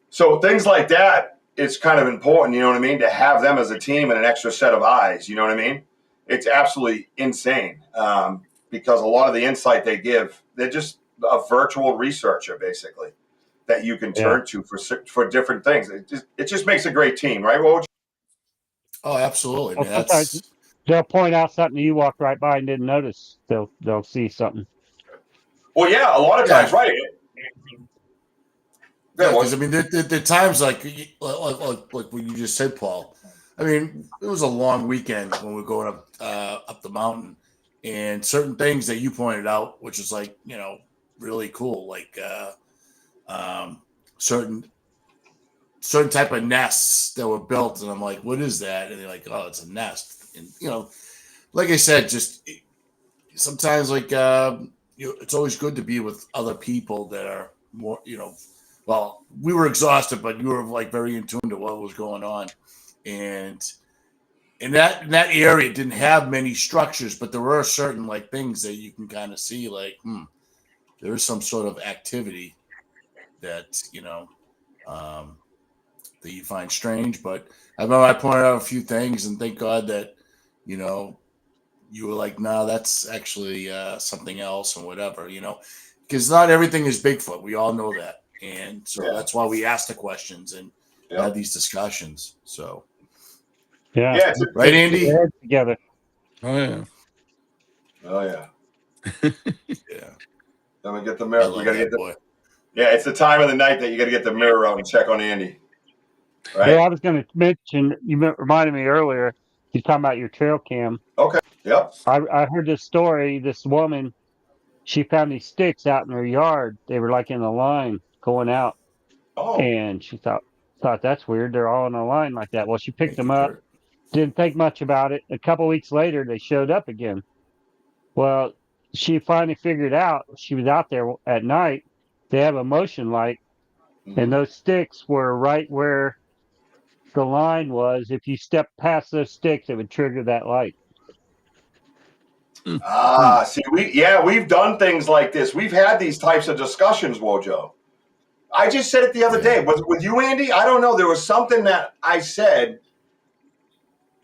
So things like that, it's kind of important, you know what I mean, to have them as a team and an extra set of eyes. You know what I mean? It's absolutely insane because a lot of the insight they give, they're just a virtual researcher basically that you can turn to for different things. It just makes a great team, right, Woj? Oh, absolutely. Well, sometimes they'll point out something you walked right by and didn't notice. They'll see something. Well, yeah, a lot of times, right? Because I mean, the times like what you just said, Paul. I mean, it was a long weekend when we were going up the mountain, and certain things that you pointed out, which is like really cool, like certain type of nests that were built, and I'm like, what is that? And they're like, oh, it's a nest, and like I said, just sometimes like it's always good to be with other people that are more well, we were exhausted, but you were like very in tune to what was going on, and in that area didn't have many structures, but there were certain like things that you can kind of see, like there is some sort of activity that that you find strange. But I remember I pointed out a few things, and thank God that you were like, no, that's actually something else and whatever, because not everything is Bigfoot. We all know that. And so that's why we ask the questions and have these discussions. So, yeah, right, Andy? Together. Oh yeah. Oh yeah. Yeah. Then we get the mirror. We gotta get boy. Yeah, it's the time of the night that you got to get the mirror out and check on Andy. Right. Yeah, I was going to mention. You reminded me earlier. You're talking about your trail cam. Okay. Yep. I heard this story. This woman, she found these sticks out in her yard. They were like in a line going out. Oh. And she thought that's weird. They're all in a line like that. Well, she picked them up. Didn't think much about it. A couple weeks later, they showed up again. Well, she finally figured out. She was out there at night. They have a motion light, and those sticks were right where the line was. If you step past those sticks, it would trigger that light. See, we've done things like this. We've had these types of discussions, Wojo. I just said it the other day. Was it with you, Andy? I don't know. There was something that I said.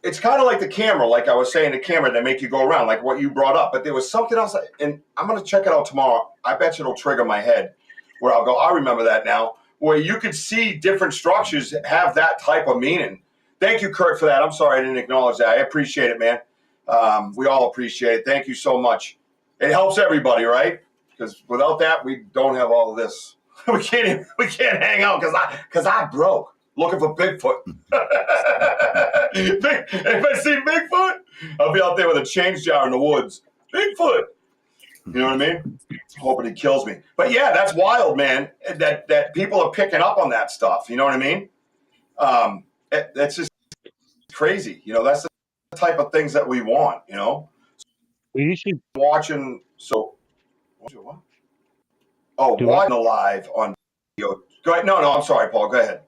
It's kind of like the camera, like I was saying, the camera that make you go around, like what you brought up. But there was something else, and I'm going to check it out tomorrow. I bet you it'll trigger my head where I'll go, I remember that now, where you could see different structures have that type of meaning. Thank you, Kurt, for that. I'm sorry I didn't acknowledge that. I appreciate it, man. We all appreciate it. Thank you so much. It helps everybody, right? Because without that, we don't have all of this. we can't hang out because I broke looking for Bigfoot. If I see Bigfoot, I'll be out there with a change jar in the woods. Bigfoot. You know what I mean? Hoping he kills me. But yeah, that's wild, man. That people are picking up on that stuff. You know what I mean? That's just crazy. You know, that's the type of things that we want. You know. Well, you should Watching what? Oh, watching live on video. Go ahead. No, I'm sorry, Paul. Go ahead.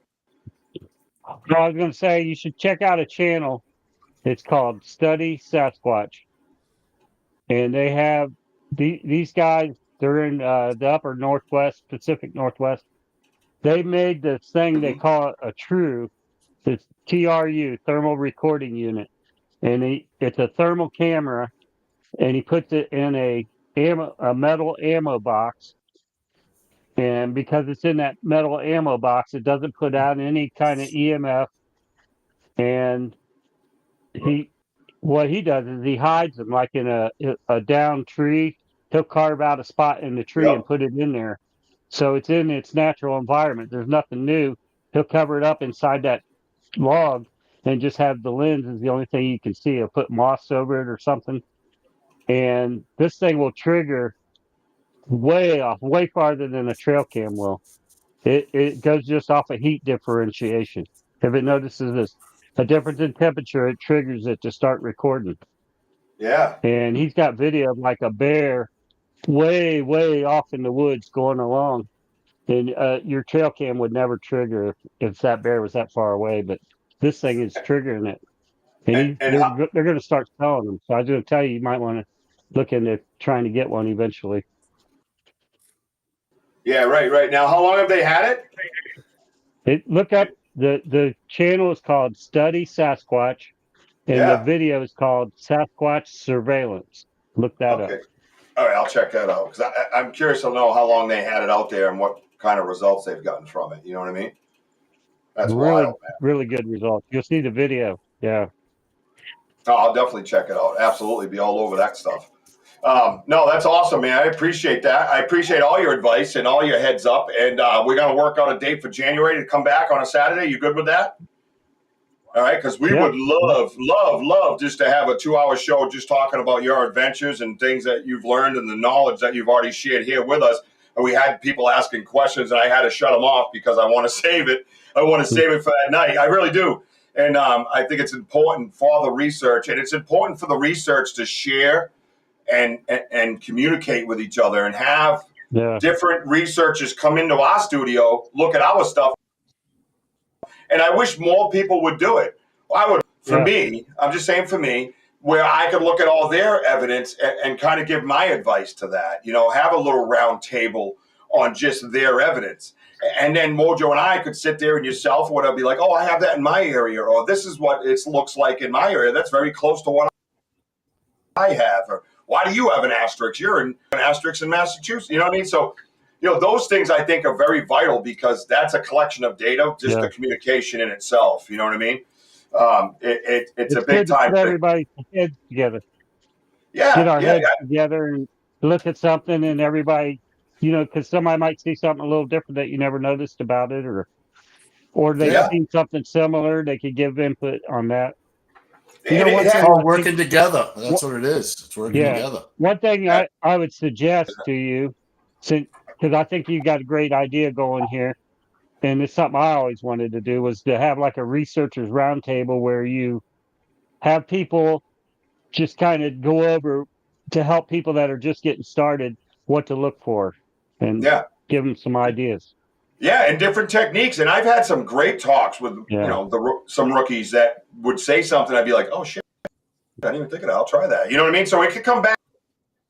No, I was going to say you should check out a channel. It's called Study Sasquatch, and they have these guys. They're in the upper Northwest, Pacific Northwest. They made this thing they call it a TRU. It's TRU, thermal recording unit, and it's a thermal camera, and he puts it in a metal ammo box. And because it's in that metal ammo box, it doesn't put out any kind of EMF. And what he does is he hides them like in a down tree. He'll carve out a spot in the tree and put it in there. So it's in its natural environment. There's nothing new. He'll cover it up inside that log and just have the lens is the only thing you can see. He'll put moss over it or something. And this thing will trigger way farther than a trail cam will. It goes just off of heat differentiation. If it notices a difference in temperature, it triggers it to start recording. Yeah. And he's got video of like a bear way off in the woods going along. And your trail cam would never trigger if that bear was that far away, but this thing is triggering it. And they're going to start selling them. So I was going to tell you, you might want to look into trying to get one eventually. Yeah, right. Now, how long have they had it? Look up the channel is called Study Sasquatch, and the video is called Sasquatch Surveillance. Look that up. All right, I'll check that out because I'm curious to know how long they had it out there and what kind of results they've gotten from it. You know what I mean? That's really wild, man. Really good results. You'll see the video. Yeah. Oh, I'll definitely check it out. Absolutely, be all over that stuff. No, that's awesome, man. I appreciate that. I appreciate all your advice and all your heads up. And we're going to work out a date for January to come back on a Saturday. You good with that? All right, because we would love just to have a 2-hour show just talking about your adventures and things that you've learned and the knowledge that you've already shared here with us. And we had people asking questions, and I had to shut them off because I want to save it. I want to save it for that night. I really do. And I think it's important for the research, and it's important for the research to share and communicate with each other and have different researchers come into our studio, look at our stuff. And I wish more people would do it. I would, for me, I'm just saying for me, where I could look at all their evidence and kind of give my advice to that, you know, have a little round table on just their evidence. And then Wojo and I could sit there and yourself or whatever, be like, oh, I have that in my area, or this is what it looks like in my area. That's very close to what I have. Or why do you have an asterisk? You're an asterisk in Massachusetts. You know what I mean? So, you know, those things I think are very vital because that's a collection of data, just the communication in itself. You know what I mean? It's a big time thing. Everybody's heads together. Get our heads together and look at something, and everybody, you know, because somebody might see something a little different that you never noticed about it, or they've seen something similar. They could give input on that. You know, it's all working together. That's what it is. It's working together. One thing I would suggest to you, because I think you got a great idea going here, and it's something I always wanted to do, was to have like a researchers roundtable where you have people just kind of go over to help people that are just getting started what to look for and give them some ideas. Yeah, and different techniques. And I've had some great talks with you know some rookies that would say something. I'd be like, oh shit, I didn't even think of that. I'll try that. You know what I mean? So it could come back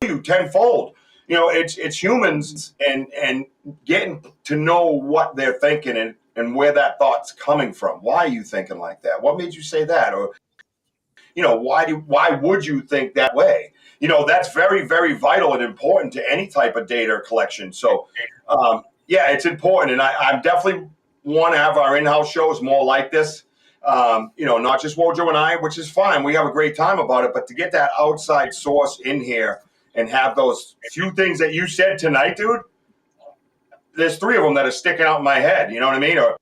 to you tenfold. You know, it's humans and getting to know what they're thinking and where that thought's coming from. Why are you thinking like that? What made you say that? Or, you know, why would you think that way? You know, that's very, very vital and important to any type of data collection. So, yeah, it's important. And I definitely want to have our in-house shows more like this. Not just Wojo and I, which is fine. We have a great time about it. But to get that outside source in here and have those few things that you said tonight, dude, there's 3 of them that are sticking out in my head. You know what I mean? Or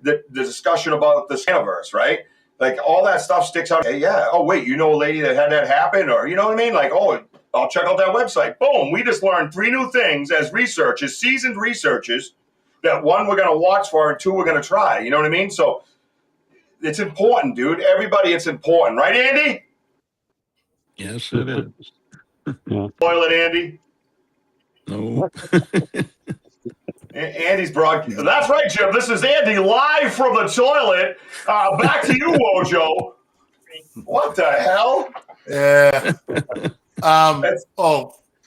the discussion about the universe, right? Like all that stuff sticks out. Hey, yeah. Oh, wait, you know a lady that had that happen? Or, you know what I mean? Like, oh, I'll check out that website. Boom. We just learned 3 new things as researchers, seasoned researchers, that 1, we're going to watch for, and 2, we're going to try. You know what I mean? So it's important, dude. Everybody, it's important. Right, Andy? Yes, it is. Toilet, Andy? No. Andy's broadcast. That's right, Jim. This is Andy live from the toilet. Back to you, Wojo. What the hell? Yeah.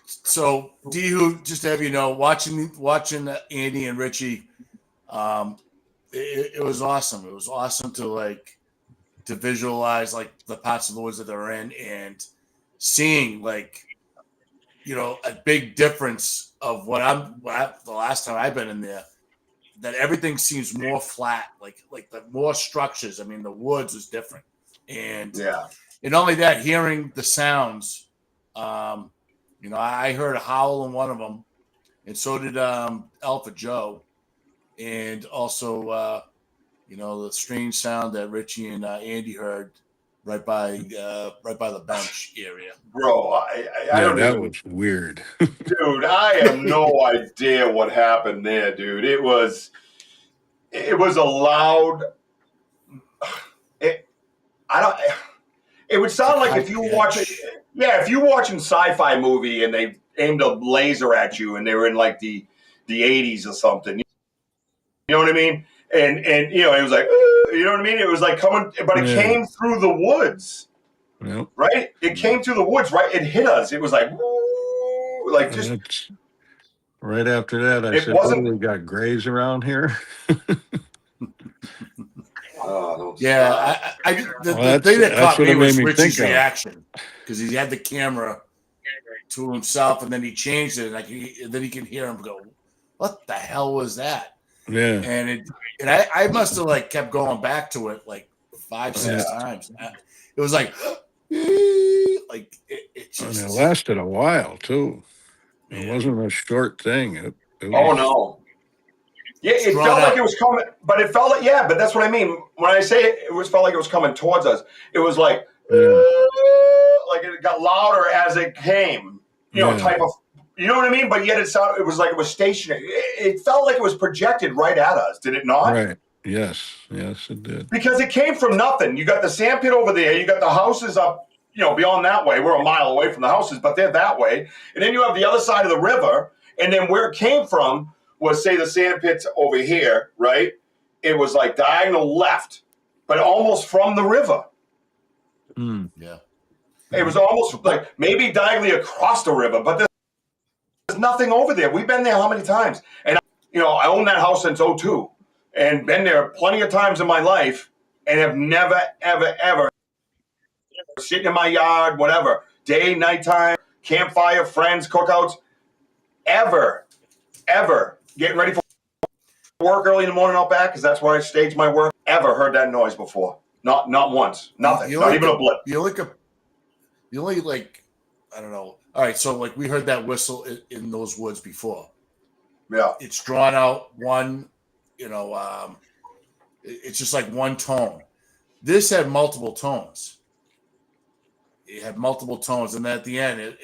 So D-Who, just to have you know, watching Andy and Richie, it was awesome. It was awesome to visualize like the parts of the woods that they're in and seeing a big difference of the last time I've been in there, that everything seems more flat, like the more structures. I mean, the woods is different. And not only that, hearing the sounds, I heard a howl in one of them, and so did Alpha Joe, and also the strange sound that Richie and Andy heard right by the bench area. Bro, I don't that even, was weird. dude, I have no idea what happened there, dude. It was a loud. It would sound like if you watch it. Yeah, if you're watching sci-fi movie and they aimed a laser at you and they were in like the 80s or something. You know what I mean? And it was like, you know what I mean? It was like coming, but it came through the woods. Yep. Right? It came through the woods, right? It hit us. It was like, woo, like just. That's, right after that, I said, "Oh, we got grays around here." The thing that caught me was Richie's reaction, because he had the camera to himself, and then he changed it, and then he can hear him go, "What the hell was that?" Yeah, and I must have kept going back to it 5-6 times. It was like it just, and it lasted a while too. It wasn't a short thing. It was, no. Yeah, it felt like it was coming, but it felt like, but that's what I mean. When I say it felt like it was coming towards us, it was like it got louder as it came, type of, you know what I mean? But yet it was like it was stationary. It felt like it was projected right at us, did it not? Right. Yes, it did. Because it came from nothing. You got the sand pit over there. You got the houses up, beyond that way. We're a mile away from the houses, but they're that way. And then you have the other side of the river. And then where it came from was, say, the sand pits over here, right? It was like diagonal left, but almost from the river. Yeah. It was almost like maybe diagonally across the river, but there's nothing over there. We've been there how many times? And, I own that house since 2002 and been there plenty of times in my life and have never, ever, ever sitting in my yard, whatever, day, nighttime, campfire, friends, cookouts, ever getting ready for work early in the morning out back, because that's where I stage my work, ever heard that noise before. Not once. Nothing. Not even a blip. I don't know. All right, so we heard that whistle in those woods before. Yeah. It's drawn out one, it's just like one tone. This had multiple tones. It had multiple tones, and at the end, it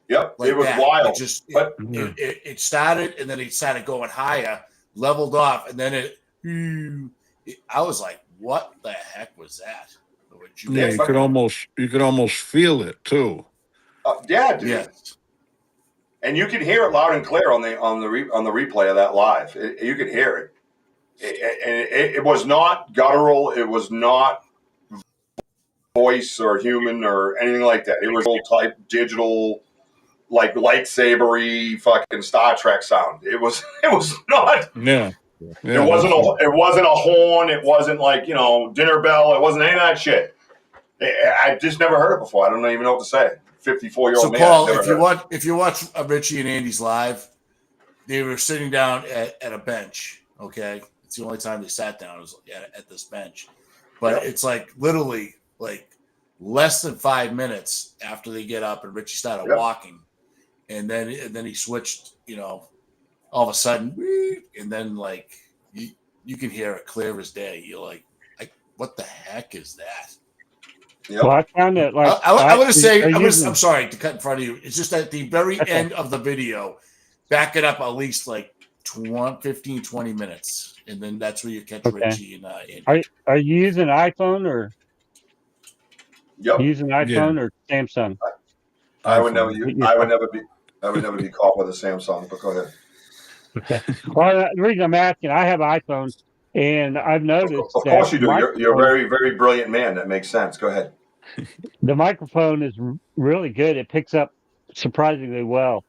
Yep, it was wild. It started, and then it started going higher, leveled off, and then I was like, "What the heck was that?" You could almost feel it too. Yeah, dude. Yes. And you can hear it loud and clear on the replay of that live. You can hear it. It was not guttural. It was not voice or human or anything like that. It was old type digital, like lightsabery fucking Star Trek sound. It was not. Yeah. It wasn't a horn. It wasn't like, dinner bell. It wasn't any of that shit. I just never heard it before. I don't even know what to say. 54-year-old man. So Paul, if you watch Richie and Andy's live, they were sitting down at a bench. Okay, it's the only time they sat down was at this bench, but it's like literally like less than 5 minutes after they get up and Richie started walking, and then he switched. All of a sudden, and then like you can hear it clear as day. You're like, what the heck is that? Yep. Well, I found it like I want to say I'm sorry to cut in front of you. It's just at the very end of the video, back it up at least like 15, 20 minutes, and then that's where you catch Richie and Are you using iPhone or? Yep. Using iPhone or Samsung? I would never be caught with a Samsung. But go ahead. Okay. Well, the reason I'm asking, I have an iPhone, and I've noticed. Of course you do. You're a very, very brilliant man. That makes sense. Go ahead. The microphone is really good. It picks up surprisingly well.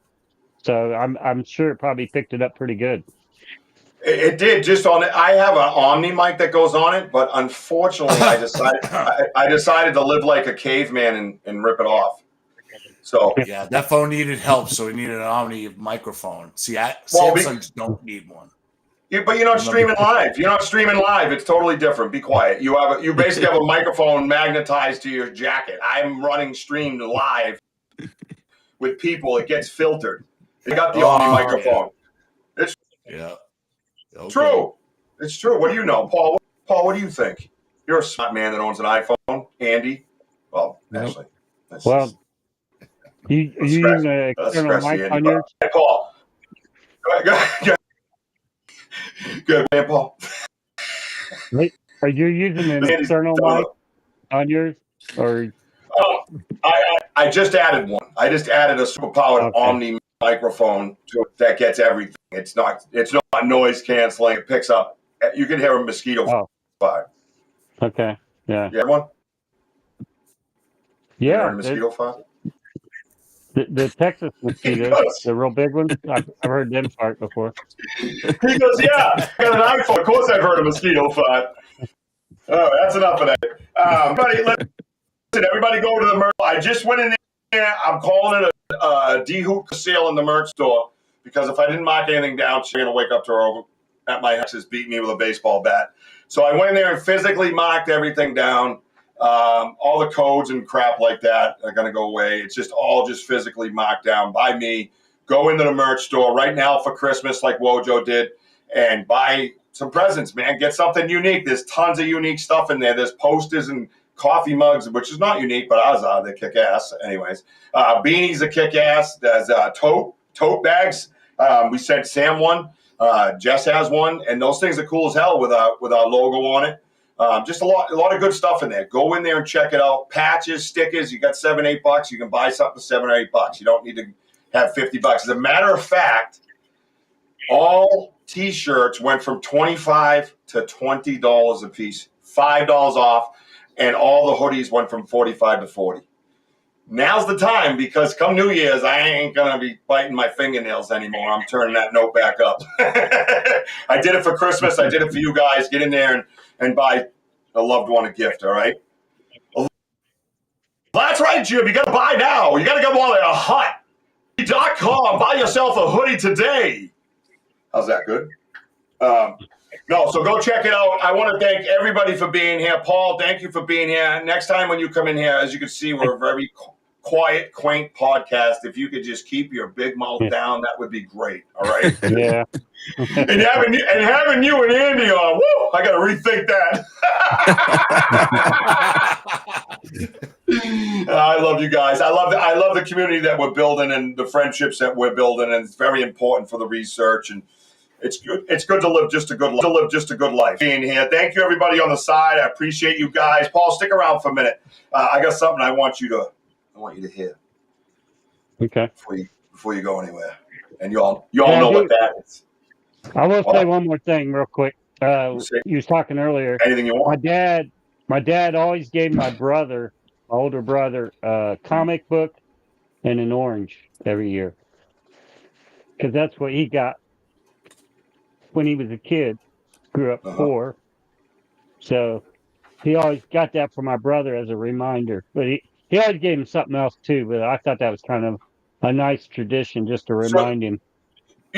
So I'm sure it probably picked it up pretty good. It did just on it. I have an Omni mic that goes on it, but unfortunately, I decided to live like a caveman and rip it off. So yeah, that phone needed help, so it needed an Omni microphone. See, Samsungs don't need one. But you're not streaming live. You're not streaming live. It's totally different. Be quiet. You basically have a microphone magnetized to your jacket. I'm running streamed live with people. It gets filtered. You got the Omni microphone. It's true. It's true. What do you know, Paul? Paul, what do you think? You're a smart man that owns an iPhone, Andy. Well, actually, you use an external mic on yours? Hey, Paul. Good man, Paul. Are you using an external mic on yours, or? I just added one. I just added a superpowered Omni microphone to it that gets everything. It's not noise canceling. It picks up. You can hear a mosquito fire. Okay. Yeah. Yeah. One. Yeah. Mosquito fire. The Texas mosquitoes, the real big ones. I've heard them fart before. He goes, yeah. I got an iPhone. Of course, I've heard a mosquito fart. Oh, that's enough of that. Everybody go to the merch. I just went in there. I'm calling it a D-Hoop sale in the merch store because if I didn't mark anything down, she's going to wake up to her at my house is beating me with a baseball bat. So I went in there and physically marked everything down. All the codes and crap like that are going to go away. It's just all physically marked down by me. Go into the merch store right now for Christmas like Wojo did and buy some presents, man. Get something unique. There's tons of unique stuff in there. There's posters and coffee mugs, which is not unique, but ours are. They kick ass. Anyways, beanies are kick ass. There's tote bags. We sent Sam one. Jess has one, and those things are cool as hell with our logo on it. Just a lot of good stuff in there. Go in there and check it out. Patches, stickers. You got $7-8. You can buy something for $7 or $8. You don't need to have $50. As a matter of fact, all T-shirts went from $25 to $20 a piece, $5 off, and all the hoodies went from $45 to $40. Now's the time because come New Year's, I ain't gonna be biting my fingernails anymore. I'm turning that note back up. I did it for Christmas. I did it for you guys. Get in there and buy a loved one a gift. All right. That's right, Jim. You got to buy now. You got to go on hut.com. Buy yourself a hoodie today. How's that good? No, so go check it out. I want to thank everybody for being here. Paul, thank you for being here. Next time when you come in here, as you can see, we're a very quiet, quaint podcast. If you could just keep your big mouth down, that would be great. All right. Yeah. and having you and Andy on, woo, I got to rethink that. I love you guys. I love the community that we're building and the friendships that we're building, and it's very important for the research and. It's good. It's good to live just a good life. Being here. Thank you, everybody on the side. I appreciate you guys. Paul, stick around for a minute. I got something I want you to hear. Okay. Before you go anywhere, and you all know what that is. I will say one more thing real quick. You was talking earlier. Anything you want. My dad always gave my older brother, a comic book and an orange every year because that's what he got. When he was a kid, grew up poor. So he always got that for my brother as a reminder. But he always gave him something else too. But I thought that was kind of a nice tradition just to remind him.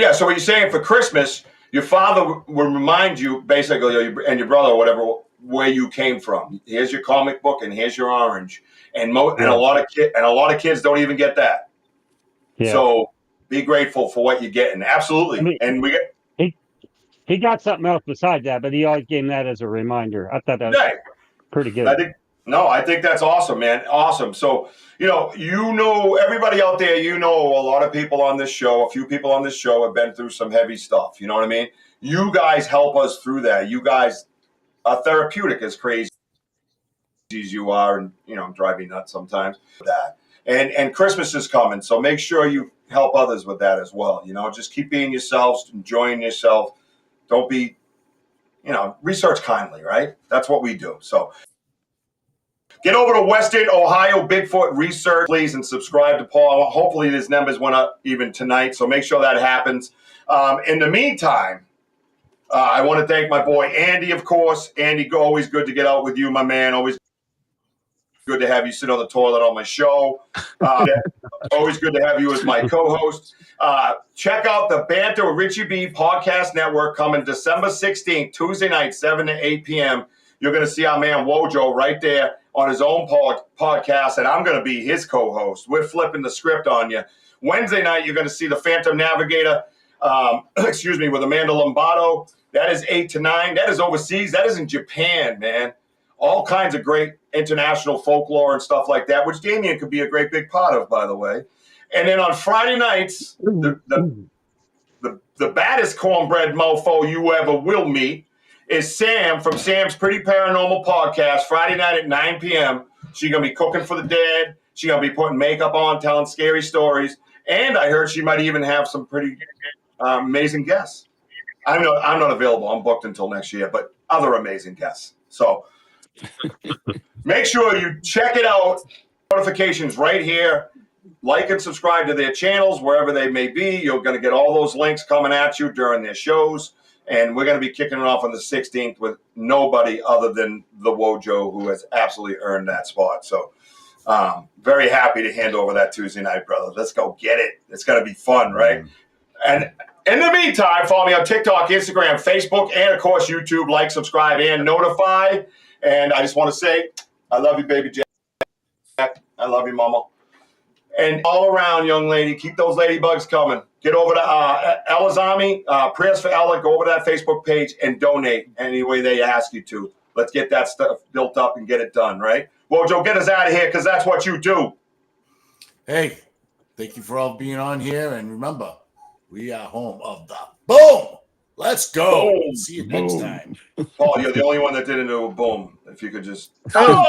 Yeah. So what you're saying for Christmas, your father will remind you basically, and your brother, or whatever, where you came from. Here's your comic book, and here's your orange. And and a lot of kids don't even get that. Yeah. So be grateful for what you're getting. Absolutely. I mean, And we get he got something else besides that, but he always gave him that as a reminder. I thought that was yeah, pretty good. I think that's awesome, man. Awesome. So, everybody out there, a lot of people on this show, a few people on this show have been through some heavy stuff. You know what I mean? You guys help us through that. You guys are therapeutic, as crazy as you are, and drive me nuts sometimes. That and Christmas is coming, so make sure you help others with that as well. Just keep being yourselves, enjoying yourself. Don't be, research kindly, right? That's what we do. So get over to Western Ohio Bigfoot Research, please, and subscribe to Paul. Hopefully his numbers went up even tonight, so make sure that happens. In the meantime, I want to thank my boy Andy, of course. Andy, always good to get out with you, my man. Always good to have you sit on the toilet on my show. Always good to have you as my co-host. Check out the Banter with Richie B podcast network coming December 16th, Tuesday night, 7 to 8 p.m. You're going to see our man Wojo right there on his own podcast, and I'm going to be his co-host. We're flipping the script on you. Wednesday night, you're going to see the Phantom Navigator, with Amanda Lombardo. That is 8 to 9. That is overseas. That is in Japan, man. All kinds of great international folklore and stuff like that, which Damien could be a great big part of, by the way. And then on Friday nights, the baddest cornbread mofo you ever will meet is Sam from Sam's Pretty Paranormal Podcast, Friday night at 9 p.m. She's going to be cooking for the dead. She's going to be putting makeup on, telling scary stories. And I heard she might even have some pretty amazing guests. I'm not available. I'm booked until next year, but other amazing guests. So make sure you check it out. Notifications right here. Like and subscribe to their channels, wherever they may be. You're going to get all those links coming at you during their shows. And we're going to be kicking it off on the 16th with nobody other than the Wojo, who has absolutely earned that spot. So very happy to hand over that Tuesday night, brother. Let's go get it. It's going to be fun, right? And in the meantime, follow me on TikTok, Instagram, Facebook, and, of course, YouTube. Like, subscribe, and notify. And I just want to say, I love you, baby Jack. I love you, mama. And all around, young lady, keep those ladybugs coming. Get over to Ella's Army, Prayers for Ella. Go over to that Facebook page and donate any way they ask you to. Let's get that stuff built up and get it done, right? Wojo, get us out of here because that's what you do. Hey, thank you for all being on here. And remember, we are home of the boom. Let's go. Boom. See you next time. Paul, you're the only one that didn't do a boom. If you could just. Oh,